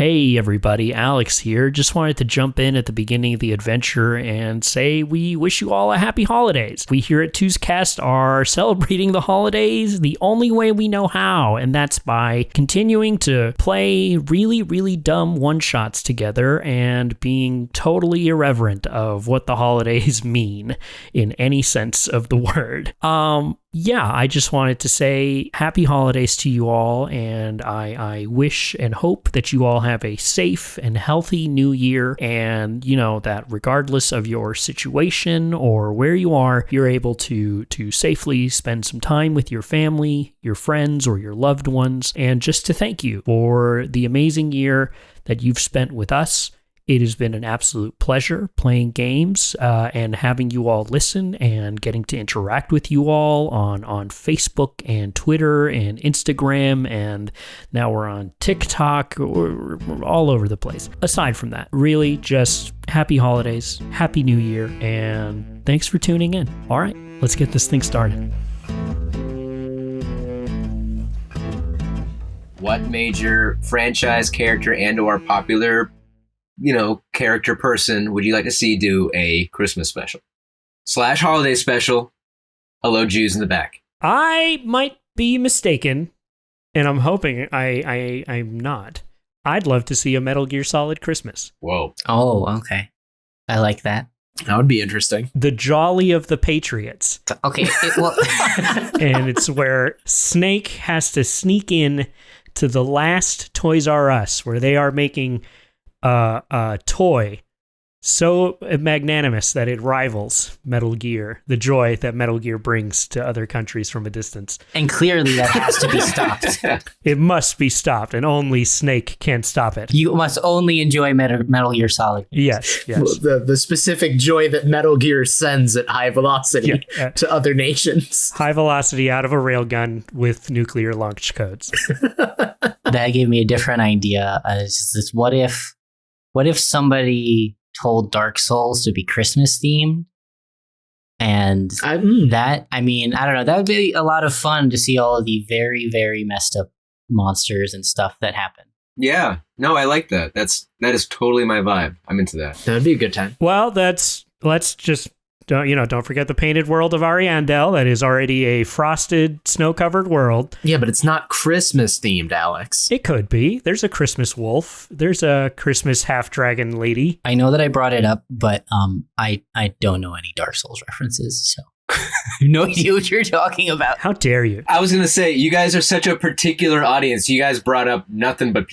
Hey everybody, Alex here. Just wanted to jump in at the beginning of the adventure and say we wish you all a happy holidays. We here at Two'scast are celebrating the holidays the only way we know how, and that's by continuing to play really, really dumb one-shots together and being totally irreverent of what the holidays mean in any sense of the word. Yeah, I just wanted to say happy holidays to you all, and I wish and hope that you all have a safe and healthy new year, and that regardless of your situation or where you are, you're able to safely spend some time with your family, your friends, or your loved ones, and just to thank you for the amazing year that you've spent with us. It has been an absolute pleasure playing games and having you all listen and getting to interact with you all on Facebook and Twitter and Instagram, and now we're on TikTok. We're all over the place. Aside from that, really just happy holidays, happy new year, and thanks for tuning in. All right, let's get this thing started. What major franchise character and or popular character person would you like to see do a Christmas special / holiday special? Hello, Jews in the back. I might be mistaken, and I'm hoping I'm not. I'd love to see a Metal Gear Solid Christmas. Whoa. Oh, okay. I like that. That would be interesting. The Jolly of the Patriots. Okay. And it's where Snake has to sneak in to the last Toys R Us, where they are making a toy so magnanimous that it rivals Metal Gear, the joy that Metal Gear brings to other countries from a distance. And clearly that has to be stopped. It must be stopped, and only Snake can stop it. You must only enjoy Metal Gear Solid. Yes. Well, the specific joy that Metal Gear sends at high velocity to other nations. High velocity out of a railgun with nuclear launch codes. That gave me a different idea. What if somebody told Dark Souls to be Christmas themed? And I don't know. That would be a lot of fun to see all of the very, very messed up monsters and stuff that happen. Yeah. No, I like that. That is totally my vibe. I'm into that. That would be a good time. Well, let's just don't forget the painted world of Ariandel. That is already a frosted, snow-covered world. Yeah, but it's not Christmas themed, Alex. It could be. There's a Christmas wolf. There's a Christmas half-dragon lady. I know that I brought it up, but I don't know any Dark Souls references, so I have no idea what you're talking about. How dare you? I was gonna say, you guys are such a particular audience. You guys brought up nothing but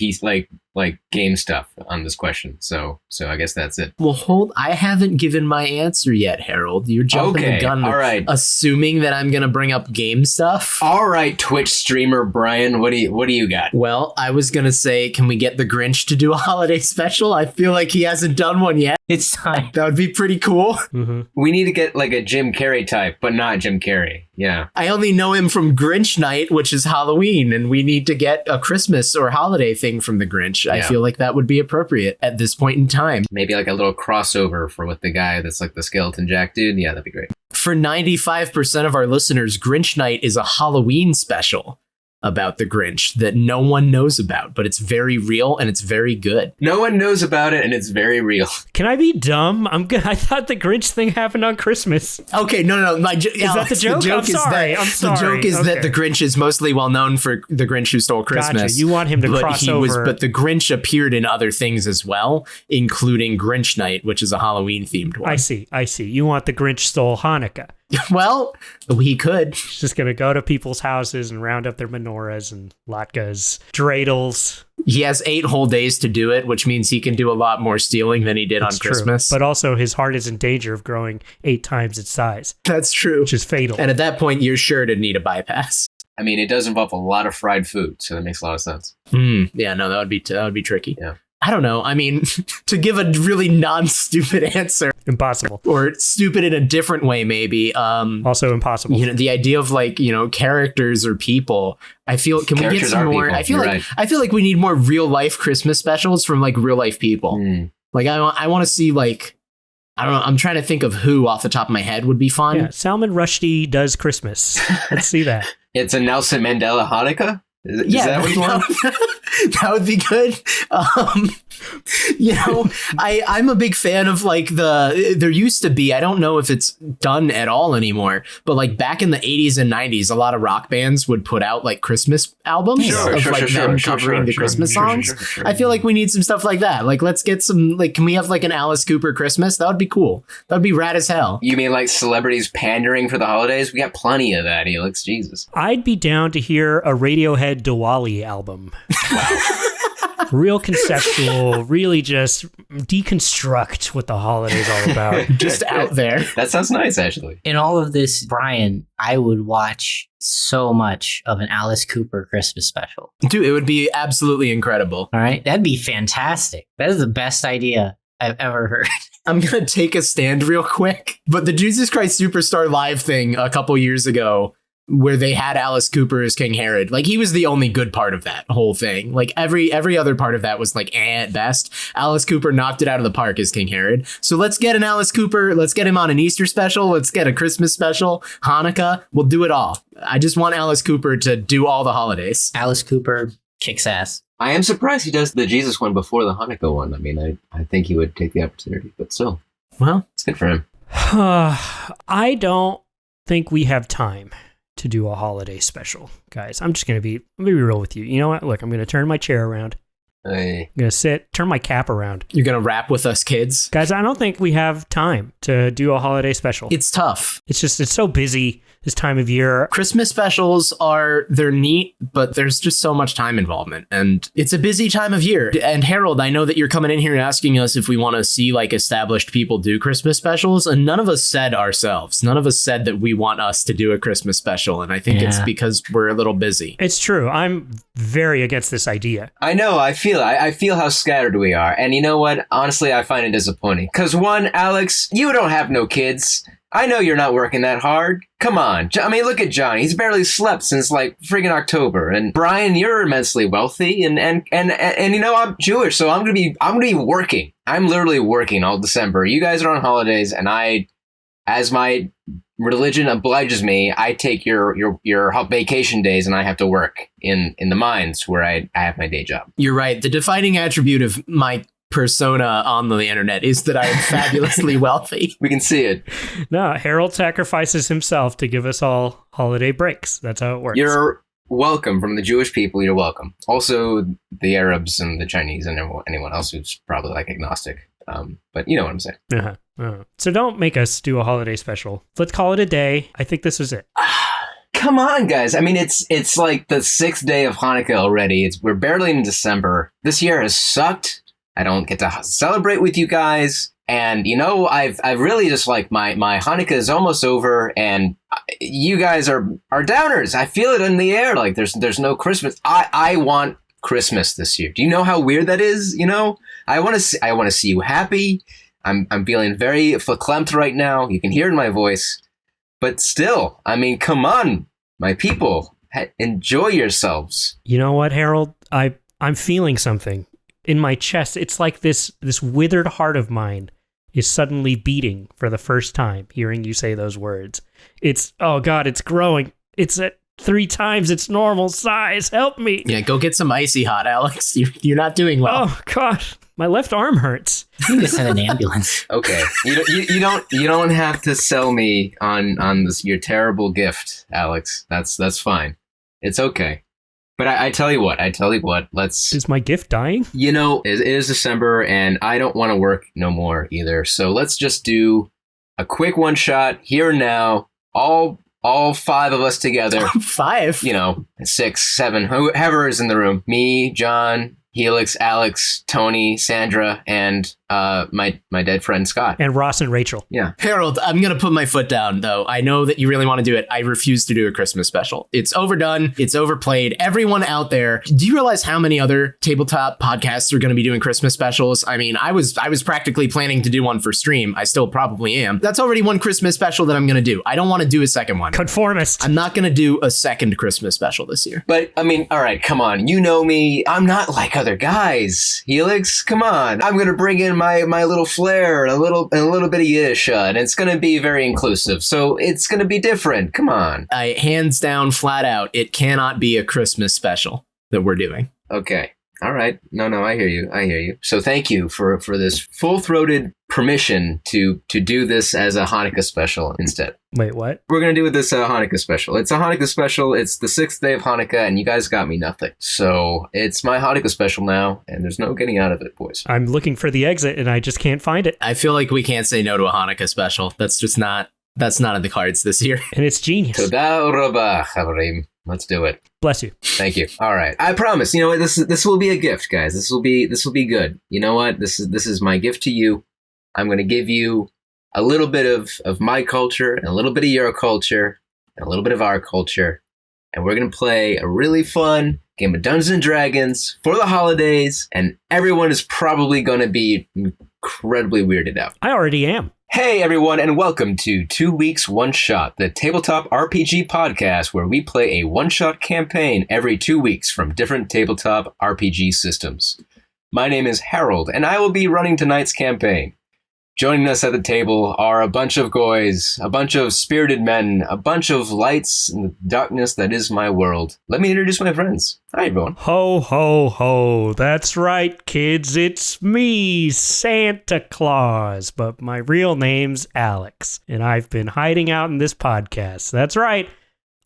like game stuff on this question, so I guess that's it. Well, I haven't given my answer yet, Harold. You're jumping the gun. All right. Assuming that I'm gonna bring up game stuff. All right, Twitch streamer Brian, what do you got? Well, I was gonna say, can we get the Grinch to do a holiday special? I feel like he hasn't done one yet. It's time. That would be pretty cool. Mm-hmm. We need to get like a Jim Carrey type, but not Jim Carrey. Yeah. I only know him from Grinch Night, which is Halloween, and we need to get a Christmas or holiday thing from the Grinch. I feel like that would be appropriate at this point in time. Maybe like a little crossover with the guy that's like the Skeleton Jack dude. Yeah, that'd be great. For 95% of our listeners, Grinch Night is a Halloween special about the Grinch that no one knows about, but it's very real and it's very good. No one knows about it and it's very real. Can I be dumb? I thought the Grinch thing happened on Christmas. Okay, no. Is that the joke? I'm sorry. The joke is that the Grinch is mostly well known for The Grinch Who Stole Christmas. Gotcha. You want him to cross over. But the Grinch appeared in other things as well, including Grinch Night, which is a Halloween themed one. I see. You want the Grinch stole Hanukkah. Well, he could. He's just going to go to people's houses and round up their menorahs and latkes, dreidels. He has 8 whole days to do it, which means he can do a lot more stealing than he did on Christmas. But also his heart is in danger of growing 8 times its size. That's true. Which is fatal. And at that point, you're sure to need a bypass. I mean, it does involve a lot of fried food, so that makes a lot of sense. Yeah, no, that would be tricky. Yeah. I don't know. I mean, to give a really non-stupid answer. Impossible. Or stupid in a different way, maybe. Also impossible. The idea of characters or people. I feel, can we get some more? I feel like we need more real life Christmas specials from real life people. Like I want to see I don't know. I'm trying to think of who off the top of my head would be fun. Yeah, Salman Rushdie does Christmas. Let's see that. It's a Nelson Mandela Hanukkah? Is that what you want? That would be good. I'm a big fan of like there used to be, I don't know if it's done at all anymore, but like back in the 80s and 90s, a lot of rock bands would put out like Christmas albums them covering the Christmas songs. I feel like we need some stuff like that. Like, let's get some, like, can we have like an Alice Cooper Christmas? That would be cool. That would be rad as hell. You mean like celebrities pandering for the holidays? We got plenty of that, Helix. Jesus. I'd be down to hear a Radiohead Diwali album. Wow. Real conceptual, really just deconstruct what the holiday's all about. Just out there. That sounds nice, actually. In all of this, Brian, I would watch so much of an Alice Cooper Christmas special. Dude, it would be absolutely incredible. All right? That'd be fantastic. That is the best idea I've ever heard. I'm going to take a stand real quick. But the Jesus Christ Superstar Live thing a couple years ago, where they had Alice Cooper as King Herod, like, he was the only good part of that whole thing. Like, every other part of that was like at best. Alice Cooper knocked it out of the park as King Herod. So let's get an Alice Cooper. Let's get him on an Easter special. Let's get a Christmas special, Hanukkah. We'll do it all. I just want Alice Cooper to do all the holidays. Alice Cooper kicks ass. I am surprised he does the Jesus one before the Hanukkah one. I mean, I think he would take the opportunity, but still. Well, it's good for him. I don't think we have time to do a holiday special, guys. I'm gonna be real with you. You know what? Look, I'm gonna turn my chair around. Hey. I'm gonna turn my cap around. You're gonna rap with us, kids? Guys, I don't think we have time to do a holiday special. It's tough. It's so busy this time of year. Christmas specials they're neat, but there's just so much time involvement, and it's a busy time of year. And Harold, I know that you're coming in here asking us if we want to see like established people do Christmas specials, and none of us said that we want us to do a Christmas special, and I think it's because we're a little busy. It's true. I'm very against this idea. I know. I feel how scattered we are, and you know what? Honestly, I find it disappointing. Because one, Alex, you don't have no kids. I know you're not working that hard. Come on. I mean, look at Johnny. He's barely slept since like friggin' October. And Brian, you're immensely wealthy. And you know, I'm Jewish, so I'm gonna be working. I'm literally working all December. You guys are on holidays, and as my religion obliges me, I take your vacation days, and I have to work in the mines where I have my day job. You're right. The defining attribute of my persona on the internet is that I am fabulously wealthy. We can see it. No, Harold sacrifices himself to give us all holiday breaks. That's how it works. You're welcome. From the Jewish people, you're welcome. Also, the Arabs and the Chinese and anyone else who's probably like agnostic. But you know what I'm saying. So don't make us do a holiday special. Let's call it a day. I think this is it. Come on, guys. I mean, it's like the 6th day of Hanukkah already. We're barely in December. This year has sucked. I don't get to celebrate with you guys. And, you know, I've really just like my Hanukkah is almost over, and you guys are downers. I feel it in the air. Like there's no Christmas. I want Christmas this year. Do you know how weird that is? You know, I want to see you happy. I'm feeling very verklempt right now. You can hear it in my voice, but still, I mean, come on, my people, enjoy yourselves. You know what, Harold? I'm feeling something in my chest. It's like this withered heart of mine is suddenly beating for the first time hearing you say those words. It's, oh God, it's growing. It's at 3 times its normal size. Help me. Yeah, go get some icy hot, Alex. You're not doing well. Oh God, my left arm hurts. You can send an ambulance. Okay, you don't have to sell me on this your terrible gift, Alex. That's fine. It's okay. But I tell you what, let's... Is my gift dying? You know, it is December, and I don't want to work no more either. So let's just do a quick one shot here and now. All 5 of us together. 5? You know, 6, 7, whoever is in the room. Me, John, Helix, Alex, Tony, Sandra, and my dead friend Scott. And Ross and Rachel. Yeah. Harold, I'm going to put my foot down, though. I know that you really want to do it. I refuse to do a Christmas special. It's overdone. It's overplayed. Everyone out there, do you realize how many other tabletop podcasts are going to be doing Christmas specials? I mean, I was practically planning to do one for stream. I still probably am. That's already one Christmas special that I'm going to do. I don't want to do a second one. Conformist. I'm not going to do a second Christmas special this year. But, I mean, all right, come on. You know me. I'm not like other other guys. Helix, come on. I'm going to bring in my little flair and a little bit of Yiddish, and it's going to be very inclusive. So it's going to be different. Come on. Hands down, flat out, it cannot be a Christmas special that we're doing. Okay. All right. No, I hear you. So thank you for this full-throated permission to do this as a Hanukkah special instead. Wait, what? We're going to do with this Hanukkah special. It's a Hanukkah special. It's the 6th day of Hanukkah, and you guys got me nothing. So it's my Hanukkah special now, and there's no getting out of it, boys. I'm looking for the exit, and I just can't find it. I feel like we can't say no to a Hanukkah special. That's not in the cards this year. And it's genius. Toda rabah, Chavrim. Let's do it. Bless you. Thank you. All right. I promise. You know what? This will be a gift, guys. This will be good. You know what? This is my gift to you. I'm going to give you a little bit of my culture and a little bit of your culture and a little bit of our culture. And we're going to play a really fun game of Dungeons and Dragons for the holidays. And everyone is probably going to be incredibly weirded out. I already am. Hey everyone, and welcome to 2 Weeks One Shot, the tabletop RPG podcast where we play a one-shot campaign every 2 weeks from different tabletop RPG systems. My name is Harold, and I will be running tonight's campaign. Joining us at the table are a bunch of goys, a bunch of spirited men, a bunch of lights in the darkness that is my world. Let me introduce my friends. Hi, everyone. Ho, ho, ho. That's right, kids. It's me, Santa Claus. But my real name's Alex, and I've been hiding out in this podcast. That's right.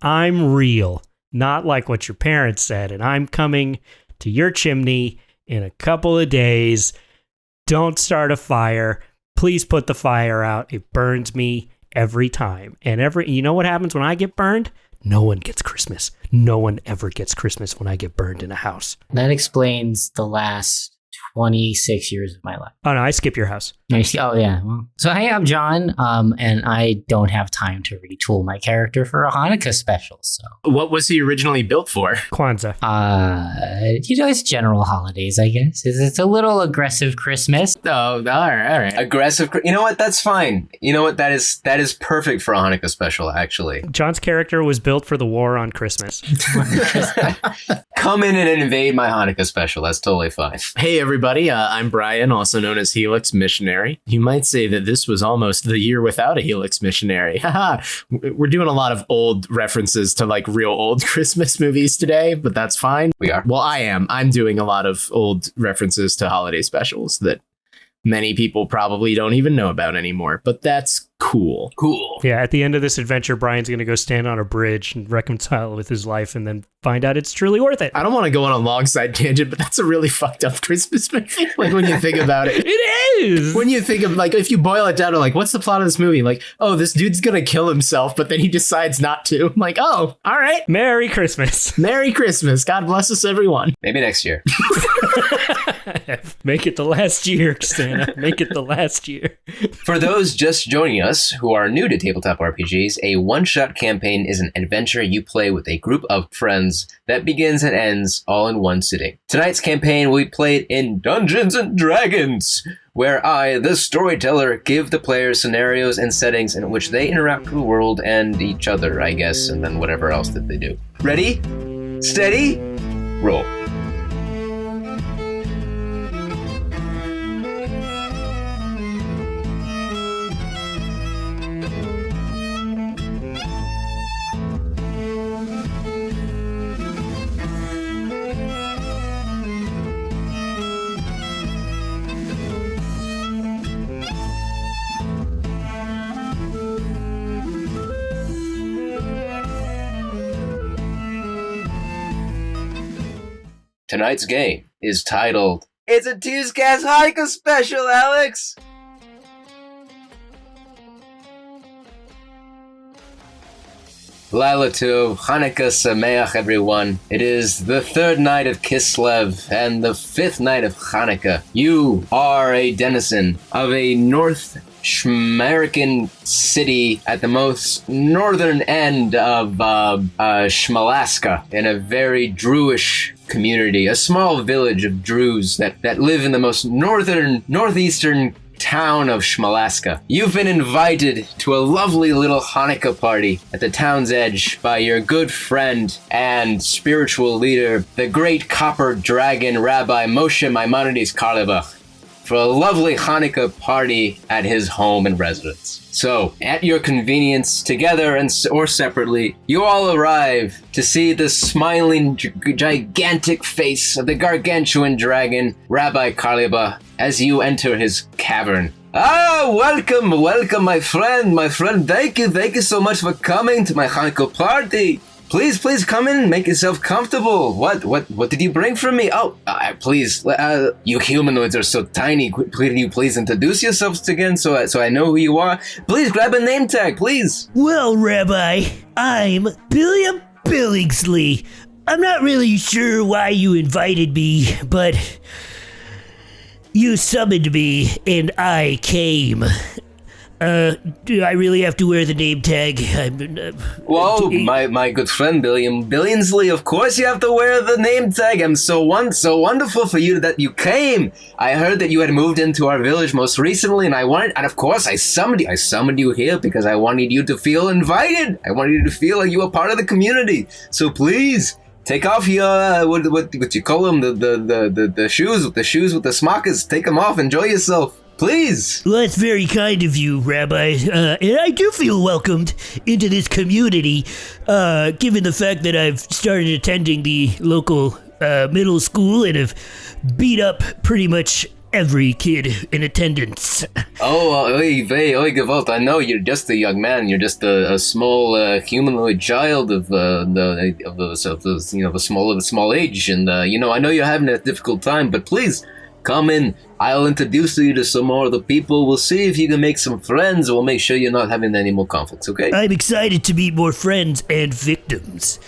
I'm real, not like what your parents said, and I'm coming to your chimney in a couple of days. Don't start a fire. Please put the fire out. It burns me every time. And you know what happens when I get burned? No one gets Christmas. No one ever gets Christmas when I get burned in a house. That explains the last 26 years of my life. Oh, no, I skip your house. Oh, yeah. Well, so, hey, I'm John, and I don't have time to retool my character for a Hanukkah special, so. What was he originally built for? Kwanzaa. It's general holidays, I guess. It's a little aggressive Christmas. Oh, all right. Aggressive. You know what? That's fine. You know what? That is perfect for a Hanukkah special, actually. John's character was built for the war on Christmas. Come in and invade my Hanukkah special. That's totally fine. Hey, everybody. I'm Brian, also known as Helix Missionary. You might say that this was almost the year without a Helix Missionary. Haha. We're doing a lot of old references to like real old Christmas movies today, but that's fine. We are. Well, I am. I'm doing a lot of old references to holiday specials that many people probably don't even know about anymore, but that's cool. Yeah, at the end of this adventure, Brian's going to go stand on a bridge and reconcile with his life and then find out it's truly worth it. I don't want to go on a long side tangent, but that's a really fucked up Christmas movie. Like when you think about it. It is! When you think of like, if you boil it down to like, what's the plot of this movie? Like, oh, this dude's going to kill himself, but then he decides not to. I'm like, oh, all right. Merry Christmas. Merry Christmas. God bless us, everyone. Maybe next year. Make it the last year, Santa. Make it the last year. For those just joining us who are new to tabletop RPGs, a one-shot campaign is an adventure you play with a group of friends that begins and ends all in one sitting. Tonight's campaign will be played in Dungeons and Dragons, where I, the storyteller, give the players scenarios and settings in which they interact with the world and each other, I guess, and then whatever else that they do. Ready? Steady? Roll. Tonight's game is titled, It's a Tuescast Hanukkah Special, Alex! Laila Tov, Hanukkah Sameach, everyone. It is the third night of Kislev and the fifth night of Hanukkah. You are a denizen of a North American city at the most northern end of Shmalaska in a very Druish community, a small village of Druze that live in the most northeastern town of Schmalaska. You've been invited to a lovely little Hanukkah party at the town's edge by your good friend and spiritual leader, the great copper dragon Rabbi Moshe Maimonides Karlebach, for a lovely Hanukkah party at his home and residence. So, at your convenience, together or separately, you all arrive to see the smiling, gigantic face of the gargantuan dragon, Rabbi Karleba, as you enter his cavern. Welcome, my friend. Thank you so much for coming to my Hanukkah party. Please come in and make yourself comfortable. What did you bring for me? Please, you humanoids are so tiny. Can you please introduce yourselves again so I know who you are? Please grab a name tag, please. Well, Rabbi, I'm William Billingsley. I'm not really sure why you invited me, but you summoned me and I came. Do I really have to wear the name tag? Whoa, my good friend William Billingsley, of course you have to wear the name tag. I'm so wonderful for you that you came. I heard that you had moved into our village most recently, and of course I summoned you. I summoned you here because I wanted you to feel invited. I wanted you to feel like you were part of the community. So please, take off your, what you call them, the shoes with the smockers. Take them off, enjoy yourself. Please. Well, that's very kind of you, Rabbi. And I do feel welcomed into this community, given the fact that I've started attending the local middle school and have beat up pretty much every kid in attendance. Oy Gewalt, I know you're just a young man. You're just a small humanoid child of the small age, and I know you're having a difficult time, but please come in. I'll introduce you to some more of the people. We'll see if you can make some friends. We'll make sure you're not having any more conflicts, okay? I'm excited to meet more friends and victims.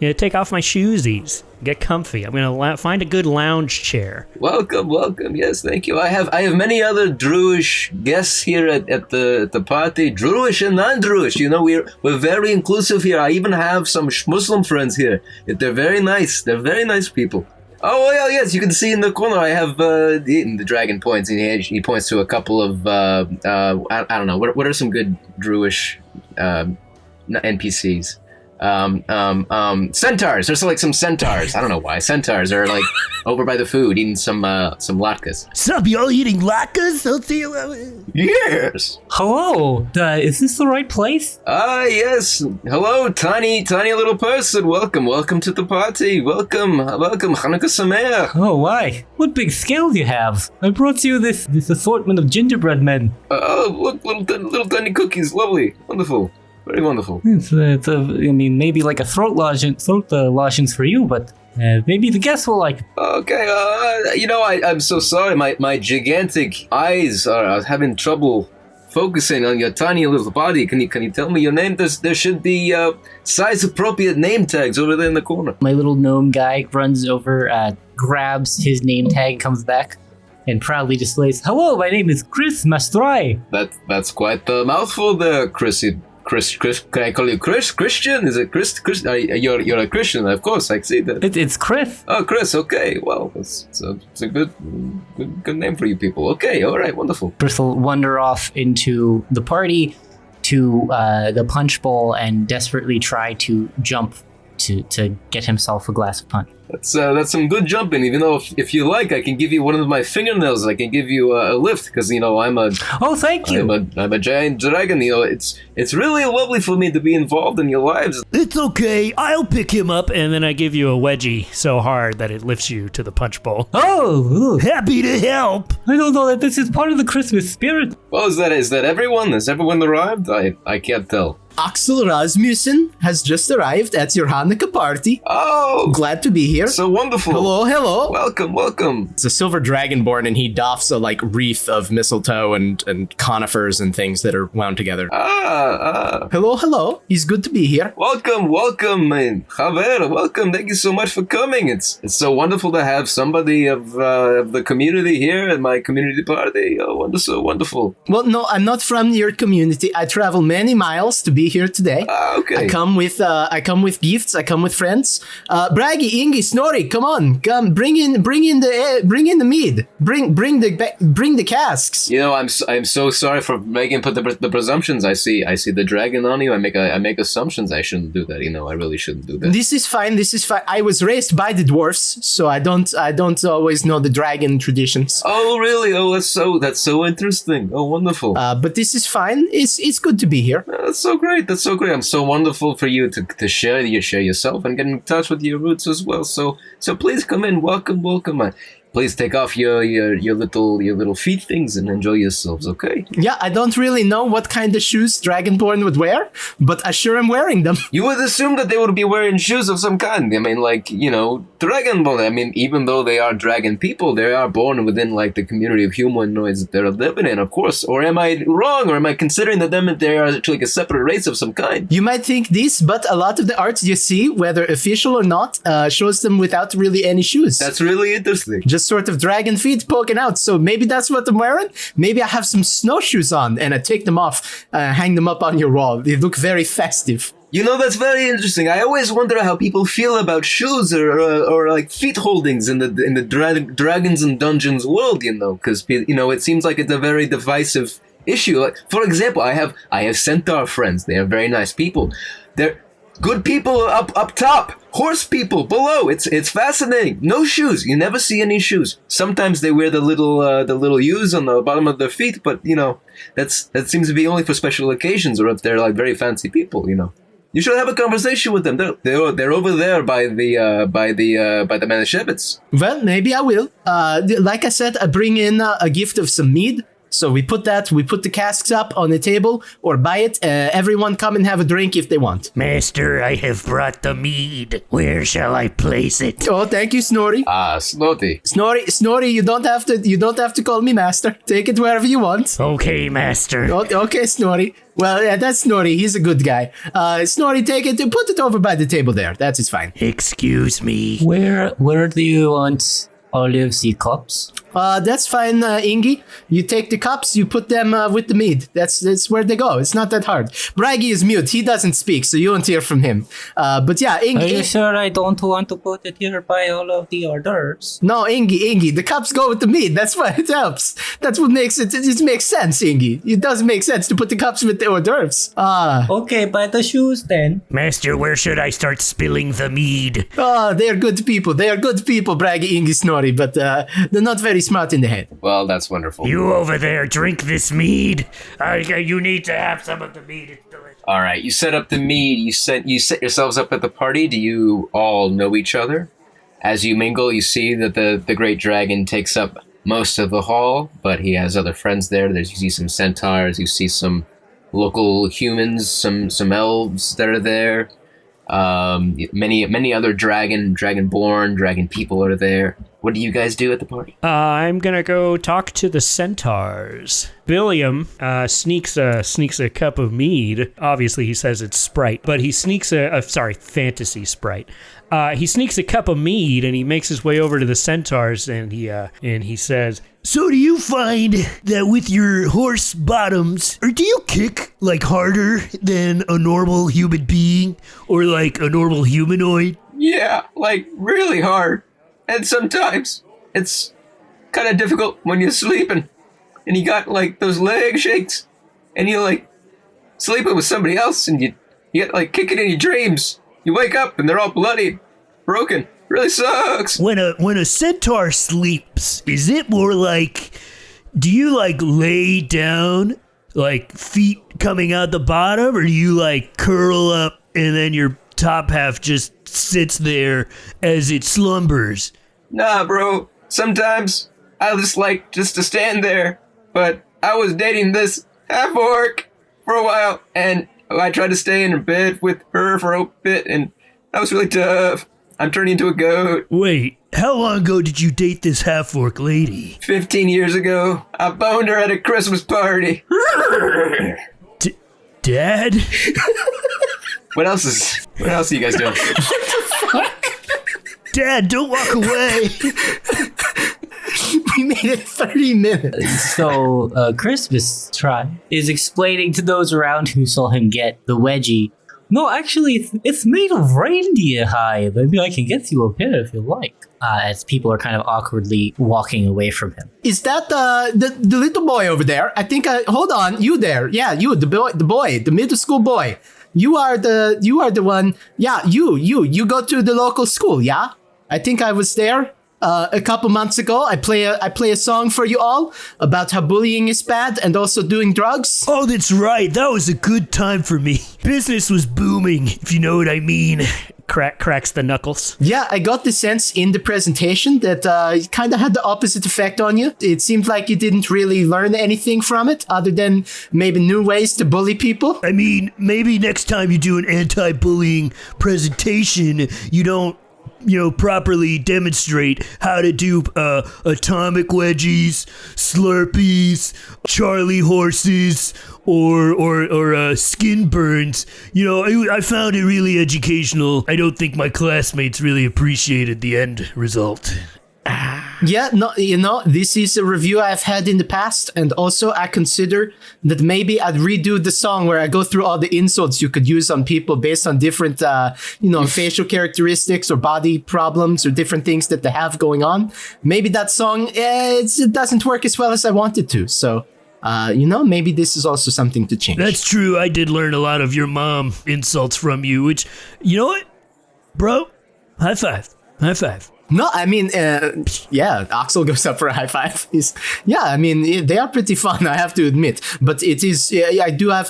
Take off my shoesies. Get comfy. I'm gonna find a good lounge chair. Welcome. Yes, thank you. I have many other Druish guests here at the party. Druish and non-Druish. We're very inclusive here. I even have some Muslim friends here. They're very nice. They're very nice people. Oh, well, yes, you can see in the corner I have the dragon points, and he points to a couple of, I don't know, what are some good Druish NPCs? Centaurs. There's like some centaurs. I don't know why. Centaurs are like over by the food eating some latkes. Sup, y'all eating latkes? I'll see you. Yes. Hello. Is this the right place? Yes. Hello, tiny little person. Welcome to the party. Welcome. Chanukah Sameach. Oh, why? What big scale you have? I brought you this assortment of gingerbread men. Look, little tiny cookies. Lovely. Wonderful. Very wonderful. Maybe like a throat lozenge for you, but maybe the guests will like it. Okay, I'm so sorry. My gigantic eyes are having trouble focusing on your tiny little body. Can you tell me your name? There should be size-appropriate name tags over there in the corner. My little gnome guy runs over, grabs his name tag, comes back, and proudly displays, "Hello, my name is Chris Mastrai." That's quite the mouthful there, Chrissy. Chris, can I call you Chris? Christian? Is it Chris? You're a Christian, of course. I see that. It's Chris. Oh, Chris. Okay. Well, it's a good name for you people. Okay. All right. Wonderful. Chris will wander off into the party to the punch bowl and desperately try to jump to get himself a glass of punch. That's some good jumping. Even though if you like, I can give you one of my fingernails. I can give you a lift because I'm a. Oh, thank you. I'm a giant dragon. It's really lovely for me to be involved in your lives. It's okay. I'll pick him up, and then I give you a wedgie so hard that it lifts you to the punch bowl. Oh, happy to help. I don't know that this is part of the Christmas spirit. Well, is that everyone? Has everyone arrived? I can't tell. Axel Rasmussen has just arrived at your Hanukkah party. Oh! Glad to be here. So wonderful. Hello. Welcome. It's a silver dragonborn, and he doffs a wreath of mistletoe and conifers and things that are wound together. Hello. He's good to be here. Welcome, man. Javier, welcome. Thank you so much for coming. It's so wonderful to have somebody of the community here at my community party. Oh, so wonderful. Well, no, I'm not from your community. I travel many miles to be be here today. Okay. I come with gifts. I come with friends. Braggy, Ingy, Snorri, come on, come bring in the mead. Bring the casks. You know, I'm so sorry for making the presumptions. I see the dragon on you. I make assumptions. I shouldn't do that. You know, I really shouldn't do that. This is fine. I was raised by the dwarfs, so I don't always know the dragon traditions. Oh, really? Oh, that's so interesting. Oh, wonderful. But this is fine. It's good to be here. That's so great. I'm so wonderful for you to share yourself and get in touch with your roots as well. So please come in. Welcome. Please take off your little feet things and enjoy yourselves, okay? Yeah, I don't really know what kind of shoes Dragonborn would wear, but I sure am wearing them. You would assume that they would be wearing shoes of some kind. I mean, like, you know, Dragonborn. I mean, even though they are dragon people, they are born within, like, the community of humanoids that they're living in, of course. Or am I wrong? Or am I considering that they are like a separate race of some kind? You might think this, but a lot of the art you see, whether official or not, shows them without really any shoes. That's really interesting. Just sort of dragon feet poking out. So maybe that's what I'm wearing. Maybe I have some snowshoes on and I take them off, hang them up on your wall. They look very festive. You know, that's very interesting. I always wonder how people feel about shoes or like feet holdings in the Dragons and Dungeons world, you know, because, you know, it seems like it's a very divisive issue. Like, for example, I have centaur friends. They are very nice people. They're good people up top. Horse people below. It's fascinating. No shoes. You never see any shoes. Sometimes they wear the little U's on the bottom of their feet, but you know that seems to be only for special occasions or if they're like very fancy people. You know, you should have a conversation with them. They're over there by the Manischewitz. Well, maybe I will. Like I said, I bring in a gift of some mead. So we put the casks up on the table or buy it. Everyone come and have a drink if they want. Master, I have brought the mead. Where shall I place it? Oh, thank you, Snorri. Snorri. Snorri, you don't have to call me master. Take it wherever you want. Okay, master. Okay, Snorri. Well, yeah, that's Snorri. He's a good guy. Snorri, take it and put it over by the table there. That's fine. Excuse me. Where do you want all of the cups? That's fine, Ingy. You take the cups, you put them with the mead. That's where they go. It's not that hard. Braggy is mute. He doesn't speak, so you won't hear from him. But yeah, Ingy. Are you sure I don't want to put it here by all of the orders? No, Ingy. The cups go with the mead. That's why it helps. That's what makes it. It makes sense, Ingy. It does make sense to put the cups with the hors d'oeuvres. Okay, by the shoes then. Master, where should I start spilling the mead? They are good people. Braggy, Ingy, Snorri, but they're not very smart in the head. Well, that's wonderful. You over there, drink this mead. You need to have some of the mead. It's delicious. All right, you set up the mead. You set yourselves up at the party. Do you all know each other? As you mingle, you see that the great dragon takes up most of the hall, but he has other friends there. You see some centaurs. You see some local humans, some elves that are there. Many other dragonborn, dragon people are there. What do you guys do at the party? I'm gonna go talk to the centaurs. Billiam sneaks a cup of mead. Obviously, he says it's Sprite, but he sneaks fantasy Sprite. He sneaks a cup of mead and he makes his way over to the centaurs and he says, "So do you find that with your horse bottoms, or do you kick like harder than a normal human being or like a normal humanoid?" Yeah, like really hard. And sometimes it's kind of difficult when you're sleeping and you got like those leg shakes and you're like sleeping with somebody else and you get like kicking in your dreams. You wake up and they're all bloody, broken. Really sucks. When a centaur sleeps, is it more like, do you like lay down, like feet coming out the bottom, or do you like curl up and then your top half just sits there as it slumbers? Nah, bro. Sometimes I just like just to stand there, but I was dating this half-orc for a while, and I tried to stay in her bed with her for a bit, and that was really tough. I'm turning into a goat. Wait, how long ago did you date this half-orc lady? 15 years ago. I boned her at a Christmas party. Dad? What else are you guys doing? Dad, don't walk away. We made it 30 minutes. So, Christmas try is explaining to those around who saw him get the wedgie. No, actually, it's made of reindeer hide. Maybe I can get you a pair if you like. As people are kind of awkwardly walking away from him. Is that the little boy over there? I think. Hold on, you there? Yeah, you, the boy, the middle school boy. You are the one. Yeah, you go to the local school. Yeah, I think I was there a couple months ago. I play a song for you all about how bullying is bad and also doing drugs. Oh, that's right. That was a good time for me. Business was booming, if you know what I mean. Cracks the knuckles. Yeah, I got the sense in the presentation that it kind of had the opposite effect on you. It seemed like you didn't really learn anything from it other than maybe new ways to bully people. I mean, maybe next time you do an anti-bullying presentation, you don't properly demonstrate how to do atomic wedgies, Slurpees, Charlie horses, or skin burns. I found it really educational. I don't think my classmates really appreciated the end result. Yeah, no, this is a review I've had in the past, and also I consider that maybe I'd redo the song where I go through all the insults you could use on people based on different, facial characteristics or body problems or different things that they have going on. Maybe that song, it doesn't work as well as I want it to, so... maybe this is also something to change. That's true. I did learn a lot of your mom insults from you, which, you know what? Bro, high five. High five. No, I mean, Axel goes up for a high five. They are pretty fun, I have to admit. But it is,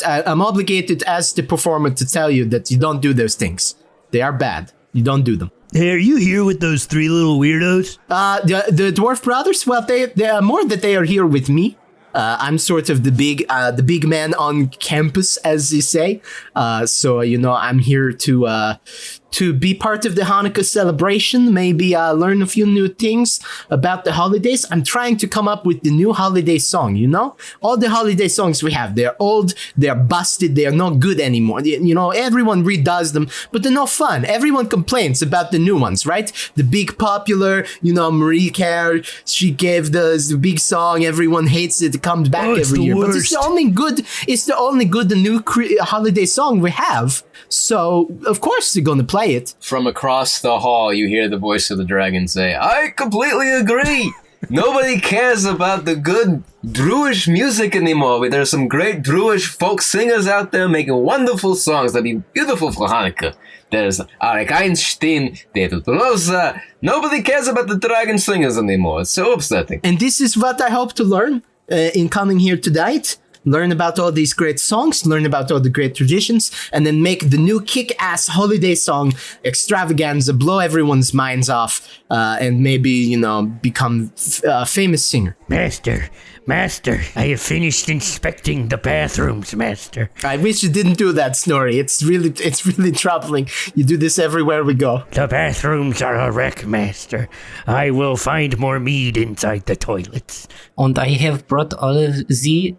I'm obligated as the performer to tell you that you don't do those things. They are bad. You don't do them. Hey, are you here with those three little weirdos? The Dwarf Brothers? Well, they are more that they are here with me. I'm sort of the big man on campus, as they say. So I'm here to be part of the Hanukkah celebration, maybe learn a few new things about the holidays. I'm trying to come up with the new holiday song, All the holiday songs we have, they're old, they're busted, they're not good anymore. Everyone redoes them, but they're no fun. Everyone complains about the new ones, right? The big popular, Marie Carey, she gave the big song, everyone hates it, it comes back every year. Worst. But it's the only good new holiday song we have. So, of course, they're going to play it. From across the hall, you hear the voice of the dragon say, I completely agree. Nobody cares about the good Druish music anymore. There's some great Druish folk singers out there making wonderful songs that'd be beautiful for Hanukkah. There's Arik Einstein, David Rosa. Nobody cares about the dragon singers anymore. It's so upsetting. And this is what I hope to learn in coming here tonight. Learn about all these great songs, learn about all the great traditions, and then make the new kick-ass holiday song extravaganza, blow everyone's minds off, and maybe, become a famous singer. Master, I have finished inspecting the bathrooms, Master. I wish you didn't do that, Snorri. It's really troubling. You do this everywhere we go. The bathrooms are a wreck, Master. I will find more mead inside the toilets. And I have brought all of the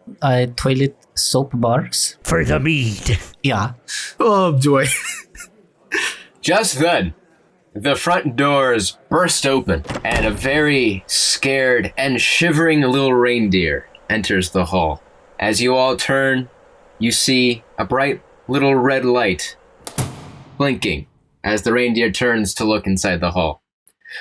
toilet soap bars. For the mead. Yeah. Oh, boy. Just then, the front doors burst open, and a very scared and shivering little reindeer enters the hall. As you all turn, you see a bright little red light blinking as the reindeer turns to look inside the hall.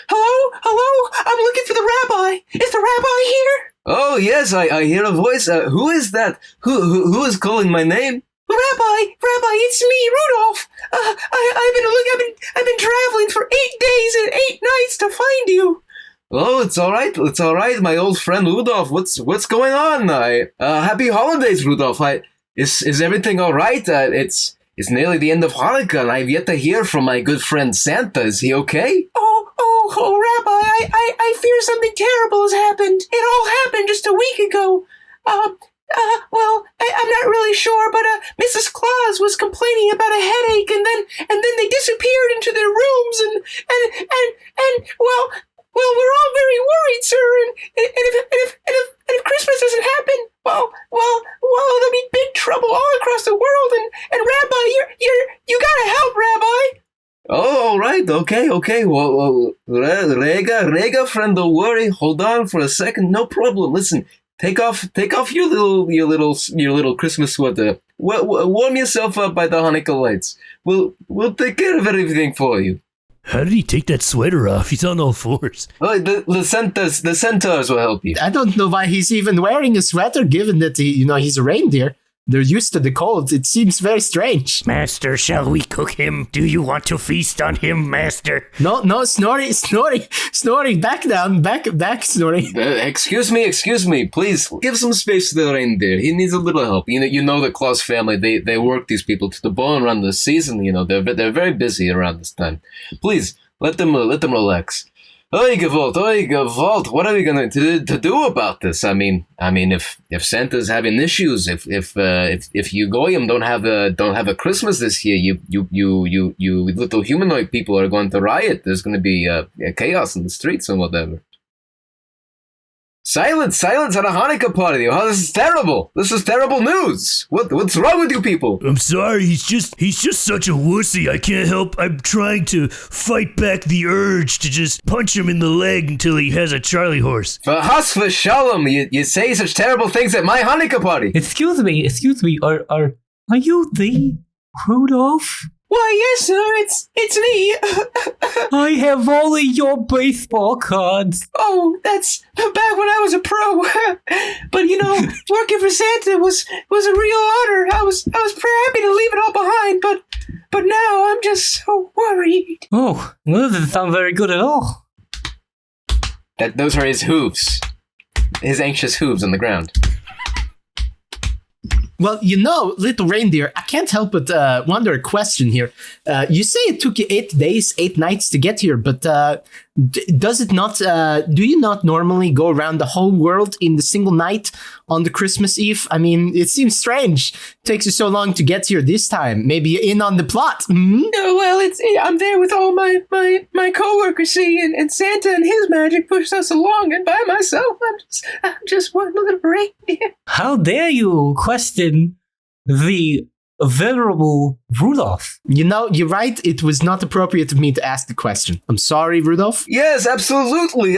Hello, I'm looking for the rabbi. Is the rabbi here? Oh, yes, I hear a voice. Who is that? Who is calling my name? Rabbi, it's me, Rudolph. I've been traveling for 8 days and 8 nights to find you. Oh, it's all right, my old friend Rudolph. What's going on? Happy holidays, Rudolph. Is everything all right? It's nearly the end of Hanukkah, and I've yet to hear from my good friend Santa. Is he okay? Oh, Rabbi, I fear something terrible has happened. It all happened just a week ago. I'm not really sure, but Mrs. Claus was complaining about a headache, and then they disappeared into their rooms, and well, we're all very worried, sir. And if Christmas doesn't happen, well, there'll be big trouble all across the world. And Rabbi, you gotta help, Rabbi. Oh, all right. right, okay. Well, Rega, friend, don't worry. Hold on for a second. No problem. Listen, take off your little Christmas sweater. Warm yourself up by the Hanukkah lights. We'll take care of everything for you. How did he take that sweater off? He's on all fours. Oh, the centaurs will help you. I don't know why he's even wearing a sweater, given that he's a reindeer. They're used to the cold. It seems very strange. Master, shall we cook him? Do you want to feast on him, Master? No, Snorri, back down, back, Snorri. Excuse me, please give some space to the reindeer. He needs a little help. You know the Claus family. They work these people to the bone around the season. They're very busy around this time. Please let them relax. Oi, Gavolt, what are we going to do about this? I mean, if Santa's having issues, if you Goyim don't have a Christmas this year, you little humanoid people are going to riot. There's going to be chaos in the streets and whatever. Silence at a Hanukkah party. Oh, this is terrible. This is terrible news. What's wrong with you people? I'm sorry. He's just such a wussy. I can't help. I'm trying to fight back the urge to just punch him in the leg until he has a Charlie horse. For Has v'Shalom, you say such terrible things at my Hanukkah party. Excuse me. Are you the Rudolph? Why, yes, sir, it's me. I have only your baseball cards. Oh, that's back when I was a pro. But working for Santa was a real honor. I was pretty happy to leave it all behind, but now I'm just so worried. Oh, well, that doesn't sound very good at all. Those are his hooves. His anxious hooves on the ground. Well, little reindeer, I can't help but wonder a question here. You say it took you 8 days, 8 nights to get here, but does it not? Do you not normally go around the whole world in the single night on the Christmas Eve? I mean, it seems strange. It takes you so long to get here this time. Maybe you're in on the plot. Mm-hmm. No, well, I'm there with all my coworkers, see, and Santa and his magic pushed us along, and by myself, I'm just one little reindeer. How dare you question the venerable Rudolph? You're right. It was not appropriate of me to ask the question. I'm sorry, Rudolph. Yes, absolutely.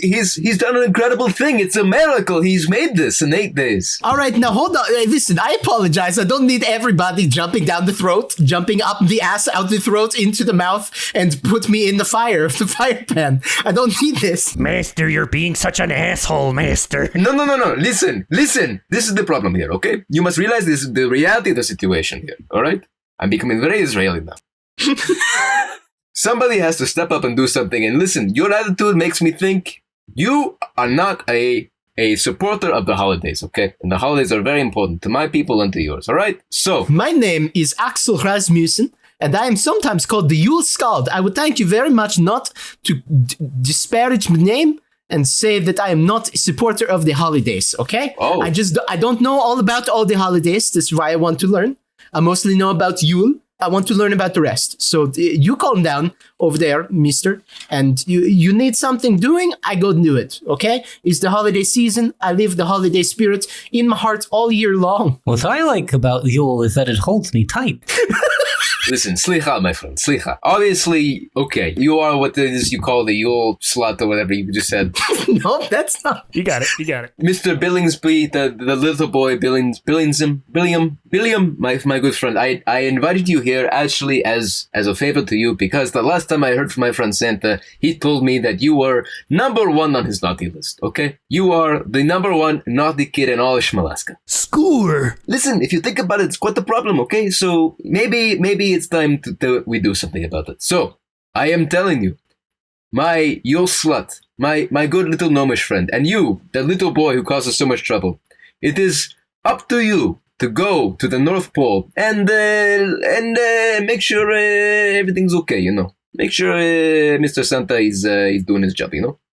He's done an incredible thing. It's a miracle. He's made this in 8 days. All right, now hold on. Hey, listen, I apologize. I don't need everybody jumping down the throat, jumping up the ass, out the throat, into the mouth, and put me in the fire pan. I don't need this. Master, you're being such an asshole, Master. No. Listen. This is the problem here, okay? You must realize this is the reality of the situation here, all right? I'm becoming very Israeli now. Somebody has to step up and do something. And listen, your attitude makes me think you are not a supporter of the holidays, okay? And the holidays are very important to my people and to yours, all right? So, my name is Axel Rasmussen, and I am sometimes called the Yule Skald. I would thank you very much not to disparage my name and say that I am not a supporter of the holidays, okay? Oh. I don't know all about all the holidays. That's why I want to learn. I mostly know about Yule. I want to learn about the rest. So you calm down over there, mister. And you need something doing, I go do it, okay? It's the holiday season. I live the holiday spirit in my heart all year long. What I like about Yule is that it holds me tight. Listen, slicha, my friend, slicha. Obviously, okay, you are what it is you call the Yule slut or whatever you just said. No, that's not. You got it. Mr. Billingsby, the little boy, Billiam, my good friend, I invited you here actually as a favor to you because the last time I heard from my friend Santa, he told me that you were number 1 on his naughty list, okay? You are the number 1 naughty kid in all Ishmaelaska. Score! Listen, if you think about it, it's quite the problem, okay? So maybe it's time we do something about it. So, I am telling you, my Yule slut, my good little gnomish friend, and you, the little boy who causes so much trouble, it is up to you to go to the North Pole and make sure everything's okay, Make sure Mr. Santa is doing his job,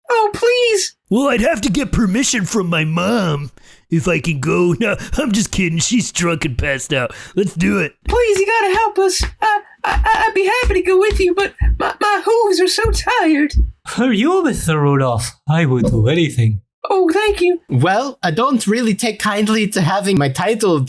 Oh, please! Well, I'd have to get permission from my mom if I can go. No, I'm just kidding. She's drunk and passed out. Let's do it. Please, you gotta help us. I'd be happy to go with you, but my hooves are so tired. For you, Mr. Rudolph, I would do anything. Oh, thank you. Well, I don't really take kindly to having my title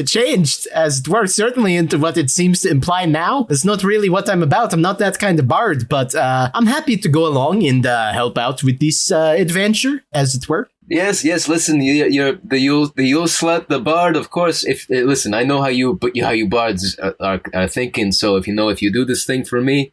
changed, as it were, certainly into what it seems to imply now. It's not really what I'm about. I'm not that kind of bard, but I'm happy to go along and help out with this adventure, as it were. Yes. Listen, you're the Yule slut, the bard. Of course. Listen, I know how you bards are thinking. So if you do this thing for me,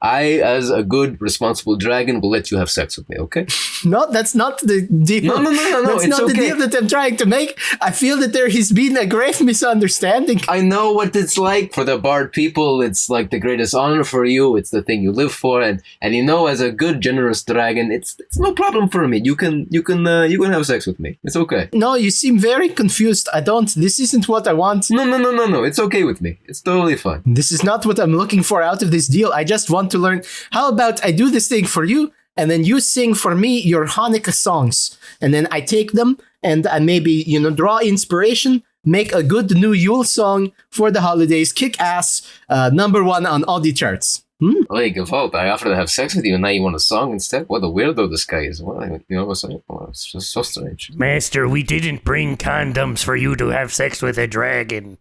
I, as a good, responsible dragon, will let you have sex with me, okay? No, that's not the deal. No. That's not the deal that I'm trying to make. I feel that there has been a grave misunderstanding. I know what it's like for the bard people. It's like the greatest honor for you. It's the thing you live for, and as a good, generous dragon, it's no problem for me. You can have sex with me. It's okay. No, you seem very confused. This isn't what I want. No. It's okay with me. It's totally fine. This is not what I'm looking for out of this deal. I just want to learn. How about I do this thing for you, and then you sing for me your Hanukkah songs, and then I take them and I maybe draw inspiration, make a good new Yule song for the holidays, kick ass, #1 on all the charts. Hey, Gewalt, I offered to have sex with you, and now you want a song instead? What a weirdo this guy is. It's just so strange. Master, we didn't bring condoms for you to have sex with a dragon.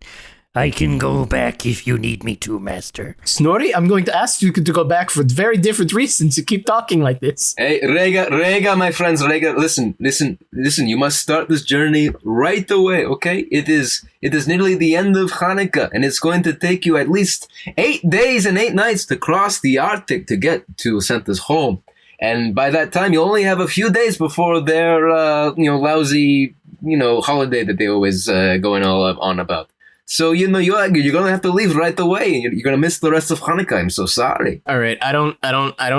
I can go back if you need me to, Master. Snorri, I'm going to ask you to go back for very different reasons. You keep talking like this. Hey, Rega, my friends, Rega, listen. You must start this journey right away, okay? It is nearly the end of Hanukkah, and it's going to take you at least 8 days and 8 nights to cross the Arctic to get to Santa's home. And by that time, you only have a few days before their, lousy, holiday that they always going all on about. So, you're going to have to leave right away. You're going to miss the rest of Hanukkah. I'm so sorry. All right. I don't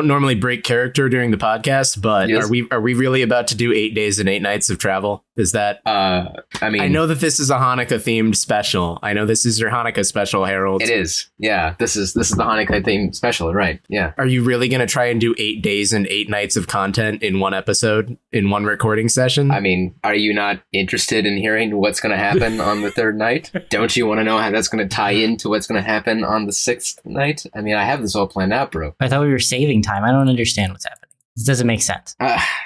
normally break character during the podcast, but yes. Are we really about to do 8 days and 8 nights of travel? Is that, I know that this is a Hanukkah themed special. I know this is your Hanukkah special, Harold. It is. Yeah. This is the Hanukkah themed special. Right. Yeah. Are you really going to try and do 8 days and 8 nights of content in one episode, in one recording session? I mean, are you not interested in hearing what's going to happen on the third night? Don't you want to know how that's going to tie into what's going to happen on the 6th night? I mean, I have this all planned out, bro. I thought we were saving time. I don't understand what's happening. This doesn't make sense.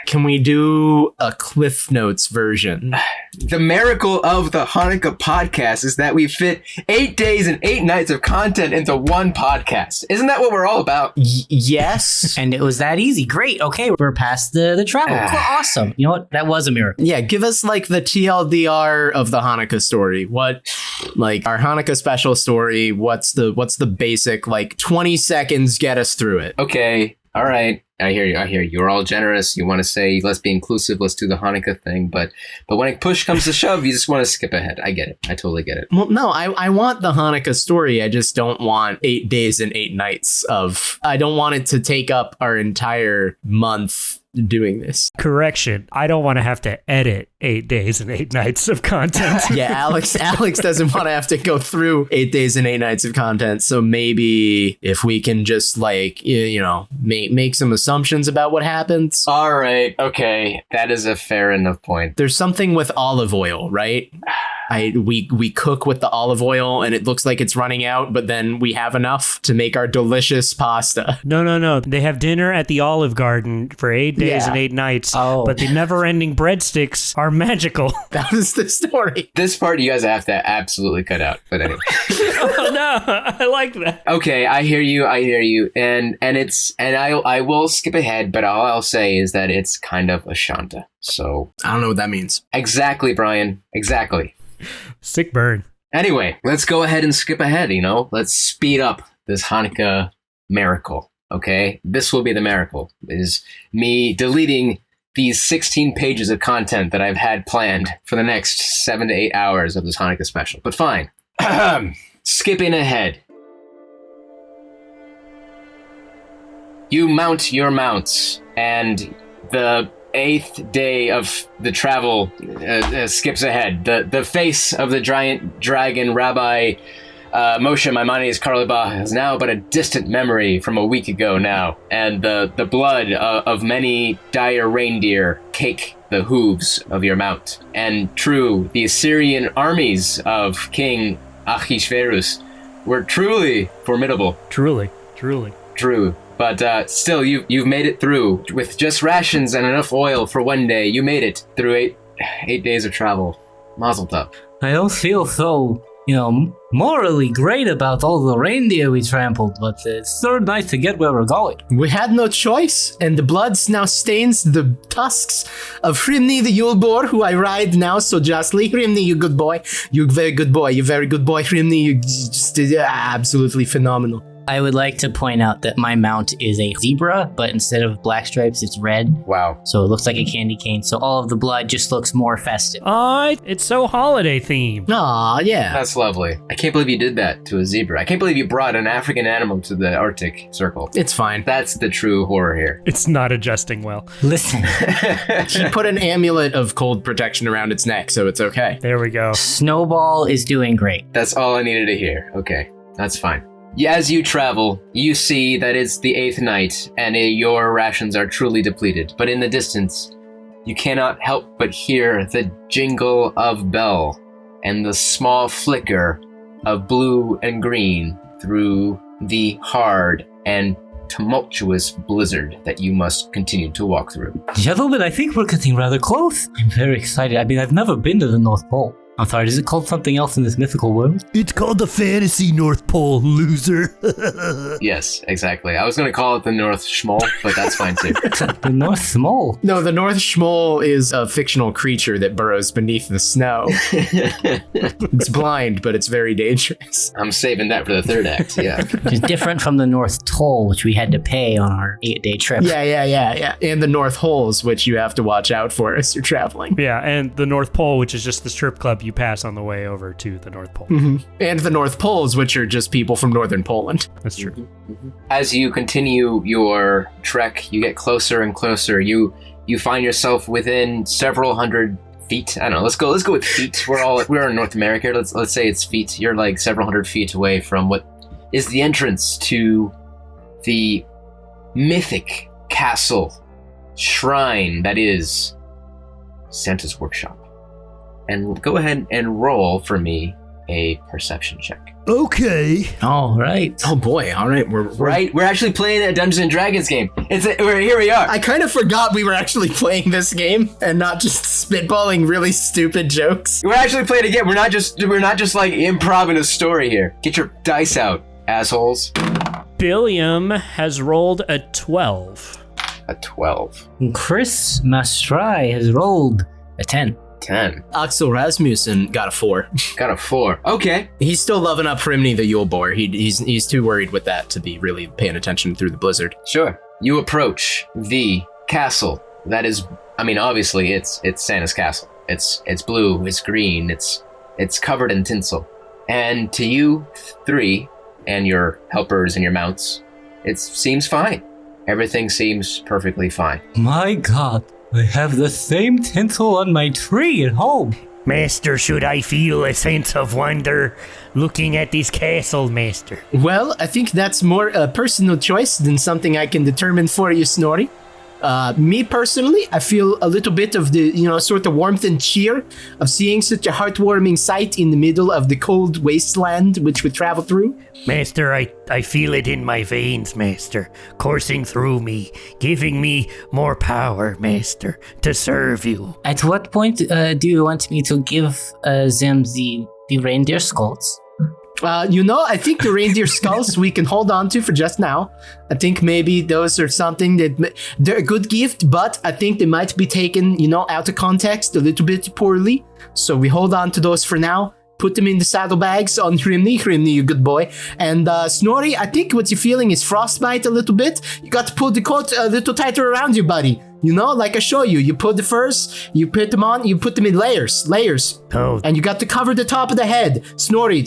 Can we do a Cliff Notes version? The miracle of the Hanukkah podcast is that we fit 8 days and 8 nights of content into one podcast. Isn't that what we're all about? Yes. And it was that easy. Great. Okay, we're past the travel. Cool. Awesome. You know what? That was a miracle. Yeah, give us like the TLDR of the Hanukkah story. What, like our Hanukkah special story? What's the basic, like 20 seconds, get us through it? Okay. All right. I hear you. You're all generous. You want to say, let's be inclusive. Let's do the Hanukkah thing. But when push comes to shove, you just want to skip ahead. I get it. I totally get it. Well, no, I want the Hanukkah story. I just don't want 8 days and 8 nights I don't want it to take up our entire month doing this. Correction. I don't want to have to edit 8 days and 8 nights of content. Yeah, Alex doesn't want to have to go through 8 days and 8 nights of content. So maybe if we can just make some assumptions about what happens. All right. Okay. That is a fair enough point. There's something with olive oil, right? We cook with the olive oil and it looks like it's running out, but then we have enough to make our delicious pasta. No. They have dinner at the Olive Garden for 8 days and 8 nights. Oh. But the never-ending breadsticks are magical. That was the story. This part you guys have to absolutely cut out. But anyway. Oh no, I like that. Okay, I hear you. And I will skip ahead, but all I'll say is that it's kind of a shanta. So I don't know what that means. Exactly, Brian. Exactly. Sick burn. Anyway, let's go ahead and skip ahead, Let's speed up this Hanukkah miracle, okay? This will be the miracle, is me deleting these 16 pages of content that I've had planned for the next 7 to 8 hours of this Hanukkah special. But fine. Skipping ahead. You mount your mounts, and the 8th day of the travel skips ahead. The face of the giant dragon Rabbi Moshe Maimonides Karlebach is now but a distant memory from a week ago now, and the blood of many dire reindeer cake the hooves of your mount. And true, the Assyrian armies of King Ahasuerus were truly formidable. Truly. True. But still, you've made it through with just rations and enough oil for one day. You made it through eight days of travel. Mazel tov. I don't feel so, morally great about all the reindeer we trampled, but it's so nice to get where we're going. We had no choice, and the blood now stains the tusks of Hrimny the Yule Boar, who I ride now so justly. Hrimny, you good boy. You very good boy. You very good boy, Hrimny. You just absolutely phenomenal. I would like to point out that my mount is a zebra, but instead of black stripes, it's red. Wow. So it looks like a candy cane, so all of the blood just looks more festive. It's so holiday themed. Aw, yeah. That's lovely. I can't believe you did that to a zebra. I can't believe you brought an African animal to the Arctic Circle. It's fine. That's the true horror here. It's not adjusting well. Listen. He put an amulet of cold protection around its neck, so it's okay. There we go. Snowball is doing great. That's all I needed to hear. Okay, that's fine. As you travel, you see that it's the 8th night, and your rations are truly depleted. But in the distance, you cannot help but hear the jingle of bell and the small flicker of blue and green through the hard and tumultuous blizzard that you must continue to walk through. Gentlemen, I think we're getting rather close. I'm very excited. I mean, I've never been to the North Pole. I'm sorry, is it called something else in this mythical world? It's called the Fantasy North Pole, loser. Yes, exactly. I was going to call it the North Schmoll, but that's fine too. The North Small. No, the North Schmoll is a fictional creature that burrows beneath the snow. It's blind, but it's very dangerous. I'm saving that for the third act, yeah. It's different from the North Toll, which we had to pay on our 8-day trip. Yeah. And the North Holes, which you have to watch out for as you're traveling. Yeah, and the North Pole, which is just the strip club you pass on the way over to the North Pole. Mm-hmm. And the North Poles, which are just people from northern Poland. That's true. Mm-hmm. As you continue your trek, you get closer and closer. You find yourself within several hundred feet. I don't know. Let's go with feet. We're in North America. Let's say it's feet. You're like several hundred feet away from what is the entrance to the mythic castle shrine that is Santa's workshop. And go ahead and roll for me a perception check. Okay. All right. Oh boy. All right. We're actually playing a Dungeons and Dragons game. Here we are. I kind of forgot we were actually playing this game and not just spitballing really stupid jokes. We're actually playing a game. We're not just like improv a story here. Get your dice out, assholes. Billiam has rolled a 12. A 12. Chris Mastrai has rolled a 10. 10. Axel Rasmussen got a 4. Got a 4. Okay. He's still loving up Hrimny the Yule Boar. He's too worried with that to be really paying attention through the blizzard. Sure. You approach the castle. That is, obviously it's Santa's castle. It's blue, it's green, it's covered in tinsel. And to you three and your helpers and your mounts, it seems fine. Everything seems perfectly fine. My God. I have the same tinsel on my tree at home. Master, should I feel a sense of wonder looking at this castle, Master? Well, I think that's more a personal choice than something I can determine for you, Snorri. Me personally, I feel a little bit of the, sort of warmth and cheer of seeing such a heartwarming sight in the middle of the cold wasteland which we travel through. Master, I feel it in my veins, Master, coursing through me, giving me more power, Master, to serve you. At what point do you want me to give them the reindeer skulls? I think the reindeer skulls we can hold on to for just now. I think maybe those are something they're a good gift, but I think they might be taken, out of context a little bit poorly. So we hold on to those for now. Put them in the saddlebags on Hrimny, you good boy. And Snorri, I think what you're feeling is frostbite a little bit. You got to pull the coat a little tighter around you, buddy. Like I show you. You put the furs, you put them on, you put them in layers. Oh. And you got to cover the top of the head. Snorri,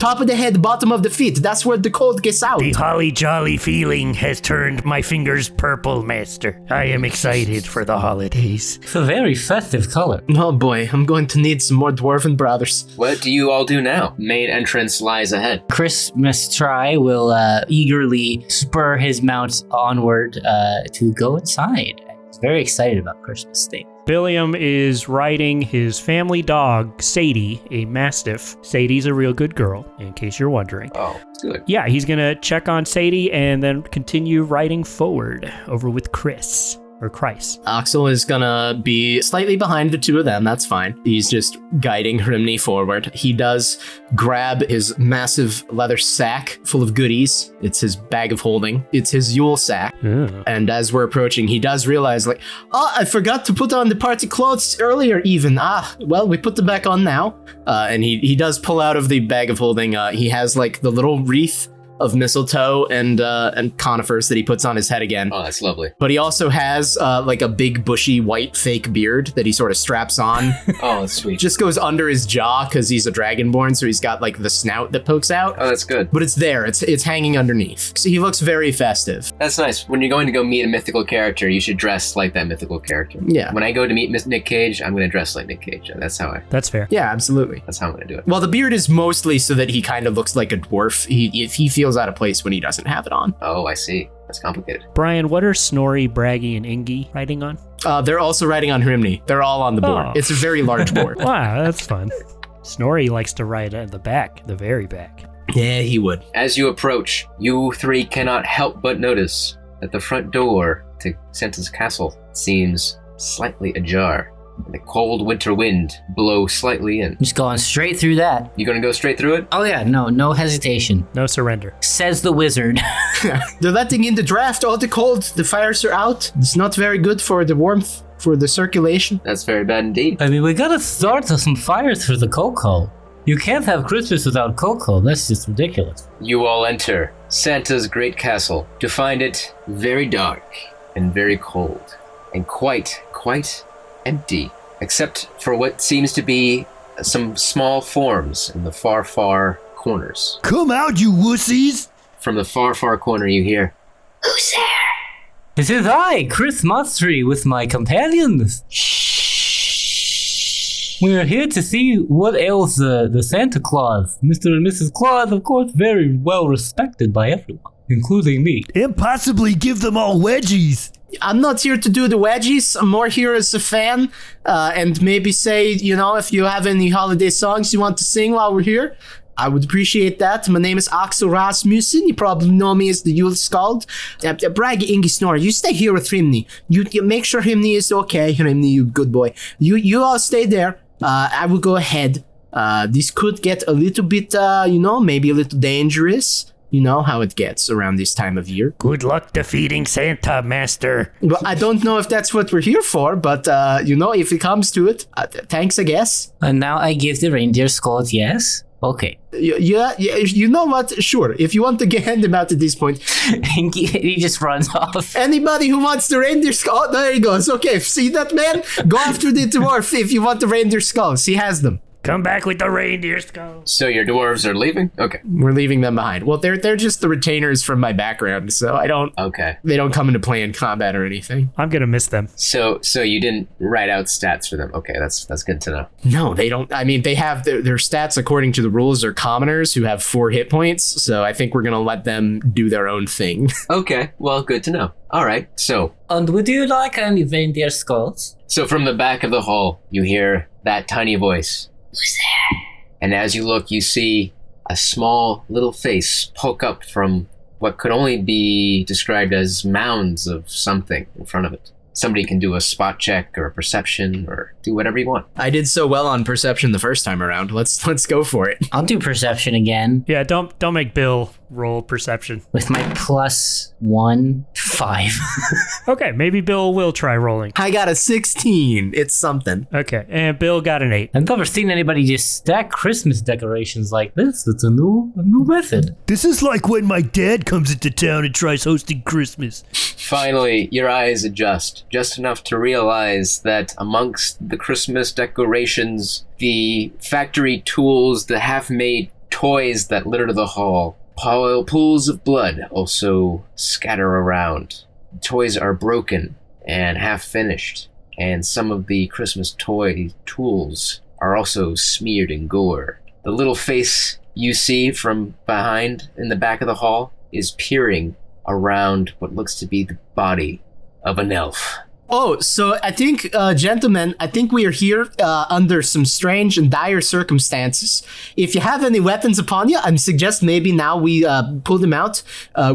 top of the head, bottom of the feet. That's where the cold gets out. The holly jolly feeling has turned my fingers purple, Master. I am excited for the holidays. It's a very festive color. Oh boy, I'm going to need some more dwarven brothers. What do you all do now? Main entrance lies ahead. Chris Mastrai will eagerly spur his mount onward to go inside. was very excited about Christmas things. Billiam is riding his family dog, Sadie, a Mastiff. Sadie's a real good girl, in case you're wondering. Oh, good. Yeah, he's going to check on Sadie and then continue riding forward over with Chris. Or Christ. Axel is gonna be slightly behind the two of them, that's fine. He's just guiding Hrimny forward. He does grab his massive leather sack full of goodies. It's his bag of holding. It's his Yule sack. Yeah. And as we're approaching, he does realize, like, I forgot to put on the party clothes earlier even. Well, we put them back on now. And he does pull out of the bag of holding. He has, like, the little wreath of mistletoe and conifers that he puts on his head again. Oh, that's lovely. But he also has like a big bushy white fake beard that he sort of straps on. Oh, that's sweet. Just goes under his jaw because he's a dragonborn, so he's got like the snout that pokes out. Oh, that's good. But it's there. It's hanging underneath. So he looks very festive. That's nice. When you're going to go meet a mythical character, you should dress like that mythical character. Yeah. When I go to meet Nick Cage, I'm going to dress like Nick Cage. That's fair. Yeah, absolutely. That's how I'm going to do it. Well, the beard is mostly so that he kind of looks like a dwarf. If he feels out of place when he doesn't have it on. Oh, I see. That's complicated. Brian, what are Snorri, Braggy, and Ingi riding on? They're also riding on Hrimny. They're all on the board. Oh. It's a very large board. Wow, that's fun. Snorri likes to ride at the back, the very back. Yeah, he would. As you approach, you three cannot help but notice that the front door to Santa's castle seems slightly ajar. The cold winter wind blows slightly in. Just going straight through that. You gonna go straight through it? Oh yeah, no hesitation. No surrender. Says the wizard. They're letting in the draft, all the cold, the fires are out. It's not very good for the warmth, for the circulation. That's very bad indeed. I mean, we gotta start some fires for the cocoa. You can't have Christmas without cocoa. That's just ridiculous. You all enter Santa's great castle to find it very dark and very cold and quite empty, except for what seems to be some small forms in the far corners. Come out, you wussies! From the far corner you hear, "Who's there?" It is I, Chris Mustry, with my companions. We are here to see what ails the Santa Claus. Mr. and Mrs. Claus, of course, very well respected by everyone, including me. And possibly give them all wedgies. I'm not here to do the wedgies. I'm more here as a fan, and maybe say, if you have any holiday songs you want to sing while we're here, I would appreciate that. My name is Axel Rasmussen. You probably know me as the Yule Skald. Bragg, Ingi, Snorri, you stay here with Hrimny. You make sure Hrimny is okay. Hrimny, you good boy. You all stay there. I will go ahead. This could get a little bit, maybe a little dangerous. You know how it gets around this time of year. Good luck defeating Santa, Master. Well, I don't know if that's what we're here for, but, if it comes to it, thanks, I guess. And now I give the reindeer skulls, yes? Okay. Yeah, you know what? Sure, if you want to hand him out at this point. He just runs off. Anybody who wants the reindeer skull, there he goes. Okay, see that man? Go after the dwarf if you want the reindeer skulls. He has them. Come back with the reindeer skulls. So your dwarves are leaving? Okay. We're leaving them behind. Well, they're just the retainers from my background, so Okay. They don't come into play in combat or anything. I'm gonna miss them. So you didn't write out stats for them. Okay, that's good to know. No, they don't. I mean, they have their stats according to the rules are commoners who have 4 hit points, so I think we're gonna let them do their own thing. Okay, well, good to know. All right, so. And would you like any reindeer skulls? So from the back of the hall, you hear that tiny voice. Who's there? And as you look, you see a small little face poke up from what could only be described as mounds of something in front of it. Somebody can do a spot check or a perception or do whatever you want. I did so well on perception the first time around. Let's go for it. I'll do perception again. Yeah, don't make Bill roll perception. With my +1, 5. Okay, maybe Bill will try rolling. I got a 16. It's something. Okay, and Bill got an 8. I've never seen anybody just stack Christmas decorations like this. It's a new method. This is like when my dad comes into town and tries hosting Christmas. Finally, your eyes adjust, just enough to realize that amongst the Christmas decorations, the factory tools, the half-made toys that litter the hall, pools of blood also scatter around. The toys are broken and half-finished, and some of the Christmas toy tools are also smeared in gore. The little face you see from behind in the back of the hall is peering around what looks to be the body of an elf. Oh, so I think, gentlemen, I think we are here under some strange and dire circumstances. If you have any weapons upon you, I suggest maybe now we pull them out.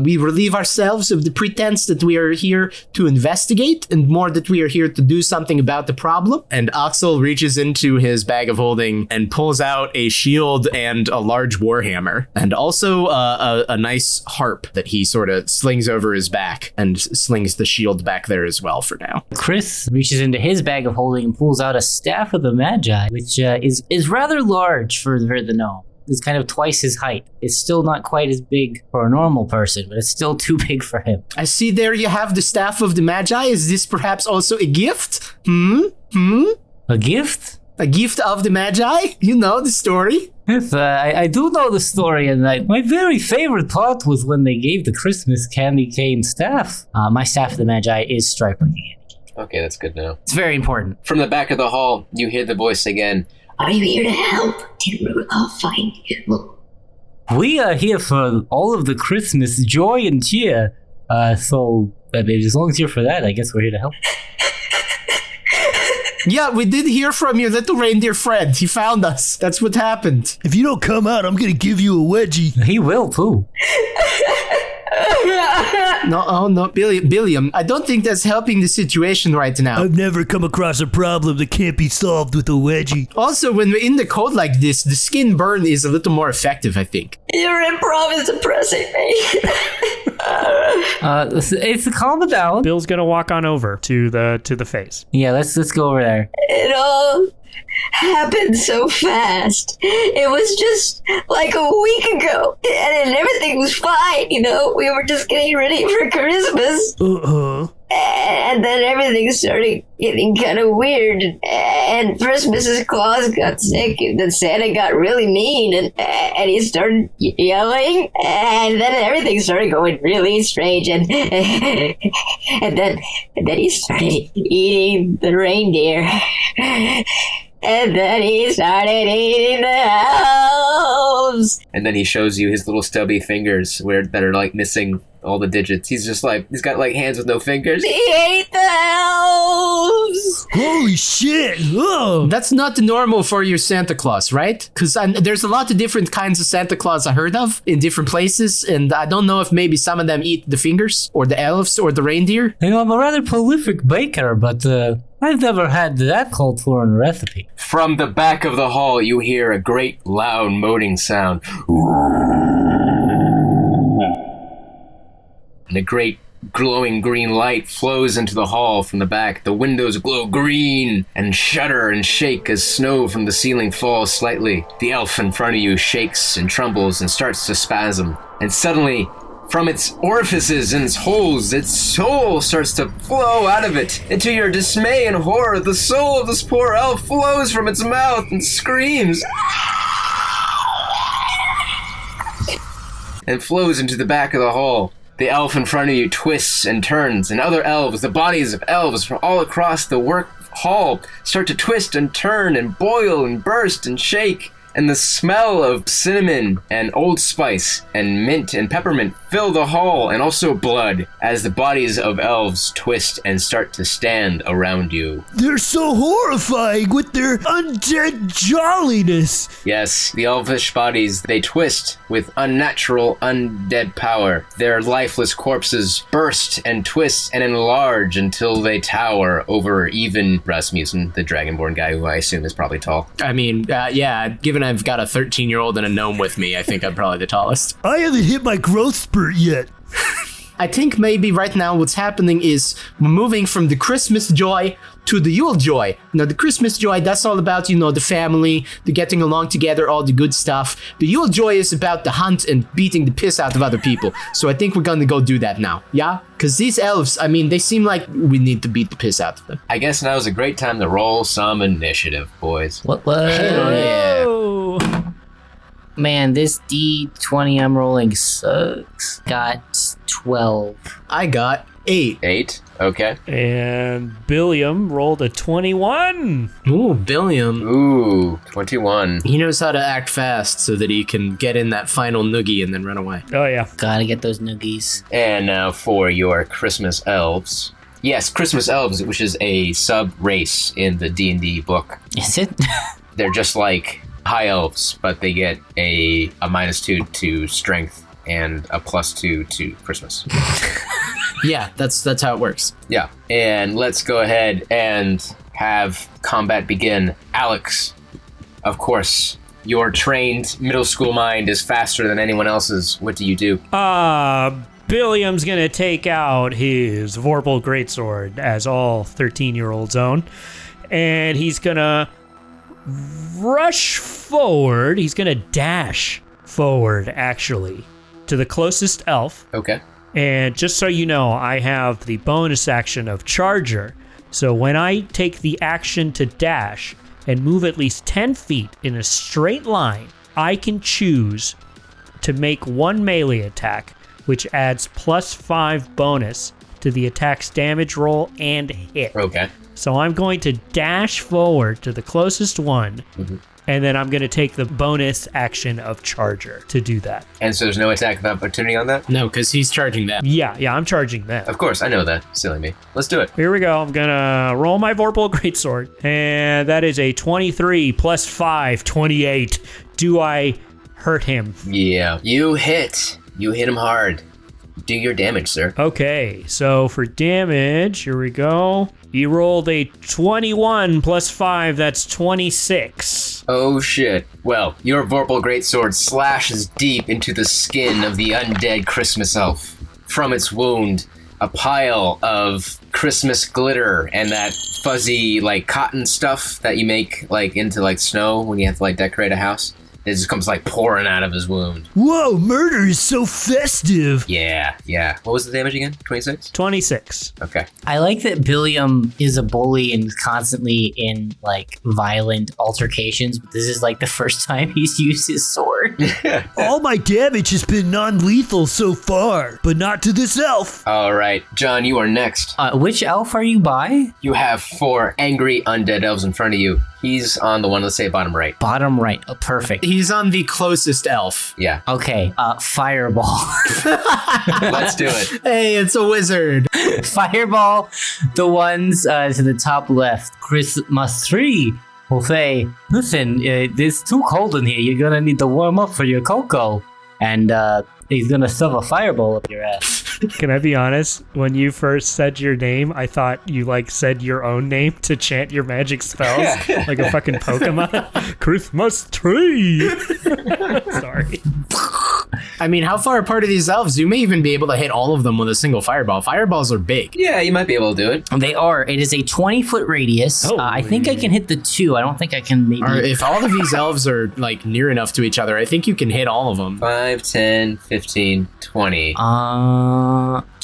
We relieve ourselves of the pretense that we are here to investigate and more that we are here to do something about the problem. And Axel reaches into his bag of holding and pulls out a shield and a large warhammer, and also a nice harp that he sort of slings over his back and slings the shield back there as well for now. Chris reaches into his bag of holding and pulls out a staff of the Magi, which is rather large for the gnome. It's kind of twice his height. It's still not quite as big for a normal person, but it's still too big for him. I see there you have the staff of the Magi. Is this perhaps also a gift? A gift? A gift of the Magi? You know the story. Yes, I do know the story, and my very favorite part was when they gave the Christmas candy cane staff. My staff of the Magi is striped like a candy cane. Okay, that's good to know. It's very important. From the back of the hall, you hear the voice again. Are you here to help? I'll find you. We are here for all of the Christmas joy and cheer. So as long as you're for that, I guess we're here to help. Yeah, we did hear from your little reindeer friend. He found us. That's what happened. If you don't come out, I'm gonna give you a wedgie. He will too. No, Billiam, I don't think that's helping the situation right now. I've never come across a problem that can't be solved with a wedgie. Also, when we're in the cold like this, the skin burn is a little more effective, I think. Your improv is depressing me. It's calm down. Bill's gonna walk on over to the face. Yeah, let's go over there. It all happened so fast. It was just like a week ago, and everything was fine, you know? We were just getting ready for Christmas. And then everything started getting kind of weird. And first Mrs. Claus got sick, and then Santa got really mean, and he started yelling, and then everything started going really strange, and then he started eating the reindeer. And then he started eating the elves. And then he shows you his little stubby fingers that are like missing all the digits. He's got like hands with no fingers. He ate the elves. Holy shit! Oh. That's not normal for your Santa Claus, right? Because there's a lot of different kinds of Santa Claus I heard of in different places, and I don't know if maybe some of them eat the fingers, or the elves, or the reindeer. You know, I'm a rather prolific baker, but I've never had that called for in a recipe. From the back of the hall, you hear a great loud moaning sound. And a great glowing green light flows into the hall from the back. The windows glow green and shudder and shake as snow from the ceiling falls slightly. The elf in front of you shakes and trembles and starts to spasm. And suddenly, from its orifices and its holes, its soul starts to flow out of it. And to your dismay and horror, the soul of this poor elf flows from its mouth and screams. And flows into the back of the hall. The elf in front of you twists and turns, and other elves, the bodies of elves from all across the work hall, start to twist and turn and boil and burst and shake. And the smell of cinnamon and old spice and mint and peppermint fill the hall, and also blood, as the bodies of elves twist and start to stand around you. They're so horrifying with their undead jolliness. Yes, the elvish bodies, they twist with unnatural, undead power. Their lifeless corpses burst and twist and enlarge until they tower over even Rasmussen, the Dragonborn guy, who I assume is probably tall. I mean, yeah, given I've got a 13-year-old and a gnome with me, I think I'm probably the tallest. I haven't hit my growth spurt yet. I think maybe right now what's happening is we're moving from the Christmas joy to the Yule joy. Now, the Christmas joy, that's all about, you know, the family, the getting along together, all the good stuff. The Yule joy is about the hunt and beating the piss out of other people. So I think we're gonna go do that now, yeah? Because these elves, I mean, they seem like we need to beat the piss out of them. I guess now is a great time to roll some initiative, boys. What? Hell yeah. Man, this D20 I'm rolling sucks. Got 12. I got 8. 8? Okay. And Billiam rolled a 21. Ooh, Billiam. Ooh, 21. He knows how to act fast so that he can get in that final noogie and then run away. Oh, yeah. Gotta get those noogies. And now for your Christmas elves. Yes, Christmas Elves, which is a sub-race in the D&D book. Is it? They're just like high elves, but they get a -2 to strength and a +2 to Christmas. Yeah, that's how it works. Yeah, and let's go ahead and have combat begin. Alex, of course, your trained middle school mind is faster than anyone else's. What do you do? Billiam's gonna take out his Vorpal Greatsword, as all 13-year-olds own, and he's gonna rush forward. He's gonna dash forward, actually, to the closest elf. Okay. And just so you know, I have the bonus action of Charger. So when I take the action to dash and move at least 10 feet in a straight line, I can choose to make one melee attack, which adds +5 bonus to the attack's damage roll and hit. Okay. So I'm going to dash forward to the closest one, and then I'm going to take the bonus action of Charger to do that. And so there's no attack of opportunity on that? No, because he's charging that. Yeah, I'm charging that. Of course, I know that. Silly me. Let's do it. Here we go. I'm going to roll my Vorpal Greatsword, and that is a 23 + 5, 28. Do I hurt him? Yeah. You hit him hard. Do your damage, sir. Okay, so for damage, here we go. He rolled a 21 + 5, that's 26. Oh shit. Well, your Vorpal Greatsword slashes deep into the skin of the undead Christmas elf. From its wound, a pile of Christmas glitter and that fuzzy, like, cotton stuff that you make, like, into, like, snow when you have to, like, decorate a house. It just comes, like, pouring out of his wound. Whoa, murder is so festive. Yeah. What was the damage again? 26? 26. Okay. I like that Billiam is a bully and constantly in like violent altercations, but this is like the first time he's used his sword. All my damage has been non-lethal so far, but not to this elf. All right. John, you are next. Which elf are you by? You have 4 angry undead elves in front of you. He's on the one, let's say, bottom right. Bottom right. Oh, perfect. He's on the closest elf. Yeah. Okay. Fireball. Let's do it. Hey, it's a wizard. Fireball. The ones to the top left. Christmas tree will say, listen, it's too cold in here. You're gonna need to warm up for your cocoa. And he's gonna shove a fireball up your ass. Can I be honest? When you first said your name, I thought you like said your own name to chant your magic spells like a fucking Pokemon. Christmas tree. Sorry. I mean, how far apart are these elves? You may even be able to hit all of them with a single fireball. Fireballs are big. Yeah, you might be able to do it. They are. It is a 20-foot radius. I think I can hit the 2. I don't think I can maybe... If all of these elves are like near enough to each other, I think you can hit all of them. 5, 10, 15, 20.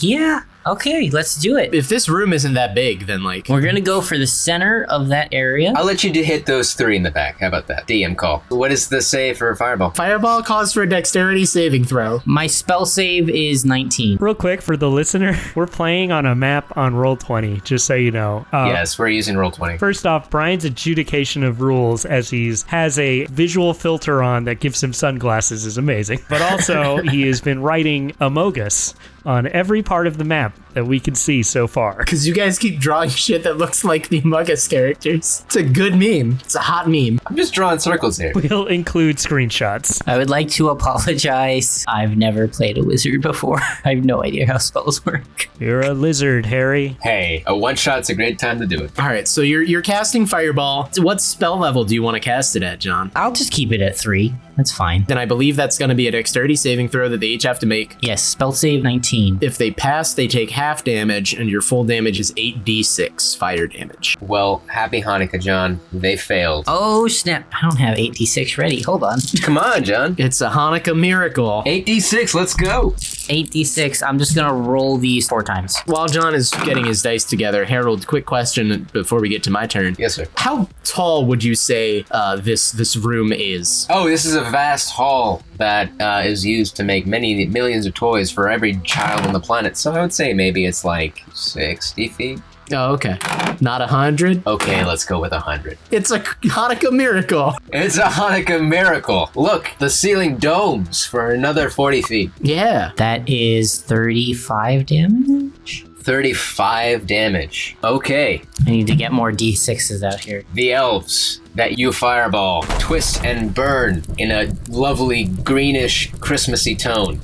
Yeah. Okay, let's do it. If this room isn't that big, then like... We're gonna go for the center of that area. I'll let you hit those 3 in the back. How about that? DM call. What is the save for Fireball? Fireball calls for a dexterity saving throw. My spell save is 19. Real quick for the listener, we're playing on a map on Roll20, just so you know. Yes, we're using Roll20. First off, Brian's adjudication of rules as he has a visual filter on that gives him sunglasses is amazing. But also, he has been writing Amogus on every part of the map that we can see so far. Because you guys keep drawing shit that looks like the Among Us characters. It's a good meme. It's a hot meme. I'm just drawing circles here. We'll include screenshots. I would like to apologize. I've never played a wizard before. I have no idea how spells work. You're a lizard, Harry. Hey, a one-shot's a great time to do it. All right, so you're casting Fireball. What spell level do you want to cast it at, John? I'll just keep it at 3. That's fine. Then I believe that's going to be a dexterity saving throw that they each have to make. Yes, spell save 19. If they pass, they take half damage, and your full damage is 8d6 fire damage. Well, happy Hanukkah, John. They failed. Oh, snap. I don't have 8d6 ready. Hold on. Come on, John. It's a Hanukkah miracle. 8d6, let's go. 8d6. I'm just going to roll these 4 times. While John is getting his dice together, Harold, quick question before we get to my turn. Yes, sir. How tall would you say this room is? Oh, this is a vast hall that is used to make many millions of toys for every child on the planet. So I would say maybe it's like 60 feet. Oh, okay. Not 100? Okay, let's go with 100. It's a Hanukkah miracle. It's a Hanukkah miracle. Look, the ceiling domes for another 40 feet. Yeah. That is 35 damage. 35 damage. Okay. I need to get more D6s out here. The elves that you fireball twist and burn in a lovely greenish Christmassy tone.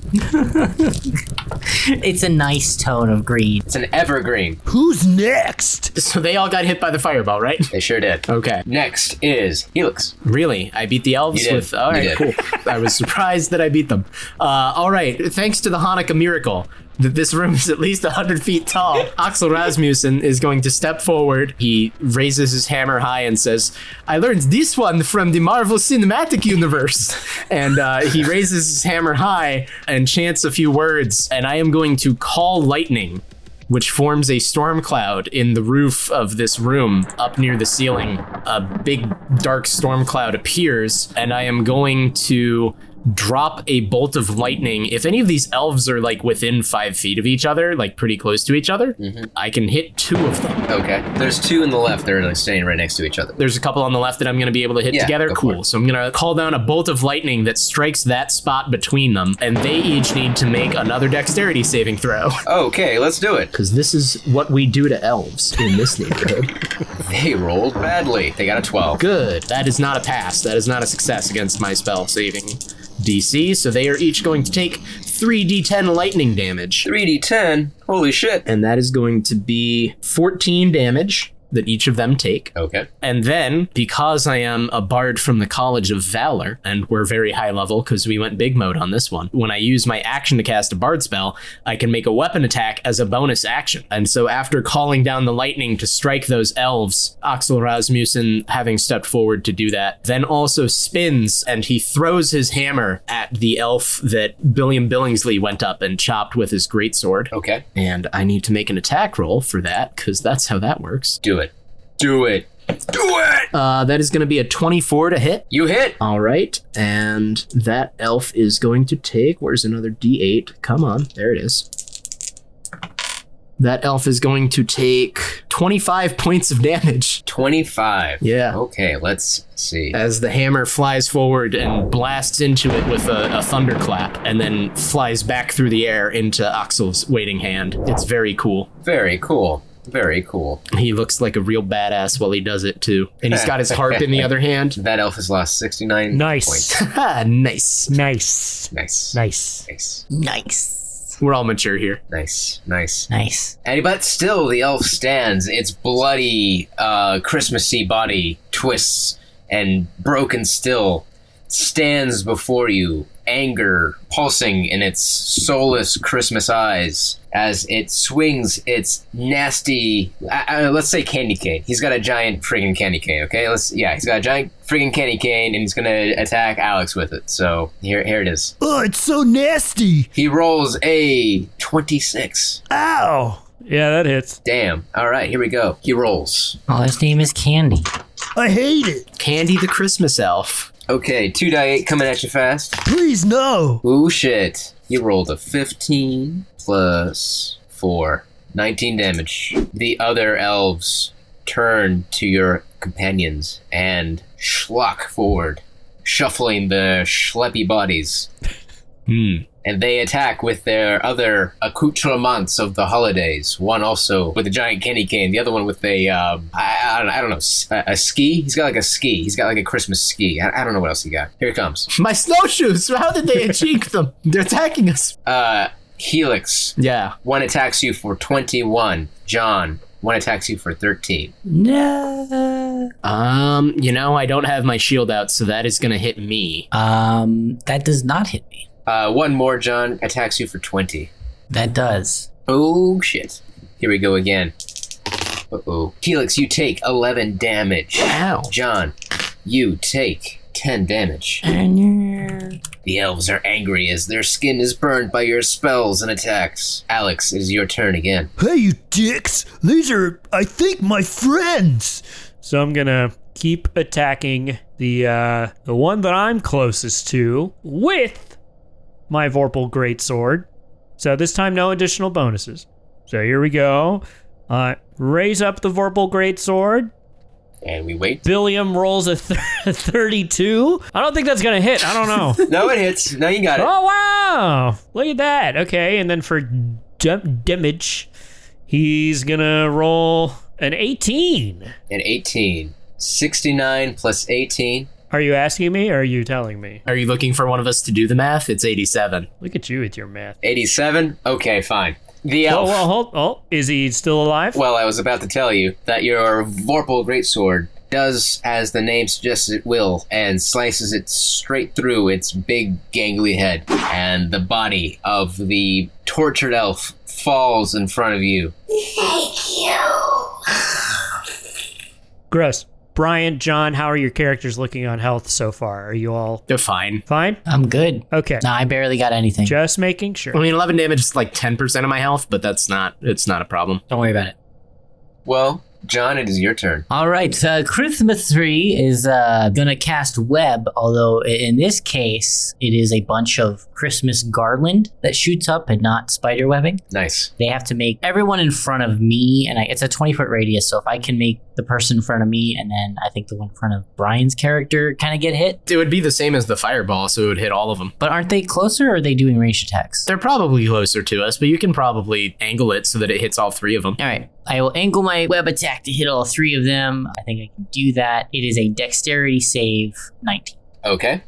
It's a nice tone of green. It's an evergreen. Who's next? So they all got hit by the fireball, right? They sure did. Okay. Next is Helix. Really? I beat the elves with... All right, cool. I was surprised that I beat them. All right. Thanks to the Hanukkah miracle that this room is at least 100 feet tall, Axel Rasmussen is going to step forward. He raises his hammer high and says, I learned this one from the Marvel Cinematic Universe. And he raises his hammer high and chants a few words, and I am going to call lightning, which forms a storm cloud in the roof of this room up near the ceiling. A big dark storm cloud appears, and I am going to drop a bolt of lightning. If any of these elves are like within 5 feet of each other, like pretty close to each other, I can hit 2 of them. Okay. There's 2 in the left that are like standing right next to each other. There's a couple on the left that I'm going to be able to hit together. Cool. So I'm going to call down a bolt of lightning that strikes that spot between them, and they each need to make another dexterity saving throw. Okay, let's do it. Because this is what we do to elves in this neighborhood. They rolled badly. They got a 12. Good. That is not a pass. That is not a success against my spell saving DC, so they are each going to take 3d10 lightning damage. 3d10? Holy shit. And that is going to be 14 damage that each of them take. Okay. And then, because I am a bard from the College of Valor, and we're very high level because we went big mode on this one, when I use my action to cast a bard spell, I can make a weapon attack as a bonus action. And so after calling down the lightning to strike those elves, Axel Rasmussen, having stepped forward to do that, then also spins and he throws his hammer at the elf that William Billingsley went up and chopped with his greatsword. Okay. And I need to make an attack roll for that because that's how that works. Do it. Do it. Do it! That is going to be a 24 to hit. You hit! All right. And that elf is going to take... Where's another D8? Come on. There it is. That elf is going to take 25 points of damage. 25. Yeah. Okay, let's see. As the hammer flies forward and blasts into it with a thunderclap and then flies back through the air into Axel's waiting hand. It's very cool. Very cool. Very cool. He looks like a real badass while he does it, too. And he's got his harp in the other hand. That elf has lost 69 Nice. points. Nice. Nice. Nice. Nice. Nice. Nice. We're all mature here. Nice. Nice. Nice. But still, the elf stands. Its bloody, Christmassy body twists and broken still stands before you, anger pulsing in its soulless Christmas eyes as it swings its nasty, let's say candy cane. He's got a giant friggin' candy cane, okay? He's got a giant friggin' candy cane and he's gonna attack Alex with it. So here it is. Oh, it's so nasty. He rolls a 26. Ow. Yeah, that hits. Damn. All right, here we go. He rolls. Oh, his name is Candy. I hate it. Candy the Christmas elf. Okay, 2d8 coming at you fast. Please, no. Ooh, shit. He rolled a 15 plus 4. 19 damage. The other elves turn to your companions and schlock forward, shuffling their schleppy bodies. And they attack with their other accoutrements of the holidays. One also with a giant candy cane. The other one with a, I don't know, a ski? He's got like a ski. He's got like a Christmas ski. I don't know what else he got. Here it comes. My snowshoes! How did they achieve them? They're attacking us. Helix. Yeah. One attacks you for 21. John. One attacks you for 13. No. I don't have my shield out, so that is going to hit me. That does not hit me. One more, John, attacks you for 20. That does. Oh, shit. Here we go again. Uh-oh. Helix, you take 11 damage. Ow. John, you take 10 damage. The elves are angry as their skin is burned by your spells and attacks. Alex, it is your turn again. Hey, you dicks. These are, I think, my friends. So I'm gonna keep attacking the one that I'm closest to with my Vorpal Greatsword. So this time, no additional bonuses. So here we go. Raise up the Vorpal Greatsword. And we wait. Billiam rolls a 32. I don't think that's going to hit. I don't know. No, it hits. No, you got it. Oh, wow. Look at that. Okay, and then for damage, He's gonna roll an 18. An 18. 69 plus 18. Are you asking me or are you telling me? Are you looking for one of us to do the math? It's 87. Look at you with your math. 87? Okay, fine. The elf. Well, hold. Oh, is he still alive? Well, I was about to tell you that your Vorpal Greatsword does as the name suggests it will, and slices it straight through its big gangly head, and the body of the tortured elf falls in front of you. Thank you. Gross. Brian, John, how are your characters looking on health so far? Are you all... They're fine. Fine? I'm good. Okay. No, I barely got anything. Just making sure. I mean, 11 damage is like 10% of my health, but it's not a problem. Don't worry about it. Well, John, it is your turn. All right, Christmas tree is gonna cast web, although in this case, it is a bunch of Christmas garland that shoots up and not spider webbing. Nice. They have to make everyone in front of me, and it's a 20-foot radius, so if I can make the person in front of me, and then I think the one in front of Brian's character kind of get hit. It would be the same as the fireball, so it would hit all of them. But aren't they closer, or are they doing ranged attacks? They're probably closer to us, but you can probably angle it so that it hits all three of them. All right. I will angle my web attack to hit all three of them. I think I can do that. It is a dexterity save 19. Okay.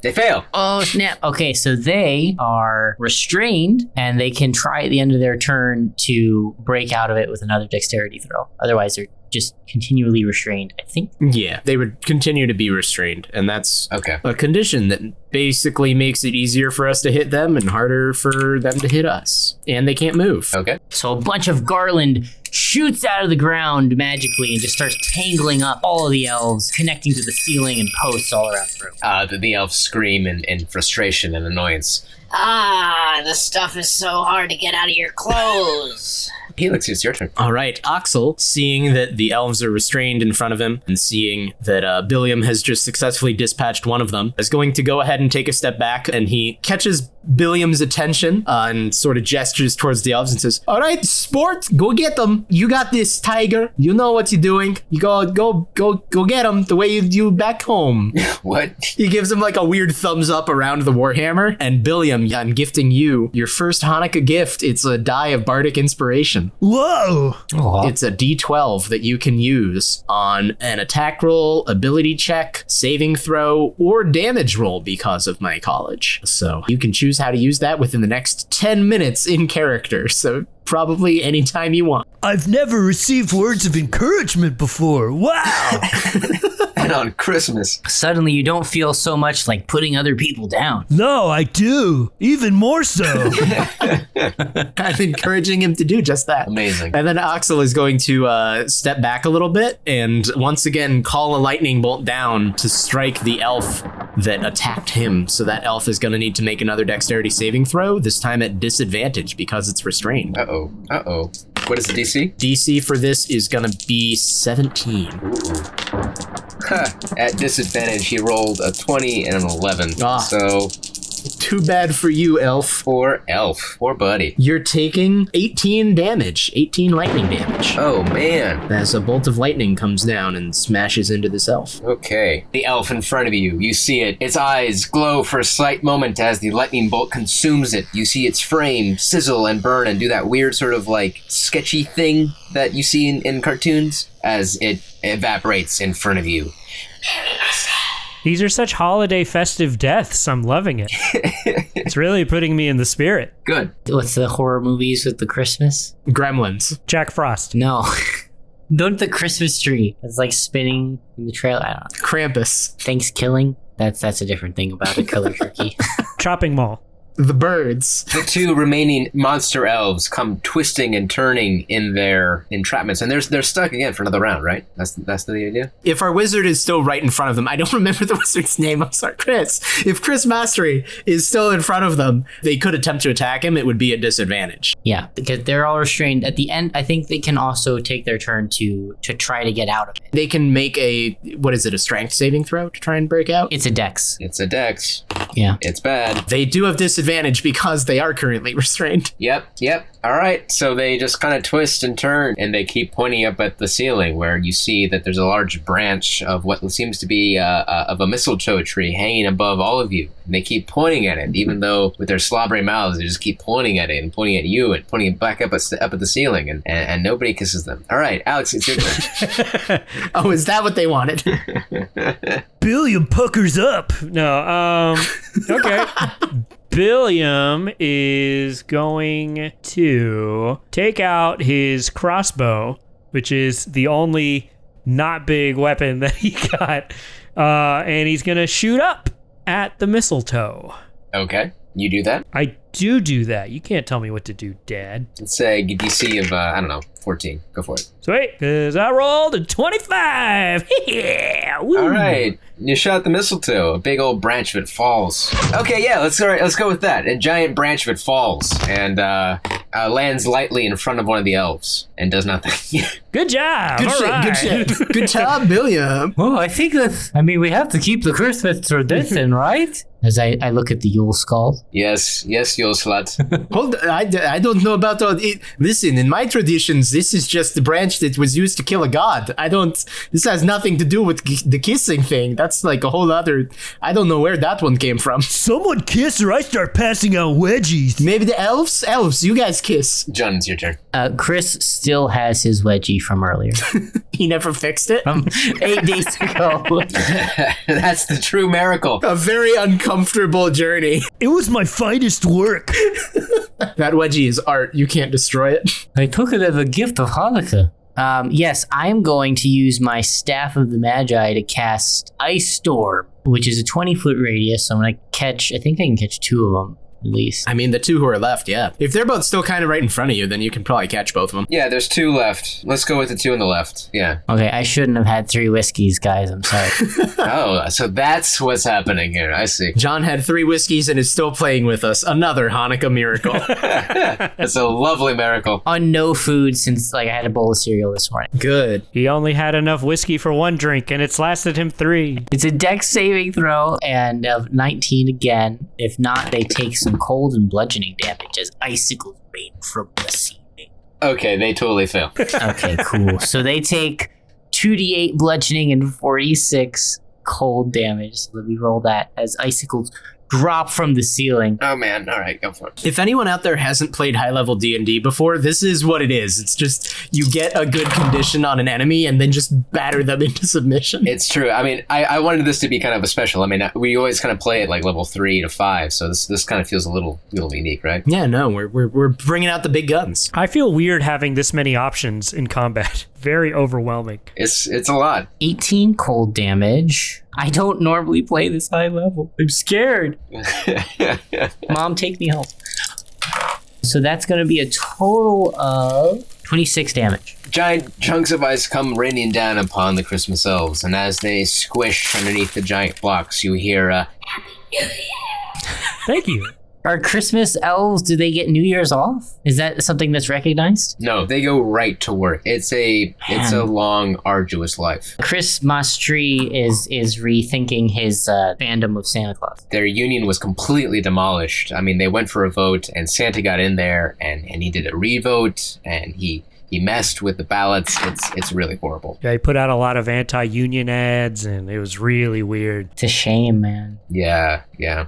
They fail. Oh, snap. Okay, so they are restrained, and they can try at the end of their turn to break out of it with another dexterity throw. Otherwise, they're just continually restrained, I think. Yeah, they would continue to be restrained, and that's okay. A condition that basically makes it easier for us to hit them and harder for them to hit us. And they can't move. Okay. So a bunch of garland shoots out of the ground magically and just starts tangling up all of the elves, connecting to the ceiling and posts all around the room. The elves scream in frustration and annoyance. The stuff is so hard to get out of your clothes. Helix, it's your turn. All right, Oxel, seeing that the elves are restrained in front of him and seeing that Billiam has just successfully dispatched one of them, is going to go ahead and take a step back, and he catches Billiam's attention and sort of gestures towards the elves and says, "All right, sport, go get them. You got this, Tiger. You know what you're doing. You go get them the way you do back home." What? He gives him like a weird thumbs up around the Warhammer, and Billiam, I'm gifting you your first Hanukkah gift. It's a die of bardic inspiration. Whoa! It's a D12 that you can use on an attack roll, ability check, saving throw, or damage roll because of my college. So you can choose how to use that within the next 10 minutes in character. So probably anytime you want. I've never received words of encouragement before. Wow! And on Christmas. Suddenly you don't feel so much like putting other people down. No, I do. Even more so. I'm encouraging him to do just that. Amazing. And then Oxel is going to step back a little bit and once again call a lightning bolt down to strike the elf that attacked him. So that elf is going to need to make another dexterity saving throw, this time at disadvantage because it's restrained. Uh-oh. What is the DC? DC for this is going to be 17. At disadvantage, he rolled a 20 and an 11. So... Too bad for you, elf. Poor elf. Poor buddy. You're taking 18 damage. 18 lightning damage. Oh, man. As a bolt of lightning comes down and smashes into this elf. Okay. The elf in front of you. You see it. Its eyes glow for a slight moment as the lightning bolt consumes it. You see its frame sizzle and burn and do that weird sort of like sketchy thing that you see in cartoons as it evaporates in front of you. These are such holiday festive deaths. I'm loving it. It's really putting me in the spirit. Good. What's the horror movies with the Christmas? Gremlins. Jack Frost. No. Don't the Christmas tree. It's like spinning in the trail. I don't know. Krampus. Thanksgiving. That's a different thing about a color turkey. Chopping mall. The birds. The two remaining monster elves come twisting and turning in their entrapments, and they're stuck again for another round, right? That's the idea? If our wizard is still right in front of them, I don't remember the wizard's name, I'm sorry, Chris. If Chris Mastery is still in front of them, they could attempt to attack him, it would be at disadvantage. Yeah, because they're all restrained. At the end, I think they can also take their turn to try to get out of it. They can make a strength saving throw to try and break out? It's a dex. It's a dex. Yeah. It's bad. They do have disadvantage because they are currently restrained. Yep. All right. So they just kind of twist and turn, and they keep pointing up at the ceiling, where you see that there's a large branch of what seems to be of a mistletoe tree hanging above all of you. And they keep pointing at it, even though with their slobbery mouths, they just keep pointing at it and pointing at you and pointing it back up at the ceiling, and nobody kisses them. All right, Alex, it's your turn. Oh, is that what they wanted? Billiam puckers up. No, okay. Billiam is going to take out his crossbow, which is the only not big weapon that he got, and he's going to shoot up at the mistletoe. Okay, you do that. I do that. You can't tell me what to do, Dad. Let's say a DC of, 14. Go for it. Sweet, because I rolled a 25. Yeah, woo. All right, you shot the mistletoe. A big old branch of it falls. Okay, yeah, let's go with that. A giant branch of it falls and lands lightly in front of one of the elves and does nothing. Good job. Good All shit, right. good shit. Good job, Billiam. Well, I think we have to keep the Christmas tradition, right? As I look at the Yule skull. Yes, Yule slut. Hold, I don't know about all it. Listen, in my traditions, this is just the branch that was used to kill a god. This has nothing to do with the kissing thing. That's like a whole other, I don't know where that one came from. Someone kiss or I start passing out wedgies. Maybe the elves? Elves, you guys kiss. John, it's your turn. Chris still has his wedgie from earlier. He never fixed it? From 8 days ago. That's the true miracle. A very uncomfortable journey. It was my finest work. That wedgie is art. You can't destroy it. I took it as a gift of Hanukkah. Yes, I'm going to use my Staff of the Magi to cast Ice Storm, which is a 20-foot radius. So I'm going to catch, I think I can catch 2 of them. At least. I mean, the 2 who are left, yeah. If they're both still kind of right in front of you, then you can probably catch both of them. Yeah, there's 2 left. Let's go with the 2 on the left. Yeah. Okay, I shouldn't have had 3 whiskeys, guys. I'm sorry. Oh, so that's what's happening here. I see. John had 3 whiskeys and is still playing with us. Another Hanukkah miracle. That's a lovely miracle. On no food since I had a bowl of cereal this morning. Good. He only had enough whiskey for 1 drink, and it's lasted him 3. It's a dex saving throw and of 19 again. If not, they take some cold and bludgeoning damage as icicles rain from the ceiling. Okay, they totally fail. Okay, cool. So they take 2d8 bludgeoning and 46 cold damage. So let me roll that as icicles drop from the ceiling. Oh man, all right, go for it. If anyone out there hasn't played high-level D&D before, this is what it is. It's just you get a good condition on an enemy and then just batter them into submission. It's true. I mean, I wanted this to be kind of a special. I mean, we always kind of play it like level 3 to 5, so this kind of feels a little unique, right? Yeah, no, we're bringing out the big guns. I feel weird having this many options in combat. Very overwhelming. It's a lot. 18 cold damage. I don't normally play this high level. I'm scared. Mom, take me home. So that's going to be a total of 26 damage. Giant chunks of ice come raining down upon the Christmas elves, and as they squish underneath the giant blocks, you hear Happy New Year. Thank you. Are Christmas elves, do they get New Year's off? Is that something that's recognized? No, they go right to work. It's a long, arduous life. Chris Mastri is rethinking his fandom of Santa Claus. Their union was completely demolished. I mean, they went for a vote, and Santa got in there, and he did a revote, and he messed with the ballots. It's really horrible. Yeah, he put out a lot of anti-union ads, and it was really weird. It's a shame, man. Yeah.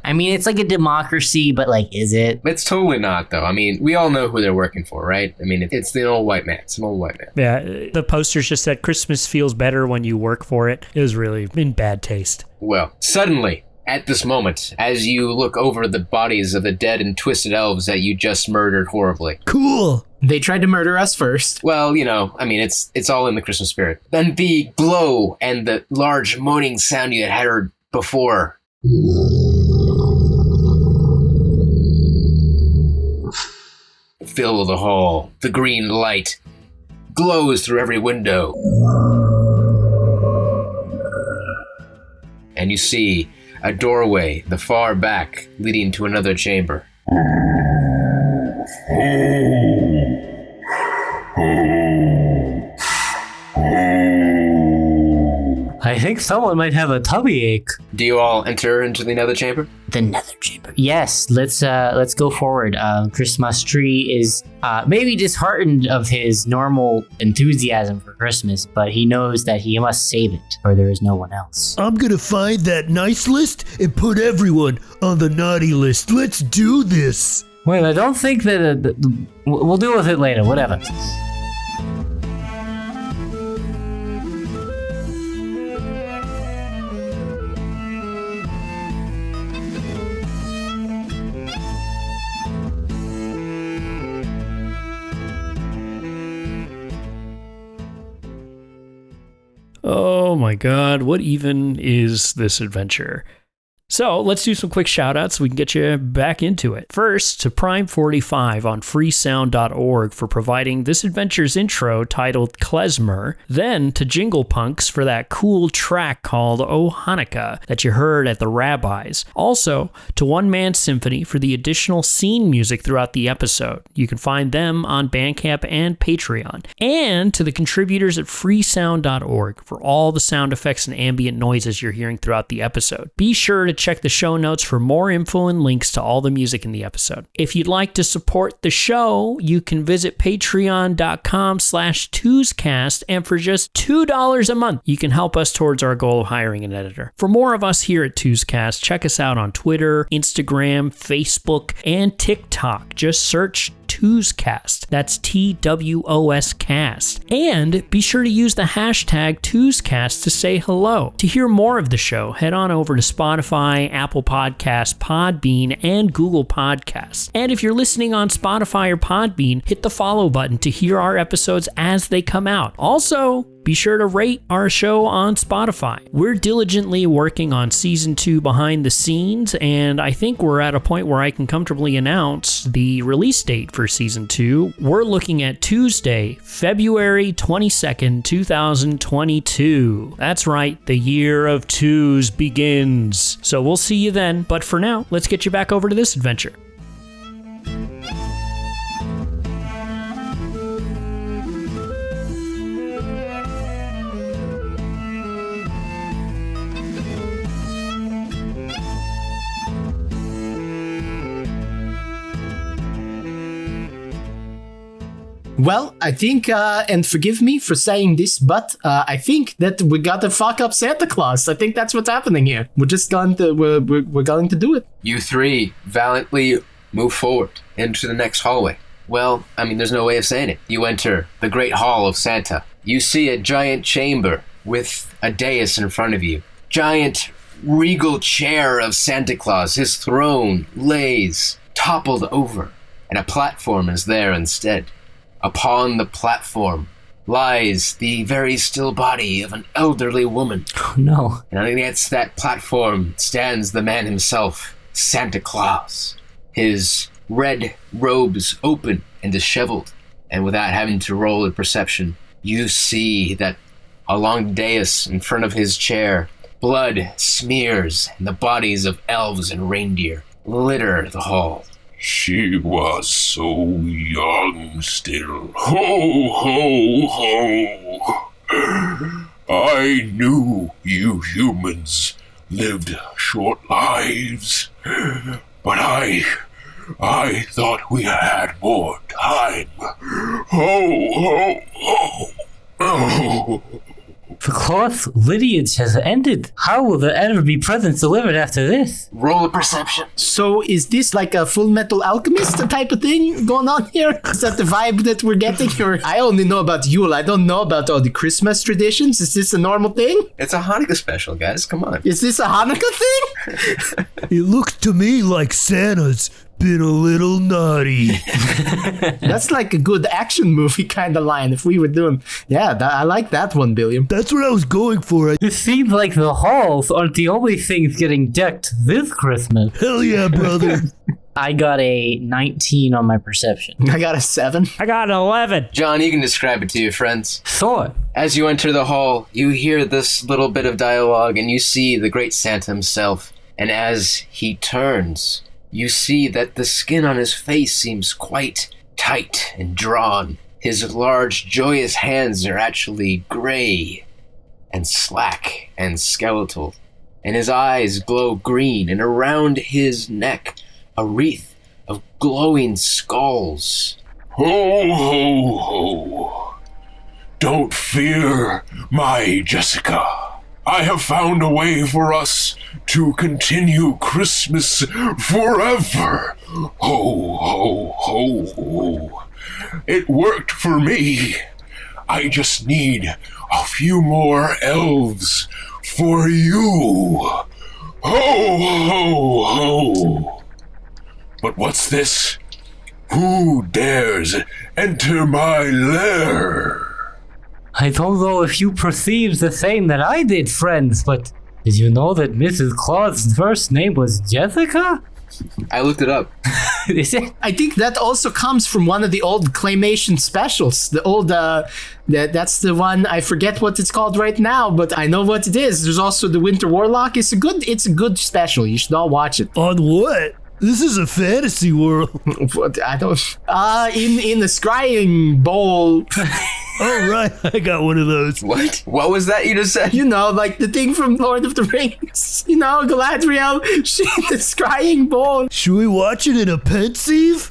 I mean, it's like a democracy, but is it? It's totally not, though. I mean, we all know who they're working for, right? I mean, it's the old white man. It's an old white man. Yeah, the posters just said Christmas feels better when you work for it. It was really in bad taste. Well, suddenly, at this moment, as you look over the bodies of the dead and twisted elves that you just murdered horribly. Cool. They tried to murder us first. Well, I mean, it's all in the Christmas spirit. Then the glow and the large moaning sound you had heard before. Fill the hall. The green light glows through every window. And you see a doorway, the far back, leading to another chamber. I I think someone might have a tummy ache. Do you all enter into the nether chamber? The nether chamber. Yes, let's go forward. Christmas tree is maybe disheartened of his normal enthusiasm for Christmas, but he knows that he must save it, or there is no one else. I'm gonna find that nice list and put everyone on the naughty list. Let's do this. Wait, I don't think that we'll deal with it later. Whatever. Oh my god, what even is this adventure? So let's do some quick shout outs so we can get you back into it. First, to Prime45 on freesound.org for providing this adventure's intro titled Klezmer. Then to Jingle Punks for that cool track called Oh Hanukkah that you heard at the Rabbis. Also to One Man Symphony for the additional scene music throughout the episode. You can find them on Bandcamp and Patreon. And to the contributors at freesound.org for all the sound effects and ambient noises you're hearing throughout the episode. Be sure to check the show notes for more info and links to all the music in the episode. If you'd like to support the show, you can visit patreon.com/twoscast, and for just $2 a month, you can help us towards our goal of hiring an editor. For more of us here at Twoscast, check us out on Twitter, Instagram, Facebook, and TikTok. Just search Twoscast. That's TWOS cast. And be sure to use the hashtag Twoscast to say hello. To hear more of the show, head on over to Spotify, Apple Podcasts, Podbean, and Google Podcasts. And if you're listening on Spotify or Podbean, hit the follow button to hear our episodes as they come out. Also, be sure to rate our show on Spotify. We're diligently working on Season 2 behind the scenes, and I think we're at a point where I can comfortably announce the release date for Season 2. We're looking at Tuesday, February 22nd, 2022. That's right, the year of twos begins. So we'll see you then, but for now, let's get you back over to this adventure. Well, I think, and forgive me for saying this, but I think that we got to fuck up Santa Claus. I think that's what's happening here. We're just going to, we're going to do it. You three valiantly move forward into the next hallway. Well, I mean, there's no way of saying it. You enter the Great Hall of Santa. You see a giant chamber with a dais in front of you. Giant regal chair of Santa Claus. His throne lays toppled over, and a platform is there instead. Upon the platform lies the very still body of an elderly woman. Oh, no. And against that platform stands the man himself, Santa Claus. His red robes open and disheveled, and without having to roll a perception, you see that along the dais in front of his chair, blood smears and the bodies of elves and reindeer litter the hall. She was so young still. Ho, ho, ho. I knew you humans lived short lives, but I thought we had more time. Ho, ho, ho. Oh. The cloth lineage has ended. How will there ever be presents delivered after this? Roll a perception. So is this like a Full Metal Alchemist type of thing going on here? Is that the vibe that we're getting? Or I only know about Yule. I don't know about all the Christmas traditions. Is this a normal thing? It's a Hanukkah special, guys. Come on. Is this a Hanukkah thing? It looks to me like Santa's been a little naughty. That's like a good action movie kind of line if we were doing. Yeah, I like that one, Billiam. That's what I was going for. It seems like the halls aren't the only things getting decked this Christmas. Hell yeah, brother. I got a 19 on my perception. I got a 7. I got an 11. John, you can describe it to your friends. Sure. As you enter the hall, you hear this little bit of dialogue, and you see the great Santa himself. And as he turns, you see that the skin on his face seems quite tight and drawn. His large, joyous hands are actually gray. and slack and skeletal, and his eyes glow green, and around his neck a wreath of glowing skulls. Ho, ho, ho. Don't fear, my Jessica. I have found a way for us to continue Christmas forever. Ho, ho, ho. It worked for me. I just need a few more elves for you. Ho, ho, ho. But what's this? Who dares enter my lair? I don't know if you perceived the same that I did, friends, but did you know that Mrs. Claus's first name was Jessica? I looked it up. Is it? I think that also comes from one of the old claymation specials. The old, that's the one, I forget what it's called right now, but I know what it is. There's also the Winter Warlock. It's a good special. You should all watch it. On what? This is a fantasy world. What? I don't. In the scrying bowl. Oh, right. I got one of those. What? What was that you just said? You know, like the thing from Lord of the Rings. You know, Galadriel, she in the scrying bowl. Should we watch it in a pensieve?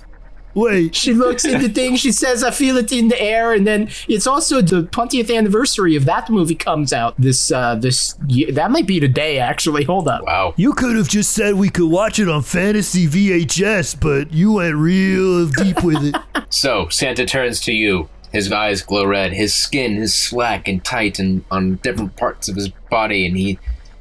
Wait. She looks in the thing, she says, I feel it in the air, and then it's also the 20th anniversary of that movie comes out this year. That might be today, actually. Hold up. Wow. You could have just said we could watch it on Fantasy VHS, but you went real deep with it. So, Santa turns to you. His eyes glow red. His skin is slack and tight and on different parts of his body, and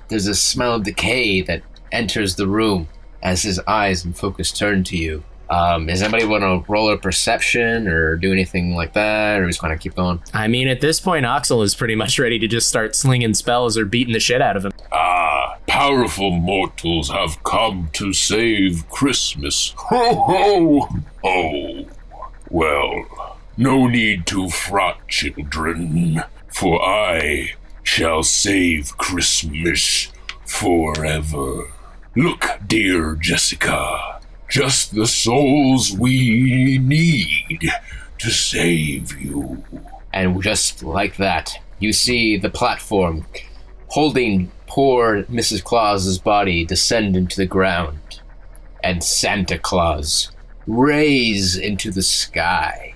there's a smell of decay that enters the room as his eyes and focus turn to you. Does anybody want to roll a perception or do anything like that, or just kind of keep going? I mean, at this point, Oxel is pretty much ready to just start slinging spells or beating the shit out of him. Powerful mortals have come to save Christmas. Ho, ho, ho. Well, no need to fret, children, for I shall save Christmas forever. Look, dear Jessica. Just the souls we need to save you. And just like that, you see the platform holding poor Mrs. Claus's body descend into the ground, and Santa Claus raise into the sky.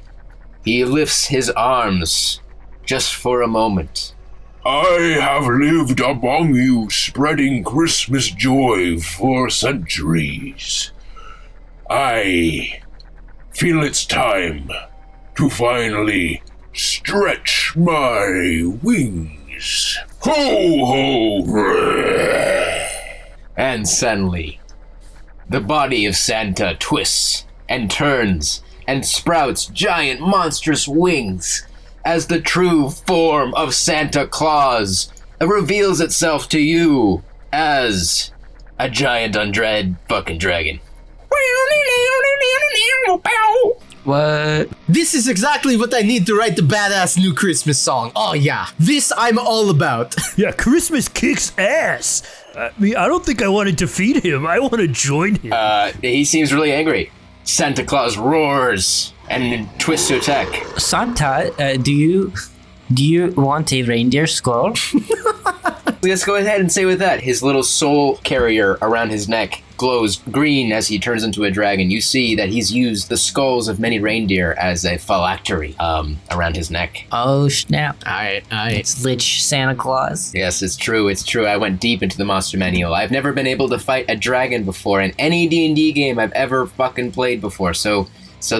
He lifts his arms just for a moment. I have lived among you, spreading Christmas joy for centuries. I feel it's time to finally stretch my wings. Ho, ho! And suddenly, the body of Santa twists and turns and sprouts giant monstrous wings as the true form of Santa Claus reveals itself to you as a giant undead fucking dragon. What? This is exactly what I need to write the badass new Christmas song. Oh yeah, this I'm all about. Yeah, Christmas kicks ass. I mean, I don't think I want to defeat him. I want to join him. He seems really angry. Santa Claus roars and twists to attack. Santa, do you want a reindeer skull? Let's go ahead and say with that, his little soul carrier around his neck glows green as he turns into a dragon. You see that he's used the skulls of many reindeer as a phylactery around his neck. Oh, snap. All right. It's Lich Santa Claus. Yes, it's true. I went deep into the monster manual. I've never been able to fight a dragon before in any D&D game I've ever fucking played before. So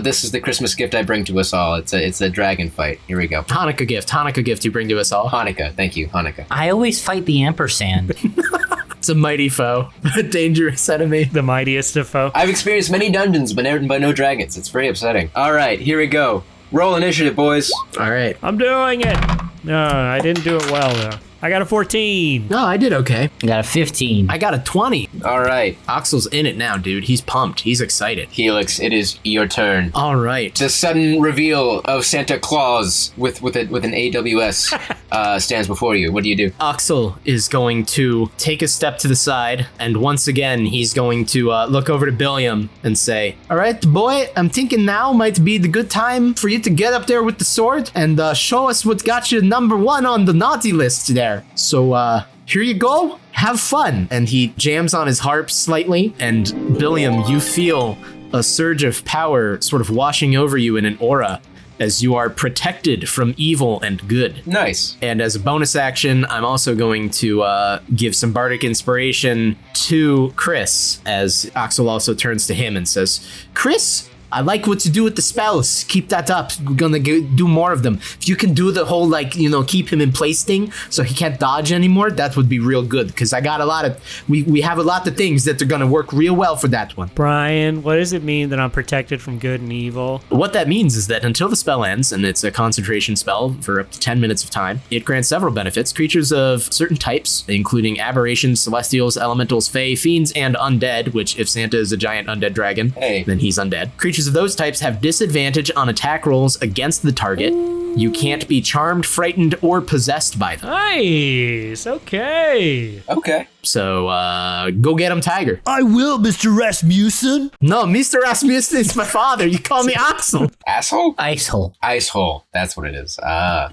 this is the Christmas gift I bring to us all. It's a dragon fight. Here we go. Hanukkah gift you bring to us all. Hanukkah. Thank you, Hanukkah. I always fight the ampersand. It's a mighty foe, a dangerous enemy. The mightiest of foe. I've experienced many dungeons, but no dragons. It's very upsetting. All right, here we go. Roll initiative, boys. All right. I'm doing it. No, I didn't do it well, though. I got a 14. No, I did okay. I got a 15. I got a 20. All right. Oxel's in it now, dude. He's pumped. He's excited. Helix, it is your turn. All right. The sudden reveal of Santa Claus with an AWS stands before you. What do you do? Oxel is going to take a step to the side, and once again, he's going to look over to Billiam and say, all right, boy, I'm thinking now might be the good time for you to get up there with the sword and show us what got you number one on the naughty list there. there. So, here you go. Have fun. And he jams on his harp slightly. And Billiam, you feel a surge of power sort of washing over you in an aura as you are protected from evil and good. Nice. And as a bonus action, I'm also going to give some bardic inspiration to Chris, as Axel also turns to him and says, Chris, I like what you do with the spells. Keep that up. We're gonna do more of them. If you can do the whole, keep him in place thing so he can't dodge anymore, that would be real good. Because I got we have a lot of things that are gonna work real well for that one. Brian, what does it mean that I'm protected from good and evil? What that means is that until the spell ends, and it's a concentration spell for up to 10 minutes of time, it grants several benefits. Creatures of certain types, including aberrations, celestials, elementals, fae, fiends, and undead, which if Santa is a giant undead dragon, then he's undead. Creatures of those types have disadvantage on attack rolls against the target. You can't be charmed, frightened, or possessed by them. Nice. Okay. So, go get him, Tiger. I will, Mr. Rasmussen. No, Mr. Rasmussen is my father. You call me Axel. Asshole? Icehole. Icehole. That's what it is.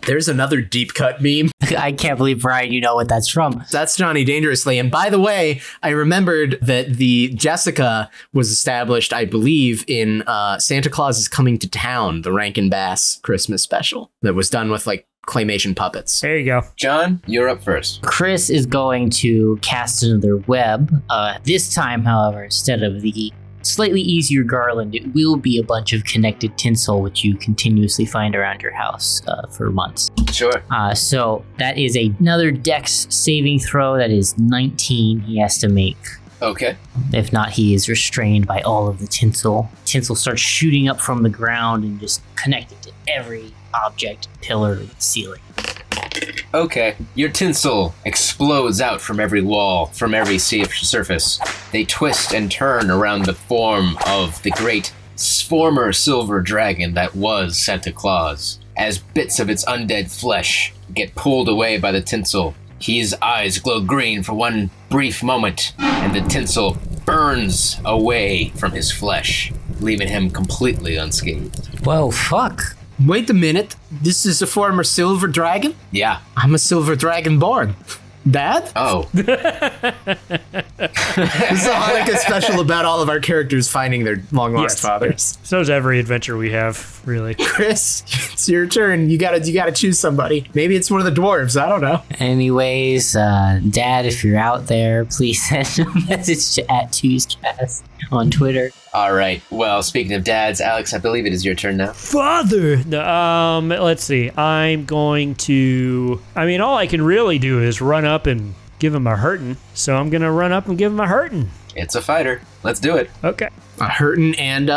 There's another deep cut meme. I can't believe, Brian, you know what that's from. That's Johnny Dangerously. And by the way, I remembered that the Jessica was established, I believe, in Santa Claus is Coming to Town, the Rankin Bass Christmas special that was done with claymation puppets. There you go. John, you're up first. Chris is going to cast another web. This time, however, instead of the slightly easier garland, it will be a bunch of connected tinsel, which you continuously find around your house for months. Sure. So that is another dex saving throw. That is 19 he has to make. Okay. If not, he is restrained by all of the tinsel. Tinsel starts shooting up from the ground and just connected to every object, pillar, and ceiling. Okay. Your tinsel explodes out from every wall, from every surface. They twist and turn around the form of the great former silver dragon that was Santa Claus. As bits of its undead flesh get pulled away by the tinsel, his eyes glow green for one brief moment, and the tinsel burns away from his flesh, leaving him completely unscathed. Whoa, fuck. Wait a minute. This is a former silver dragon? Yeah. I'm a silver dragon born. Dad? Oh. This is a Hanukkah special about all of our characters finding their long-lost fathers. So's every adventure we have, really. Chris, it's your turn. You gotta choose somebody. Maybe it's one of the dwarves. I don't know. Anyways, Dad, if you're out there, please send a message to @TwoScast on Twitter. All right. Well, speaking of dads, Alex, I believe it is your turn now. Father! Let's see. I'm going to... all I can really do is run up and give him a hurtin'. So I'm going to run up and give him a hurtin'. It's a fighter. Let's do it. Okay. A hurtin' and,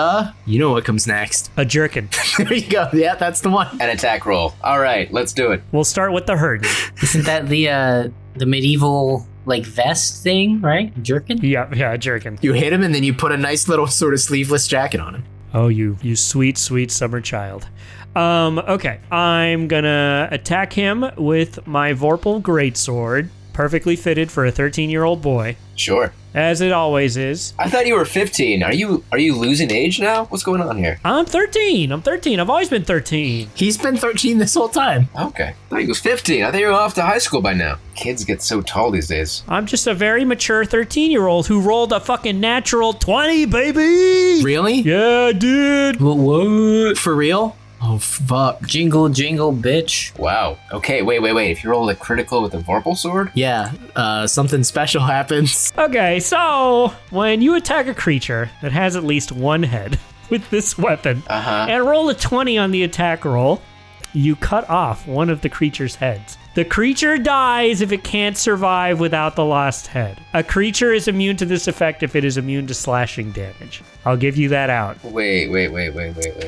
you know what comes next. A jerkin. There you go. Yeah, that's the one. An attack roll. All right. Let's do it. We'll start with the hurtin'. Isn't that the medieval... vest thing, right? Jerkin? Yeah, jerkin. You hit him and then you put a nice little sort of sleeveless jacket on him. Oh, you sweet, sweet summer child. Okay. I'm gonna attack him with my Vorpal Greatsword, perfectly fitted for a 13-year-old boy. Sure. As it always is. I thought you were 15. Are you losing age now? What's going on here? I'm 13. I've always been 13. He's been 13 this whole time. Okay. I thought he was 15. I thought you were off to high school by now. Kids get so tall these days. I'm just a very mature 13-year-old who rolled a fucking natural 20, baby! Really? Yeah, dude. What? For real? Oh, fuck. Jingle, jingle, bitch. Wow. Okay, wait. If you roll a critical with a Vorpal sword? Yeah, something special happens. Okay, so when you attack a creature that has at least one head with this weapon, and roll a 20 on the attack roll, you cut off one of the creature's heads. The creature dies if it can't survive without the lost head. A creature is immune to this effect if it is immune to slashing damage. I'll give you that out. Wait.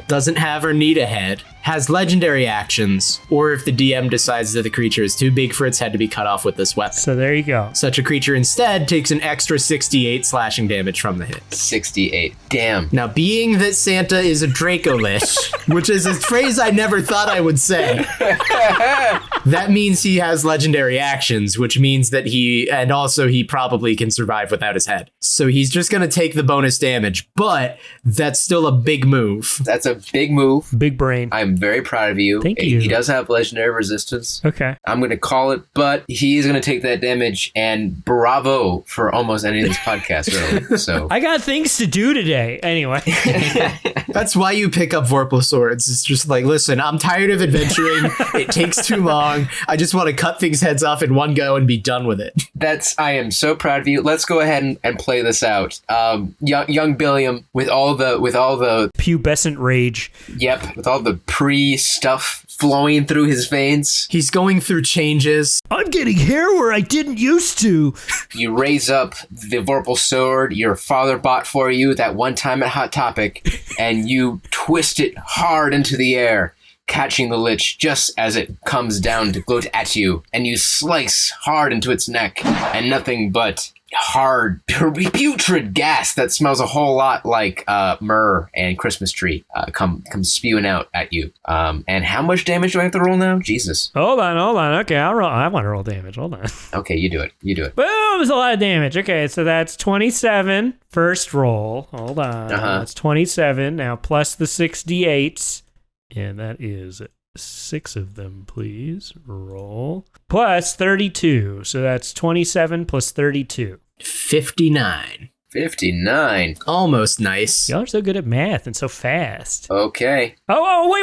Doesn't have or need a head, has legendary actions, or if the DM decides that the creature is too big for its head to be cut off with this weapon. So there you go. Such a creature instead takes an extra 68 slashing damage from the hit. 68. Damn. Now, being that Santa is a Dracolich, which is a phrase I never thought I would say, That means he has legendary actions, which means that he probably can survive without his head. So he's just going to take the bonus damage, but that's still a big move. That's a big move. Big brain. I'm very proud of you. Thank you. He does have legendary resistance. Okay. I'm going to call it, but he's going to take that damage, and bravo for almost ending this podcast early. So I got things to do today. Anyway. That's why you pick up Vorpal swords. It's just like, listen, I'm tired of adventuring. It takes too long. I just want to cut things heads off in one go and be done with it. I am so proud of you. Let's go ahead and play this out. Young Billiam with all the pubescent rage. Yep, with all the pre-stuff flowing through his veins. He's going through changes. I'm getting hair where I didn't used to. You raise up the Vorpal sword your father bought for you that one time at Hot Topic, and you twist it hard into the air, catching the lich just as it comes down to gloat at you, and you slice hard into its neck, and nothing but hard, putrid gas that smells a whole lot like myrrh and Christmas tree comes spewing out at you. And how much damage do I have to roll now? Jesus. Hold on. Okay, I want to roll damage. Hold on. Okay, you do it. Boom! It's a lot of damage. Okay, so that's 27 first roll. Hold on. That's 27. Now plus the 6d8s. And that is 6 of them, please. Roll. Plus 32. So that's 27 plus 32. 59. 59. Almost nice. Y'all are so good at math and so fast. Okay. Oh, wait.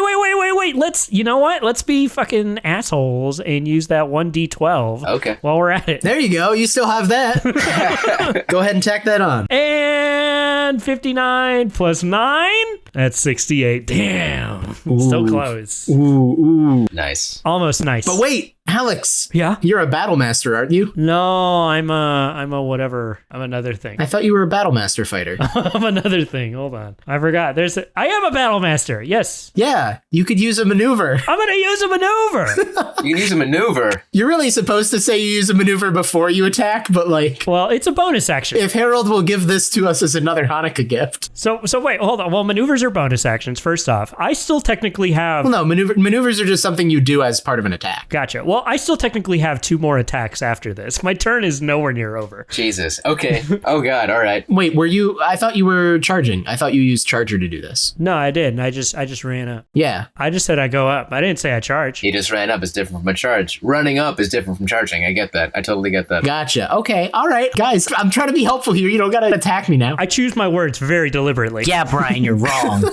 You know what? Let's be fucking assholes and use that 1d12. Okay. While we're at it. There you go. You still have that. Go ahead and tack that on. And 59 plus 9. That's 68. Damn. So close. Ooh. Nice. Almost nice. But wait, Alex. Yeah? You're a battle master, aren't you? No, I'm a whatever. I'm another thing. I thought you were a battle master fighter. I'm another thing. Hold on. I forgot. I am a battle master. Yes. Yeah, you could use a maneuver. I'm going to use a maneuver. You can use a maneuver. You're really supposed to say you use a maneuver before you attack, but like... Well, it's a bonus action. If Harold will give this to us as another Hanukkah gift. So wait, hold on. Well, maneuvers are bonus actions, first off. I still technically have... Well, no, maneuvers are just something you do as part of an attack. Gotcha. Well, I still technically have 2 more attacks after this. My turn is nowhere near over. Jesus. Okay. Oh, God. All right. Wait, I thought you were charging. I thought you used charger to do this. No, I didn't. I just ran up. Yeah. I just said I go up. I didn't say I charge. He just ran up is different from a charge. Running up is different from charging. I get that. I totally get that. Gotcha. Okay. All right. Guys, I'm trying to be helpful here. You don't got to attack me now. I choose my words very deliberately. Yeah, Brian, you're wrong.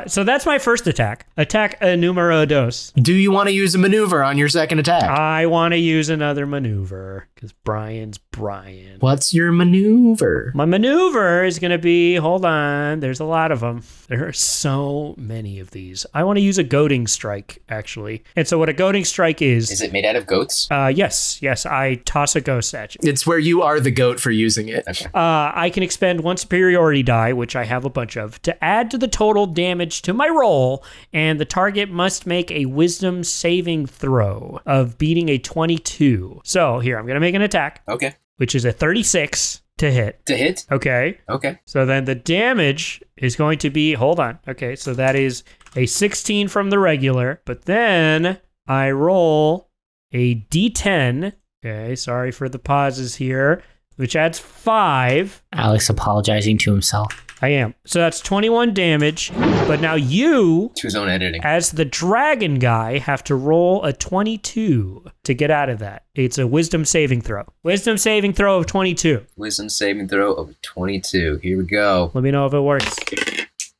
So that's my first attack. Attack numero dos. Do you want to use a maneuver on your second attack? I want to use another maneuver because Brian's Brian. What's your maneuver? My maneuver is going to be, hold on, there's a lot of them. There are so many of these. I want to use a goading strike, actually. And so what a goading strike is... Is it made out of goats? Yes. I toss a ghost at you. It's where you are the goat for using it. Okay. I can expend 1 superiority die, which I have a bunch of, to add to the total damage to my roll, and the target must make a wisdom saving throw of beating a 22. So here, I'm going to make an attack. Okay. Which is a 36 to hit. To hit? Okay. Okay. So then the damage is going to be, hold on. Okay, so that is a 16 from the regular, but then I roll a d10. Okay, sorry for the pauses here, which adds 5. Alex apologizing to himself. I am. So that's 21 damage, but now you, to his own editing, as the dragon guy, have to roll a 22 to get out of that. It's a wisdom saving throw. Wisdom saving throw of 22. Wisdom saving throw of 22. Here we go. Let me know if it works.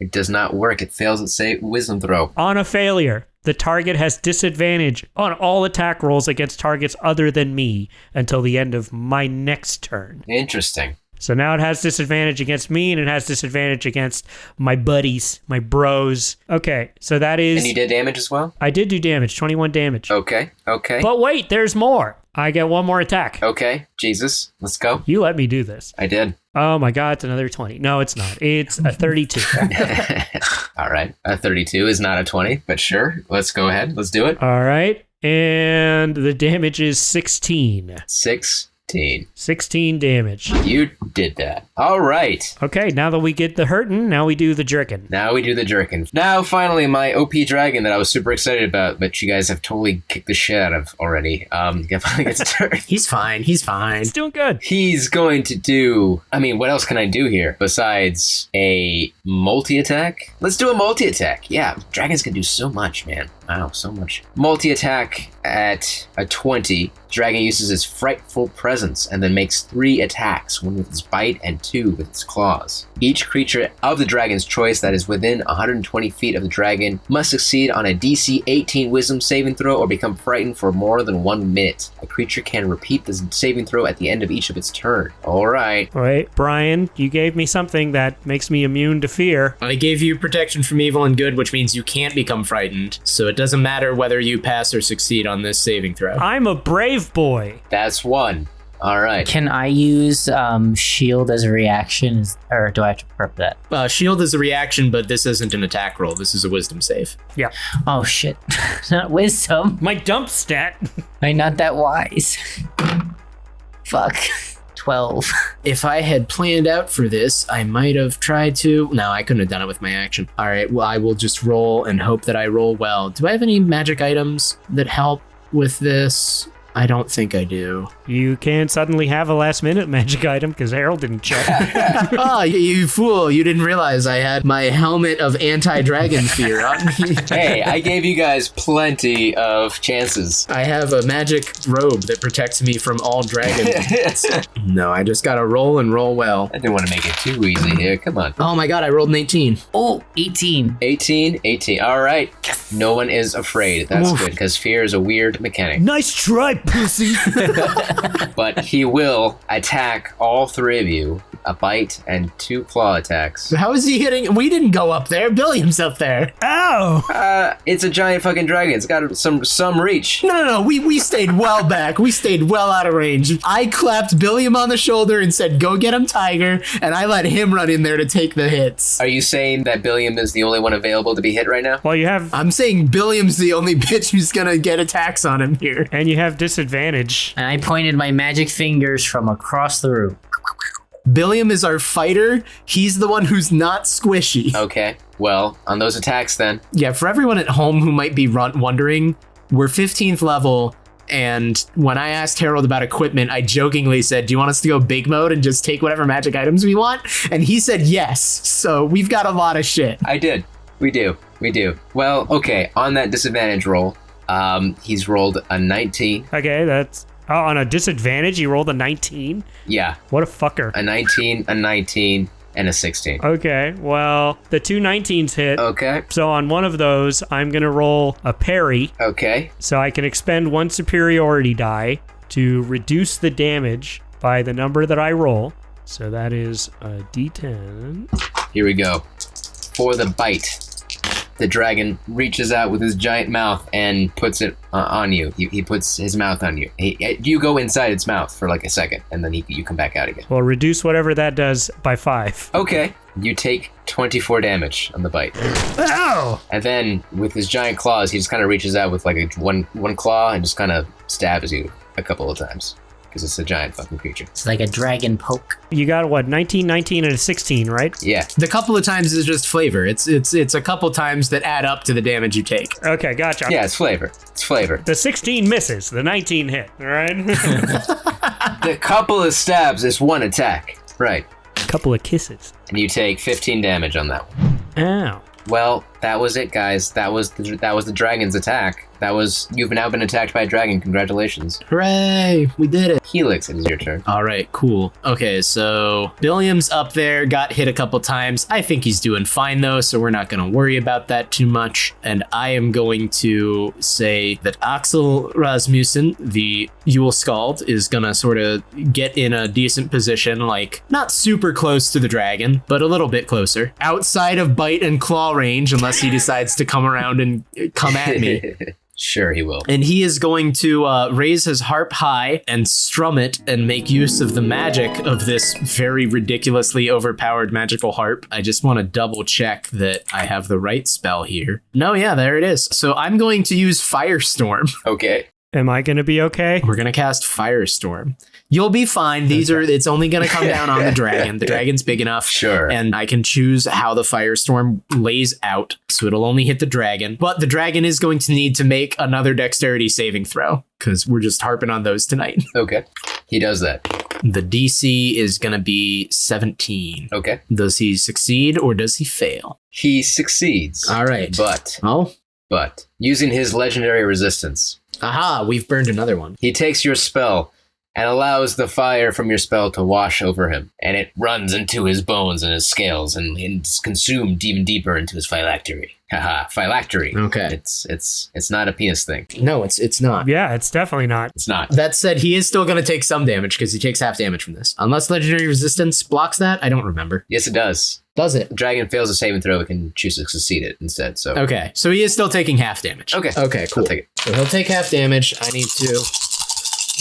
It does not work. It fails its wisdom throw. On a failure, the target has disadvantage on all attack rolls against targets other than me until the end of my next turn. Interesting. So now it has disadvantage against me, and it has disadvantage against my buddies, my bros. Okay, so that is... And you did damage as well? I did do damage, 21 damage. Okay. But wait, there's more. I get 1 more attack. Okay, Jesus, let's go. You let me do this. I did. Oh my God, it's another 20. No, it's not. It's a 32. All right, a 32 is not a 20, but sure, let's go ahead. Let's do it. All right, and the damage is 16. 16. 15. 16 damage. You did that. All right. Okay, now that we get the hurtin', now we do the jerkin. Now, finally, my OP dragon that I was super excited about, but you guys have totally kicked the shit out of already. Finally gets a turn. He's fine. He's doing good. He's going to do... I mean, what else can I do here besides a multi-attack? Let's do a multi-attack. Yeah, dragons can do so much, man. Wow, so much. Multi-attack at a 20. Dragon uses his frightful presence and then makes 3 attacks, 1 with its bite and 2 with its claws. Each creature of the dragon's choice that is within 120 feet of the dragon must succeed on a DC 18 wisdom saving throw or become frightened for more than 1 minute. A creature can repeat the saving throw at the end of each of its turn. All right. Wait, Brian, you gave me something that makes me immune to fear. I gave you protection from evil and good, which means you can't become frightened. So it doesn't matter whether you pass or succeed on this saving throw. I'm a brave boy. That's 1. All right. Can I use shield as a reaction, or do I have to prep that? Shield is a reaction, but this isn't an attack roll. This is a wisdom save. Yeah. Oh shit, not wisdom. My dump stat. I'm not that wise. Fuck. 12. If I had planned out for this, I might have tried to... No, I couldn't have done it with my action. All right, well, I will just roll and hope that I roll well. Do I have any magic items that help with this? I don't think I do. You can suddenly have a last minute magic item because Harold didn't check. Oh, you fool. You didn't realize I had my helmet of anti-dragon fear on me. Hey, I gave you guys plenty of chances. I have a magic robe that protects me from all dragons. No, I just gotta roll and roll well. I didn't want to make it too easy here. Come on. Oh my god, I rolled an 18. Oh, 18. 18. All right. No one is afraid. That's good because fear is a weird mechanic. Nice try, pussy. But he will attack all 3 of you. A bite and 2 claw attacks. How is he hitting? We didn't go up there. Billiam's up there. Ow! It's a giant fucking dragon. It's got some reach. No. We stayed well back. We stayed well out of range. I clapped Billiam on the shoulder and said, "Go get him, Tiger," and I let him run in there to take the hits. Are you saying that Billiam is the only one available to be hit right now? Well, you have... I'm saying Billiam's the only bitch who's gonna get attacks on him here. And you have disadvantage. And I pointed my magic fingers from across the room. Billiam is our fighter. He's the one who's not squishy. Okay. Well, on those attacks then. Yeah, for everyone at home who might be wondering, we're 15th level, and when I asked Harold about equipment, I jokingly said, "Do you want us to go big mode and just take whatever magic items we want?" And he said yes, so we've got a lot of shit. I did. We do. Well, okay, on that disadvantage roll, he's rolled a 19. Okay, that's... Oh, on a disadvantage, you rolled a 19? Yeah. What a fucker. A 19, and a 16. Okay, well, the 2 19s hit. Okay. So on one of those, I'm going to roll a parry. Okay. So I can expend 1 superiority die to reduce the damage by the number that I roll. So that is a d10. Here we go. For the bite, the dragon reaches out with his giant mouth and puts it on you. He puts his mouth on you. You go inside its mouth for like a second, and then you come back out again. Well, reduce whatever that does by 5. Okay. You take 24 damage on the bite. Ow! And then with his giant claws, he just kind of reaches out with like one claw and just kind of stabs you a couple of times. Because it's a giant fucking creature. It's like a dragon poke. You got what, 19, 19, and a 16, right? Yeah. The couple of times is just flavor. It's a couple times that add up to the damage you take. Okay, gotcha. Yeah, it's flavor. The 16 misses, the 19 hit, all right? The couple of stabs is 1 attack. Right. A couple of kisses. And you take 15 damage on that one. Ow. Well, that was it, guys. That was the dragon's attack. You've now been attacked by a dragon. Congratulations. Hooray! We did it. Helix, it is your turn. All right, cool. Okay, so Billiam's up there, got hit a couple times. I think he's doing fine though, so we're not going to worry about that too much. And I am going to say that Axel Rasmussen, the Yule Skald, is going to sort of get in a decent position, like not super close to the dragon, but a little bit closer. Outside of bite and claw range, unless he decides to come around and come at me. Sure, he will. And he is going to raise his harp high and strum it and make use of the magic of this very ridiculously overpowered magical harp. I just want to double check that I have the right spell here. No, yeah, there it is. So I'm going to use Firestorm. Okay. Am I going to be okay? We're going to cast Firestorm. You'll be fine. It's only going to come down on the dragon. The dragon's big enough. Sure. And I can choose how the Firestorm lays out. So it'll only hit the dragon. But the dragon is going to need to make another dexterity saving throw because we're just harping on those tonight. Okay. He does that. The DC is going to be 17. Okay. Does he succeed or does he fail? He succeeds. All right. But using his legendary resistance. Aha, we've burned another one. He takes your spell and allows the fire from your spell to wash over him. And it runs into his bones and his scales and it's consumed even deeper into his phylactery. Haha, phylactery. Okay. It's not a penis thing. No, it's not. Yeah, it's definitely not. It's not. That said, he is still going to take some damage because he takes half damage from this. Unless legendary resistance blocks that, I don't remember. Yes, it does. Does it? The dragon fails a saving throw, it can choose to succeed it instead. So okay, so he is still taking half damage. Okay, cool. I'll take it. So he'll take half damage. I need to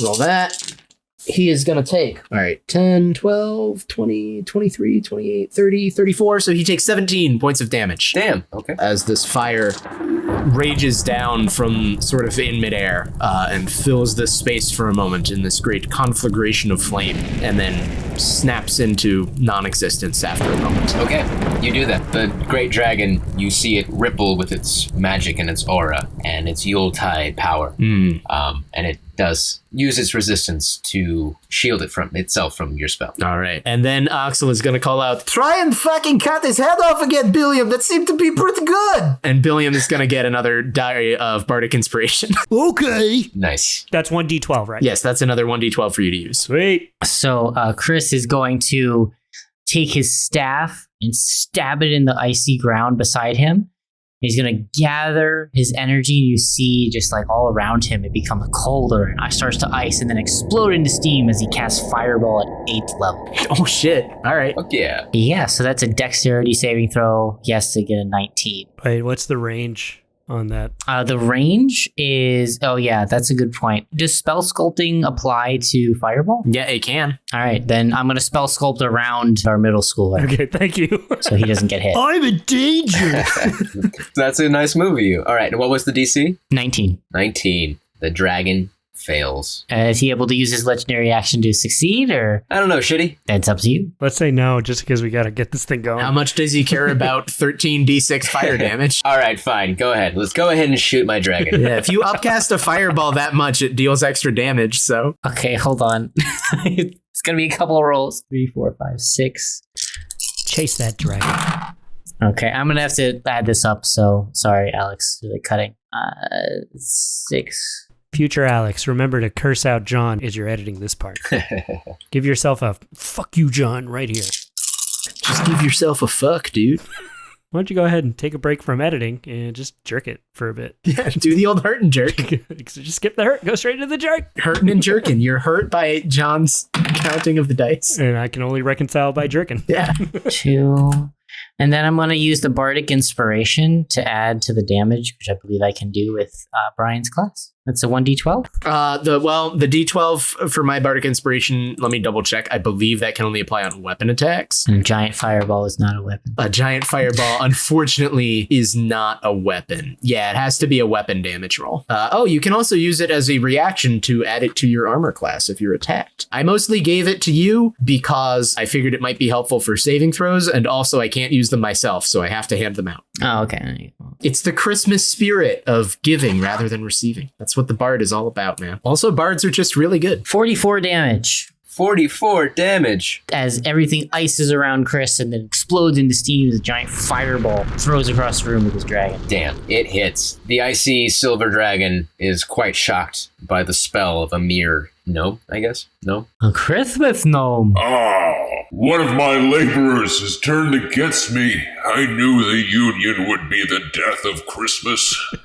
roll that. He is going to take, all right, 10, 12, 20, 23, 28, 30, 34. So he takes 17 points of damage. Damn. Okay. As this fire rages down from sort of in midair and fills this space for a moment in this great conflagration of flame and then snaps into non-existence after a moment. Okay, you do that. The great dragon, you see it ripple with its magic and its aura and its Yuletide power. And it does use its resistance to shield it from itself from your spell. All right. And then Axel is going to call out, try and fucking cut his head off again, Billiam. That seemed to be pretty good. And Billiam is going to get another Diary of Bardic Inspiration. Okay. Nice. That's 1d12, right? Yes, that's another 1d12 for you to use. Sweet. So Chris is going to take his staff and stab it in the icy ground beside him. He's going to gather his energy, and you see just like all around him, it becomes colder and starts to ice and then explode into steam as he casts Fireball at 8th level. Oh, shit. All right. Fuck yeah. Yeah, so that's a dexterity saving throw. He has to get a 19. Wait, what's the range on that? The range is, oh yeah, that's a good point. Does spell sculpting apply to Fireball? Yeah, it can. All right, then I'm going to spell sculpt around our middle schooler. Okay, thank you. So he doesn't get hit. I'm in danger. That's a nice move of you. All right, and what was the DC? 19. 19. The dragon fails. Is he able to use his legendary action to succeed, or? I don't know, should he? That's up to you. Let's say no, just because we got to get this thing going. How much does he care about 13d6 fire damage? All right, fine. Go ahead. Let's go ahead and shoot my dragon. Yeah, if you upcast a fireball that much, it deals extra damage, so. Okay, hold on. It's going to be a couple of rolls. 3, 4, 5, 6. Chase that dragon. Okay, I'm going to have to add this up, so sorry, Alex, for the cutting. 6. Future Alex, remember to curse out John as you're editing this part. Give yourself a fuck you, John, right here. Just give yourself a fuck, dude. Why don't you go ahead and take a break from editing and just jerk it for a bit? Yeah, do the old hurt and jerk. Just skip the hurt, go straight to the jerk. Hurting and jerking. You're hurt by John's counting of the dice. And I can only reconcile by jerking. Yeah. 2. And then I'm going to use the Bardic Inspiration to add to the damage, which I believe I can do with Brian's class. That's a 1d12? The d12 for my Bardic Inspiration, let me double check. I believe that can only apply on weapon attacks. And Giant Fireball is not a weapon. A Giant Fireball, unfortunately, is not a weapon. Yeah, it has to be a weapon damage roll. You can also use it as a reaction to add it to your armor class if you're attacked. I mostly gave it to you because I figured it might be helpful for saving throws, and also I can't use them myself, so I have to hand them out. Oh, okay. It's the Christmas spirit of giving rather than receiving. That's what the bard is all about, man. Also, bards are just really good. 44 damage. 44 damage. As everything ices around Chris and then explodes into steam as a giant fireball throws across the room with his dragon. Damn, it hits. The icy silver dragon is quite shocked by the spell of a mere gnome, I guess? No? A Christmas gnome. One of my laborers has turned against me. I knew the union would be the death of Christmas.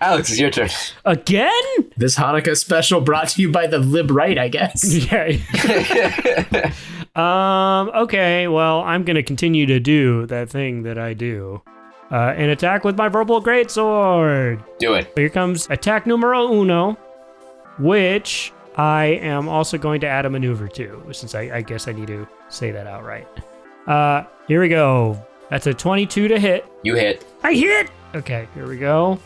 Alex, it's your turn. Again? This Hanukkah special brought to you by the Lib Right, I guess. Yeah. Okay, well, I'm going to continue to do that thing that I do. An attack with my verbal greatsword. Do it. Here comes attack numero uno, which I am also going to add a maneuver to, since I guess I need to say that outright. Here we go. That's a 22 to hit. You hit. I hit! Okay, here we go.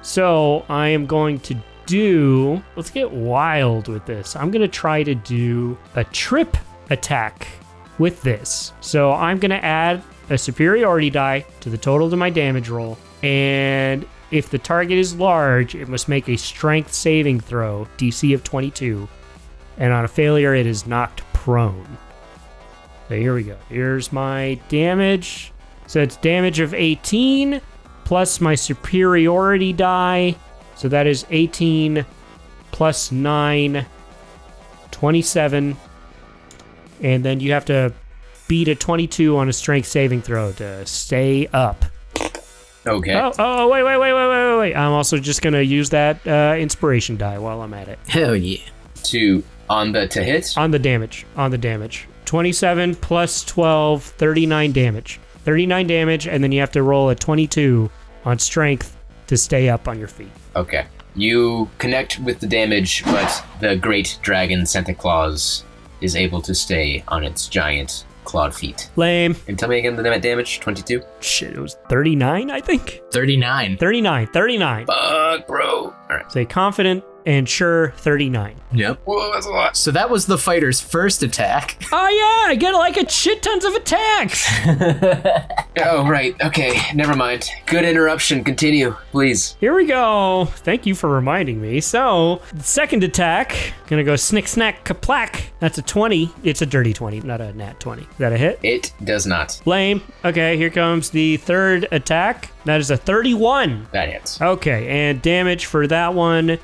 So I am going to do, let's get wild with this. I'm going to try to do a trip attack with this. So I'm going to add a superiority die to the total to my damage roll. And if the target is large, it must make a strength saving throw, DC of 22. And on a failure, it is knocked prone. So here we go. Here's my damage. So it's damage of 18 plus my superiority die. So that is 18 plus 9, 27. And then you have to beat a 22 on a strength saving throw to stay up. Okay. Oh, wait. I'm also just going to use that inspiration die while I'm at it. Hell yeah. To hit? On the damage. 27 plus 12, 39 damage. 39 damage, and then you have to roll a 22 on strength to stay up on your feet. Okay. You connect with the damage, but the great dragon Santa Claus is able to stay on its giant clawed feet. Lame. And tell me again the damage, 22? Shit, it was 39, I think? 39. 39. Fuck, bro. Alright. Say confident and sure, 39. Yep. Whoa, that's a lot. So that was the fighter's first attack. Oh yeah, I get like a shit tons of attacks. Oh, right. Okay, never mind. Good interruption. Continue, please. Here we go. Thank you for reminding me. So, the second attack, gonna go snick, snack, kaplack. That's a 20. It's a dirty 20, not a nat 20. Is that a hit? It does not. Lame. Okay, here comes the third attack. That is a 31. That hits. Okay, and damage for that one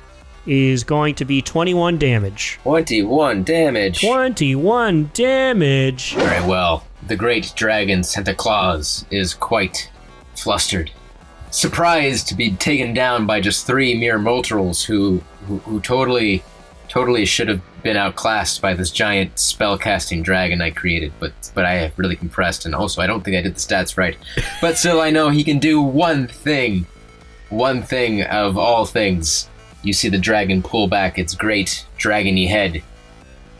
is going to be 21 damage. 21 damage. 21 damage. Very well. The great dragon Santa Claus is quite flustered. Surprised to be taken down by just 3 mere mortals who totally should have been outclassed by this giant spellcasting dragon I created, but I have really compressed, and also I don't think I did the stats right. But still, I know he can do one thing of all things. You see the dragon pull back its great dragony head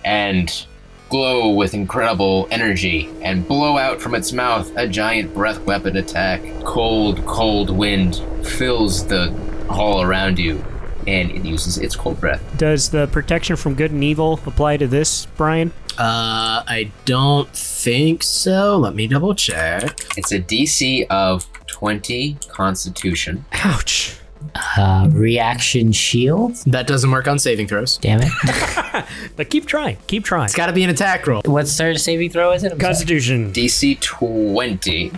and glow with incredible energy and blow out from its mouth a giant breath weapon attack. Cold wind fills the hall around you, and it uses its cold breath. Does the protection from good and evil apply to this, Brian? I don't think so. Let me double check. It's a DC of 20 Constitution. Ouch. Reaction shield. That doesn't work on saving throws. Damn it. But keep trying. It's got to be an attack roll. What started saving throw is it? Constitution. DC 20.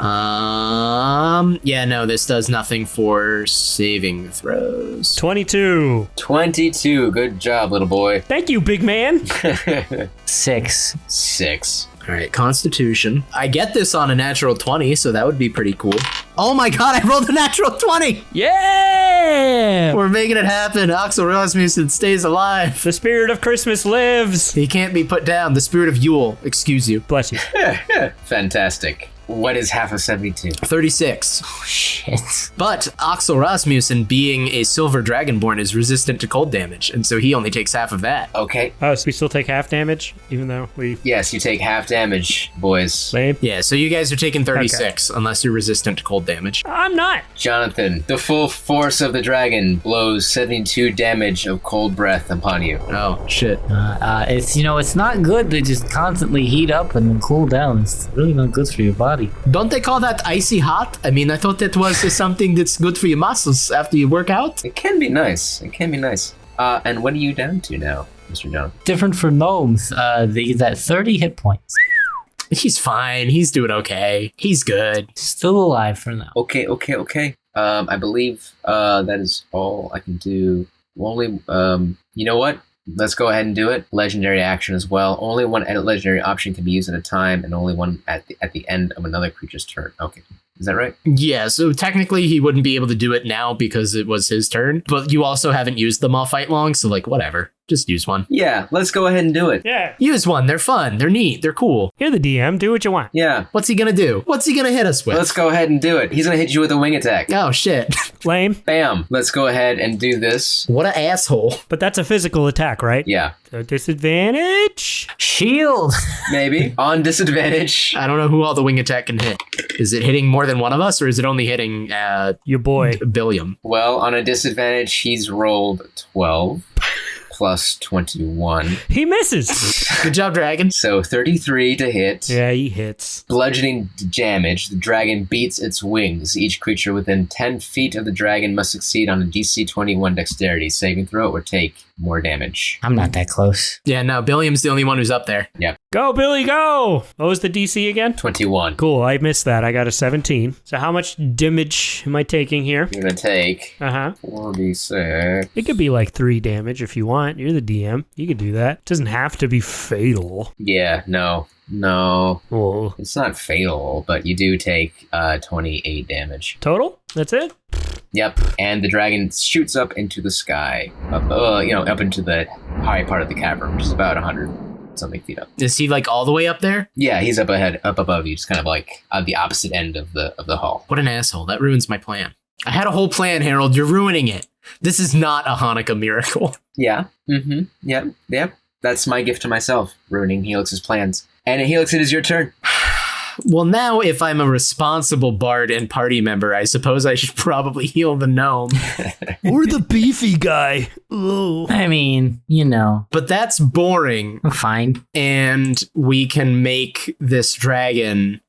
Yeah, no, this does nothing for saving throws. 22. 22. Good job, little boy. Thank you, big man. 6. 6. All right, Constitution. I get this on a natural 20, so that would be pretty cool. Oh my god, I rolled a natural 20! Yeah! We're making it happen. Axel Rasmussen stays alive. The spirit of Christmas lives. He can't be put down. The spirit of Yule, excuse you. Bless you. Fantastic. What is half of 72? 36. Oh, shit. But Axel Rasmussen, being a silver dragonborn, is resistant to cold damage, and so he only takes half of that. Okay. Oh, so we still take half damage, even though we... Yes, you take half damage, boys. Lame. Yeah, so you guys are taking 36, unless you're resistant to cold damage. I'm not. Jonathan, the full force of the dragon blows 72 damage of cold breath upon you. Oh, shit. It's not good to just constantly heat up and then cool down. It's really not good for your body. Don't they call that icy hot? I mean, I thought that was something that's good for your muscles after you work out. It can be nice. And what are you down to now, Mr. John? Different for gnomes. He's at 30 hit points. He's fine. He's doing okay. He's good. Still alive for now. Okay. I believe that is all I can do. Only, you know what? Let's go ahead and do it. Legendary action as well. Only one legendary option can be used at a time, and only one at the end of another creature's turn. Okay. Is that right? Yeah, so technically he wouldn't be able to do it now because it was his turn, but you also haven't used them all fight long, so whatever. Just use one. Yeah, let's go ahead and do it. Yeah. Use one. They're fun. They're neat. They're cool. You're the DM. Do what you want. Yeah. What's he gonna do? What's he gonna hit us with? Let's go ahead and do it. He's gonna hit you with a wing attack. Oh, shit. Lame. Bam. Let's go ahead and do this. What an asshole. But that's a physical attack, right? Yeah. A disadvantage? Shield. Maybe. On disadvantage. I don't know who all the wing attack can hit. Is it hitting more than one of us, or is it only hitting your boy Billiam? Well, on a disadvantage, he's rolled 12 plus 21. He misses. Good job, dragon. So 33 to hit. Yeah, he hits. Bludgeoning damage. The dragon beats its wings. Each creature within 10 feet of the dragon must succeed on a DC 21 dexterity saving throw or take more damage. I'm not that close. Yeah, no, Billiam's the only one who's up there. Yep. Go, Billy, go! What was the DC again? 21. Cool, I missed that. I got a 17. So how much damage am I taking here? You're going to take 4d6. It could be like 3 damage if you want. You're the DM. You could do that. It doesn't have to be fatal. Yeah, no. Whoa. It's not fatal, but you do take 28 damage. Total? That's it? Yep, and the dragon shoots up into the sky, up into the high part of the cavern, which is about 100-something feet up. Is he like all the way up there? Yeah, he's up above you, just kind of like on the opposite end of the hall. What an asshole! That ruins my plan. I had a whole plan, Harold. You're ruining it. This is not a Hanukkah miracle. Yeah. Mm-hmm. Yep. That's my gift to myself, ruining Helix's plans. And Helix, it is your turn. Well, now if I'm a responsible bard and party member, I suppose I should probably heal the gnome. Or the beefy guy. Ugh. I mean, But that's boring. Fine. And we can make this dragon...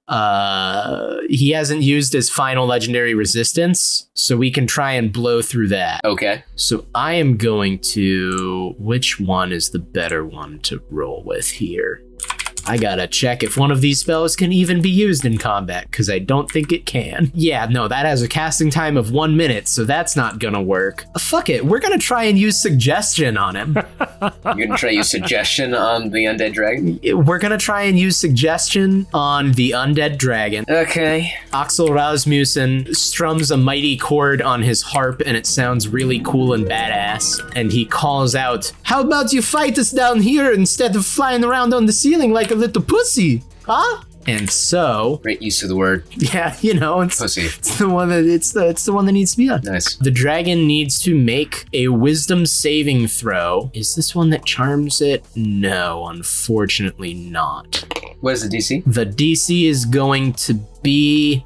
he hasn't used his final legendary resistance, so we can try and blow through that. Okay. So I am going to... Which one is the better one to roll with here? I gotta check if one of these spells can even be used in combat, because I don't think it can. Yeah, no, that has a casting time of 1 minute, so that's not gonna work. Fuck it, we're gonna try and use suggestion on him. You're gonna try to use suggestion on the undead dragon? We're gonna try and use suggestion on the undead dragon. Okay. Axel Rasmussen strums a mighty chord on his harp, and it sounds really cool and badass. And he calls out, "How about you fight us down here instead of flying around on the ceiling like a little pussy, huh?" And so, great use of the word. Yeah, it's pussy. It's the one that needs to be done. Nice. The dragon needs to make a wisdom saving throw. Is this one that charms it? No, unfortunately not. What is the DC? The DC is going to be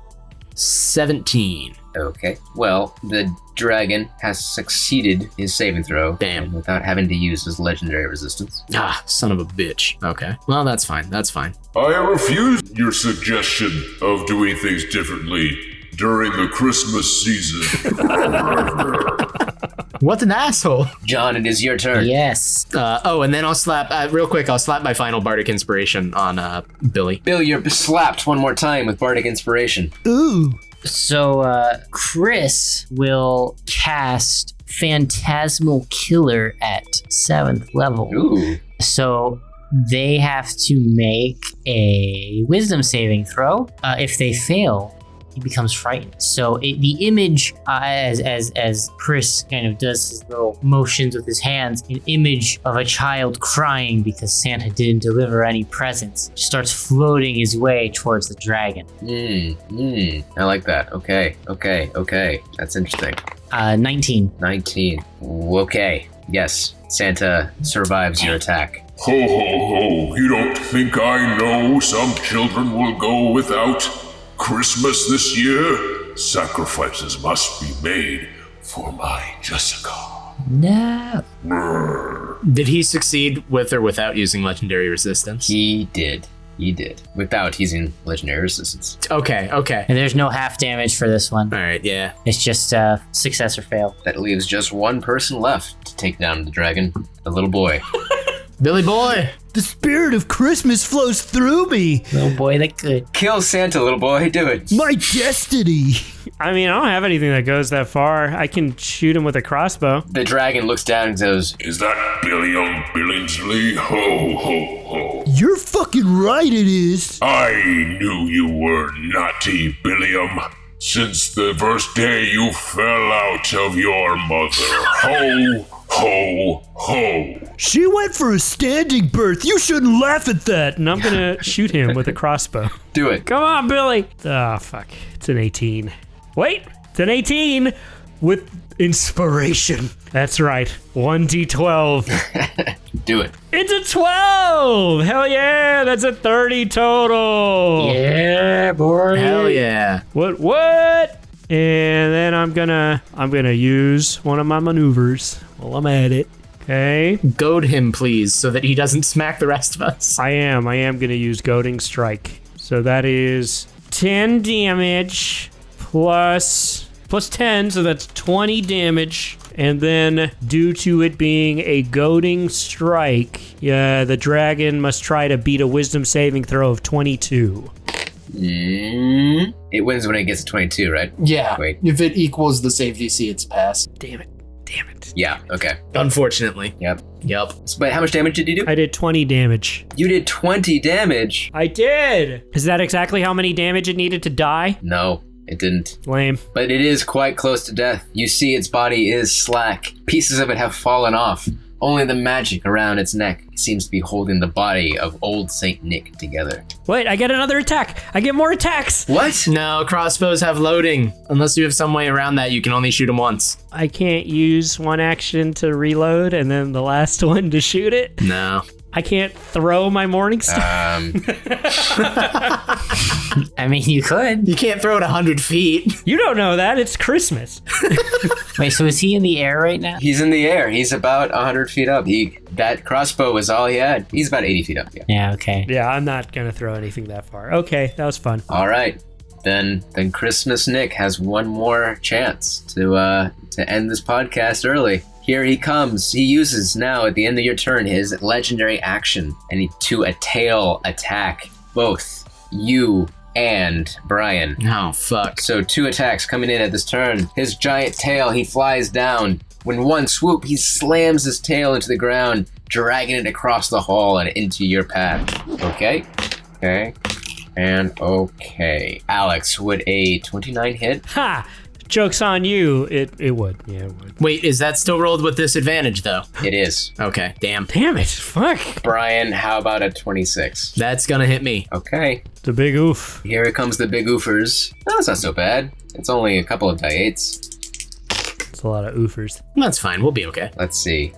17. Okay. Well, the dragon has succeeded his saving throw. Damn. Without having to use his legendary resistance. Ah, son of a bitch. Okay. Well, that's fine. I refuse your suggestion of doing things differently during the Christmas season. What an asshole. John, it is your turn. Yes. And then I'll slap, real quick, I'll slap my final Bardic Inspiration on Billy. Bill, you're slapped one more time with Bardic Inspiration. Ooh. So Chris will cast Phantasmal Killer at 7th level. Ooh. So they have to make a wisdom saving throw. If they fail, he becomes frightened. So the image, as Chris kind of does his little motions with his hands, an image of a child crying because Santa didn't deliver any presents, starts floating his way towards the dragon. I like that. Okay. That's interesting. 19. 19. Okay. Yes, Santa survives your attack. Ho, ho, ho. You don't think I know some children will go without Christmas this year? Sacrifices must be made for my Jessica. No. Did he succeed with or without using legendary resistance? He did. Without using legendary resistance. Okay. And there's no half damage for this one. All right, yeah. It's just success or fail. That leaves just one person left to take down the dragon, the little boy. Billy boy. The spirit of Christmas flows through me. Little boy that could. Kill Santa, little boy. Do it. My destiny. I mean, I don't have anything that goes that far. I can shoot him with a crossbow. The dragon looks down and goes, "Is that Billiam Billingsley? Ho, ho, ho." You're fucking right it is. I knew you were naughty, Billiam, since the first day you fell out of your mother. Ho, ho, ho. She went for a standing birth. You shouldn't laugh at that. And I'm gonna shoot him with a crossbow. Do it. Come on, Billy. Oh, fuck. It's an 18. Wait, it's an 18 with inspiration. That's right. 1d12. Do it. It's a 12! Hell yeah! That's a 30 total! Yeah, boy. Hell yeah. What? And then I'm gonna use one of my maneuvers while I'm at it. Okay. Goad him, please, so that he doesn't smack the rest of us. I am gonna use Goading Strike. So that is 10 damage plus 10, so that's 20 damage. And then, due to it being a goading strike, the dragon must try to beat a wisdom saving throw of 22. It wins when it gets to 22, right? Yeah. Wait. If it equals the save DC, it's a pass. Damn it. Yeah, okay. Unfortunately. Yep. Yep. But how much damage did you do? I did 20 damage. You did 20 damage? I did! Is that exactly how many damage it needed to die? No, it didn't. Lame. But it is quite close to death. You see its body is slack. Pieces of it have fallen off. Only the magic around its neck seems to be holding the body of old Saint Nick together. Wait, I get another attack! I get more attacks! What? No, crossbows have loading. Unless you have some way around that, you can only shoot them once. I can't use one action to reload and then the last one to shoot it? No. I can't throw my Morning Star? I mean, you could. You can't throw it 100 feet. You don't know that. It's Christmas. Wait, so is he in the air right now? He's in the air. He's about 100 feet up. That crossbow was all he had. He's about 80 feet up, yeah. Yeah, okay. Yeah, I'm not going to throw anything that far. Okay, that was fun. All right. Then Christmas Nick has one more chance to end this podcast early. Here he comes. He uses now at the end of your turn his legendary action to a tail attack both you and Brian. Oh, fuck. So 2 attacks coming in at this turn. His giant tail, he flies down. When one swoop, he slams his tail into the ground, dragging it across the hall and into your path. Okay. And okay. Alex, would a 29 hit? Ha! Joke's on you. It would. Yeah, it would. Wait, is that still rolled with disadvantage, though? It is. Okay, damn. Damn it. Fuck. Brian, how about a 26? That's gonna hit me. Okay. The big oof. Here comes the big oofers. Oh, that's not so bad. It's only a couple of die-8s. It's a lot of oofers. That's fine, we'll be okay. Let's see.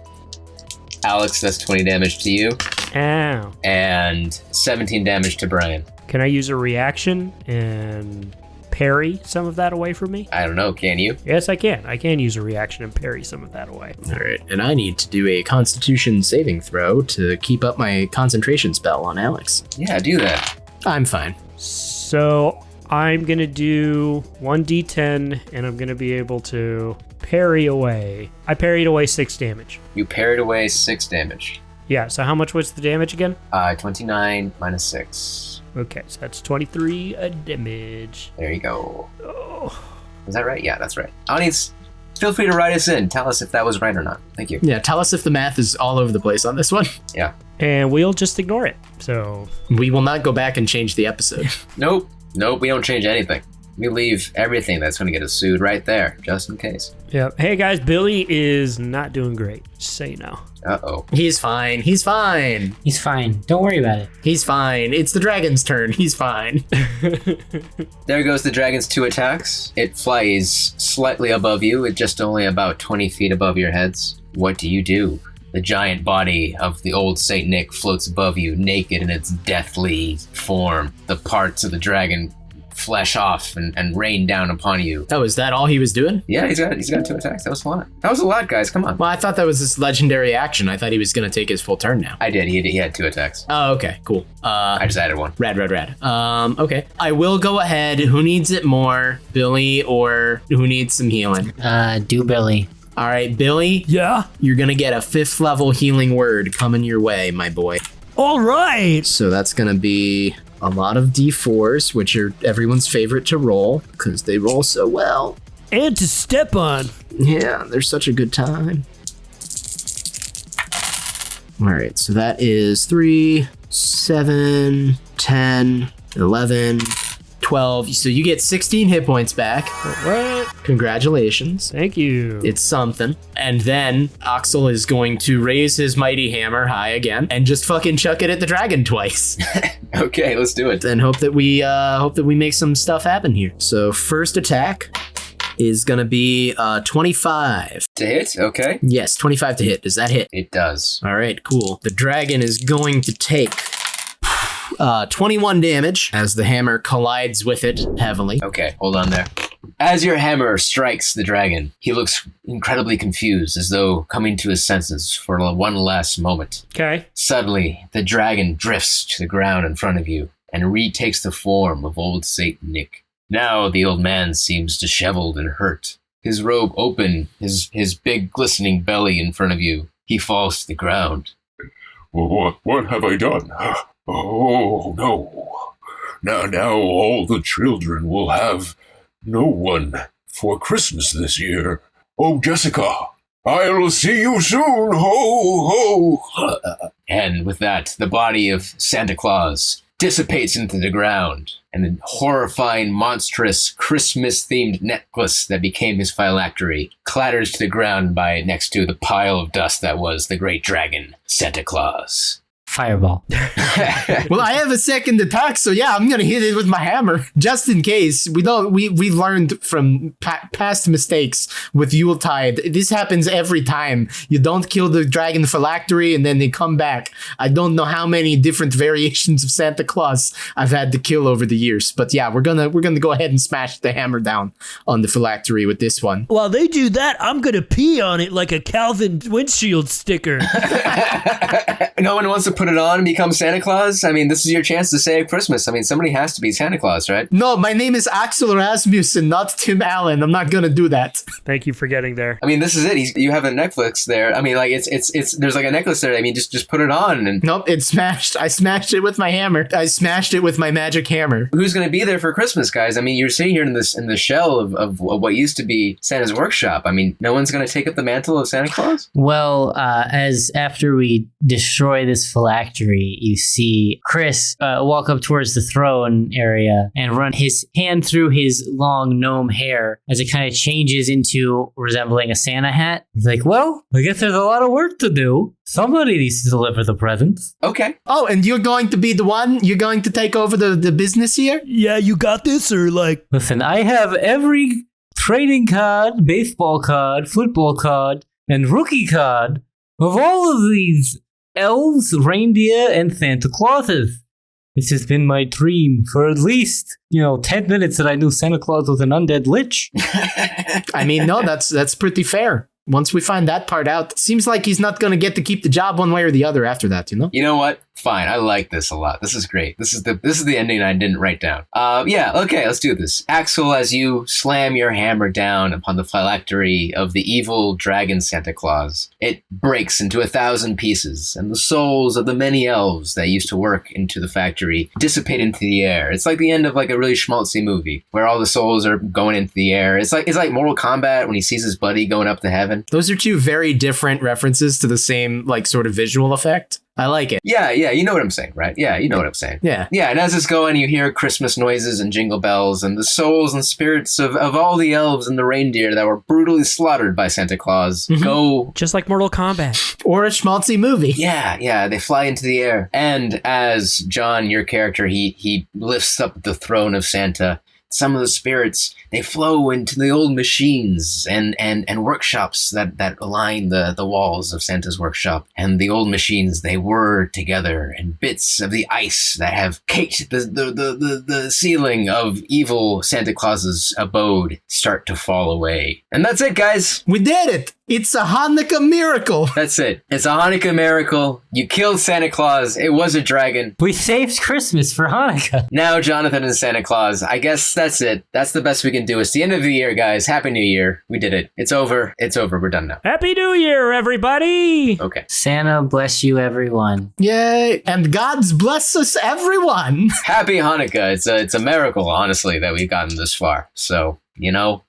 Alex, that's 20 damage to you. Ow. And 17 damage to Brian. Can I use a reaction and parry some of that away from me? I don't know, can you? Yes, I can. I can use a reaction and parry some of that away. All right, and I need to do a Constitution saving throw to keep up my concentration spell on Alex. Yeah, do that. I'm fine. So I'm going to do 1d10 and I'm going to be able to parry away. I parried away 6 damage. You parried away 6 damage. Yeah, so how much was the damage again? 29 minus 6. Okay, so that's 23 damage. There you go. Oh. Is that right? Yeah, that's right. Audience, feel free to write us in. Tell us if that was right or not. Thank you. Yeah, tell us if the math is all over the place on this one. Yeah. And we'll just ignore it. So we will not go back and change the episode. Nope, we don't change anything. We leave everything that's going to get us sued right there, just in case. Yeah. Hey guys, Billy is not doing great. Just so you know. Uh-oh. He's fine. He's fine. He's fine. Don't worry about it. He's fine. It's the dragon's turn. He's fine. There goes the dragon's 2 attacks. It flies slightly above you. It's just only about 20 feet above your heads. What do you do? The giant body of the old Saint Nick floats above you, naked in its deathly form. The parts of the dragon flesh off and rain down upon you. Oh, is that all he was doing? Yeah, he's got 2 attacks. That was a lot. That was a lot, guys. Come on. Well, I thought that was his legendary action. I thought he was going to take his full turn now. I did. He had 2 attacks. Oh, okay, cool. I just added 1. Rad. Okay. I will go ahead. Who needs it more, Billy, or who needs some healing? Do Billy. All right, Billy. Yeah? You're going to get a 5th level healing word coming your way, my boy. All right. So that's going to be a lot of D4s, which are everyone's favorite to roll because they roll so well. And to step on. Yeah, they're such a good time. All right, so that is 3, 7, 10, 11, 12. So you get 16 hit points back. What? Congratulations. Thank you. It's something. And then Oxel is going to raise his mighty hammer high again and just fucking chuck it at the dragon twice. Okay, let's do it. And hope that we make some stuff happen here. So first attack is going to be 25. To hit? Okay. Yes, 25 to hit. Does that hit? It does. All right, cool. The dragon is going to take 21 damage as the hammer collides with it heavily. Okay, hold on there. As your hammer strikes the dragon, he looks incredibly confused, as though coming to his senses for one last moment. Okay. Suddenly, the dragon drifts to the ground in front of you and retakes the form of old Saint Nick. Now the old man seems disheveled and hurt. His robe open, his big glistening belly in front of you. He falls to the ground. What have I done? Oh, no. Now all the children will have no one for Christmas this year. Oh, Jessica, I'll see you soon. Ho, ho. And with that, the body of Santa Claus dissipates into the ground, and the horrifying, monstrous, Christmas-themed necklace that became his phylactery clatters to the ground next to the pile of dust that was the great dragon, Santa Claus. Fireball. Well, I have a second attack, so yeah, I'm gonna hit it with my hammer just in case. We learned from past mistakes with Yuletide. This happens every time. You don't kill the dragon phylactery, and then they come back. I don't know how many different variations of Santa Claus I've had to kill over the years, but yeah, we're gonna go ahead and smash the hammer down on the phylactery with this one. While they do that, I'm gonna pee on it like a Calvin windshield sticker. No one wants to put it on and become Santa Claus? I mean, this is your chance to save Christmas. I mean, somebody has to be Santa Claus, right? No, my name is Axel Rasmussen, not Tim Allen. I'm not gonna do that. Thank you for getting there. I mean, this is it. You have a necklace there. I mean, like it's there's like a necklace there. I mean, just put it on and. Nope, it's smashed. I smashed it with my hammer. I smashed it with my magic hammer. Who's gonna be there for Christmas, guys? I mean, you're sitting here in the shell of what used to be Santa's workshop. I mean, no one's gonna take up the mantle of Santa Claus? Well, as after we destroy this phylactery, you see Chris walk up towards the throne area and run his hand through his long gnome hair as it kind of changes into resembling a Santa hat. He's like, well, I guess there's a lot of work to do. Somebody needs to deliver the presents. Okay. Oh, and you're going to be the one? You're going to take over the business here? Yeah, you got this, or like... Listen, I have every trading card, baseball card, football card, and rookie card of all of these elves, reindeer, and Santa Clauses. This has been my dream for at least, 10 minutes that I knew Santa Claus was an undead lich. I mean, no, that's pretty fair. Once we find that part out, it seems like he's not going to get to keep the job one way or the other after that, You know what? Fine. I like this a lot. This is great. This is the ending I didn't write down. Yeah, okay, let's do this. Axel, as you slam your hammer down upon the phylactery of the evil dragon Santa Claus, it breaks into 1,000 pieces, and the souls of the many elves that used to work into the factory dissipate into the air. It's like the end of like a really schmaltzy movie where all the souls are going into the air. It's like Mortal Kombat when he sees his buddy going up to heaven. Those are two very different references to the same like sort of visual effect. I like it. Yeah, you know what I'm saying, right? Yeah, you know what I'm saying. Yeah. Yeah, and as it's going, you hear Christmas noises and jingle bells and the souls and spirits of all the elves and the reindeer that were brutally slaughtered by Santa Claus go... Just like Mortal Kombat. Or a schmaltzy movie. Yeah, they fly into the air. And as John, your character, he lifts up the throne of Santa, some of the spirits, they flow into the old machines and workshops that line the walls of Santa's workshop. And the old machines, they whir together, and bits of the ice that have caked the ceiling of evil Santa Claus's abode start to fall away. And that's it, guys. We did it. It's a Hanukkah miracle. That's it. It's a Hanukkah miracle. You killed Santa Claus. It was a dragon. We saved Christmas for Hanukkah. Now Jonathan and Santa Claus. I guess that's it. That's the best we can do. It's the end of the year, guys. Happy New Year. We did it. It's over. We're done now. Happy New Year, everybody. Okay. Santa bless you, everyone. Yay. And God's bless us, everyone. Happy Hanukkah. It's a miracle, honestly, that we've gotten this far. So,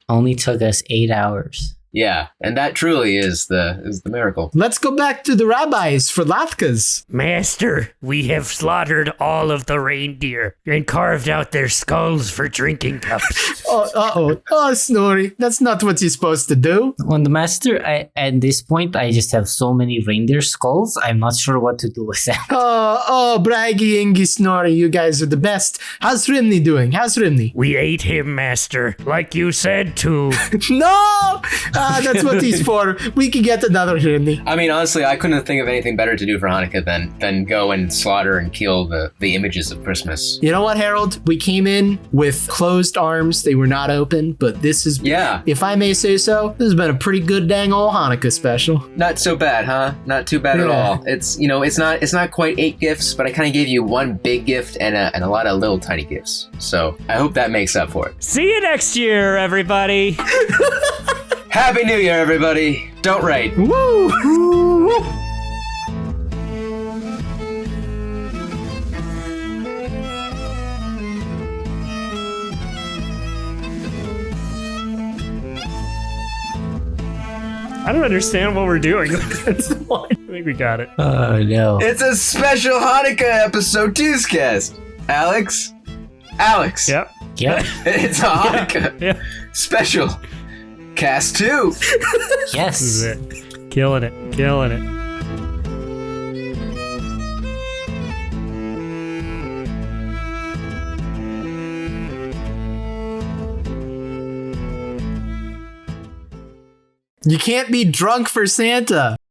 Only took us 8 hours. Yeah, and that truly is the miracle. Let's go back to the rabbis for latkes. Master, we have slaughtered all of the reindeer and carved out their skulls for drinking cups. Oh, Snorri, that's not what you're supposed to do. On the master, at this point, I just have so many reindeer skulls. I'm not sure what to do with them. Oh, Braggy, Ingy, Snorri, you guys are the best. How's Rimney doing? We ate him, Master, like you said to. No! That's what he's for. We can get another Rimney. I mean, honestly, I couldn't think of anything better to do for Hanukkah than go and slaughter and kill the images of Christmas. You know what, Harold? We came in with closed arms. They were not open, but this is, if I may say so, this has been a pretty good dang old Hanukkah special. Not so bad, huh? Not too bad at all. It's, it's not quite 8 gifts, but I kind of gave you one big gift and a lot of little tiny gifts. So I hope that makes up for it. See you next year, everybody. Happy New Year, everybody. Don't write. Woo! I don't understand what we're doing. That's the point. I think we got it. Oh, no. It's a special Hanukkah episode 2's cast. Alex? Yep. It's a Hanukkah special. Cast 2. Yes. This is it. Killing it. You can't be drunk for Santa.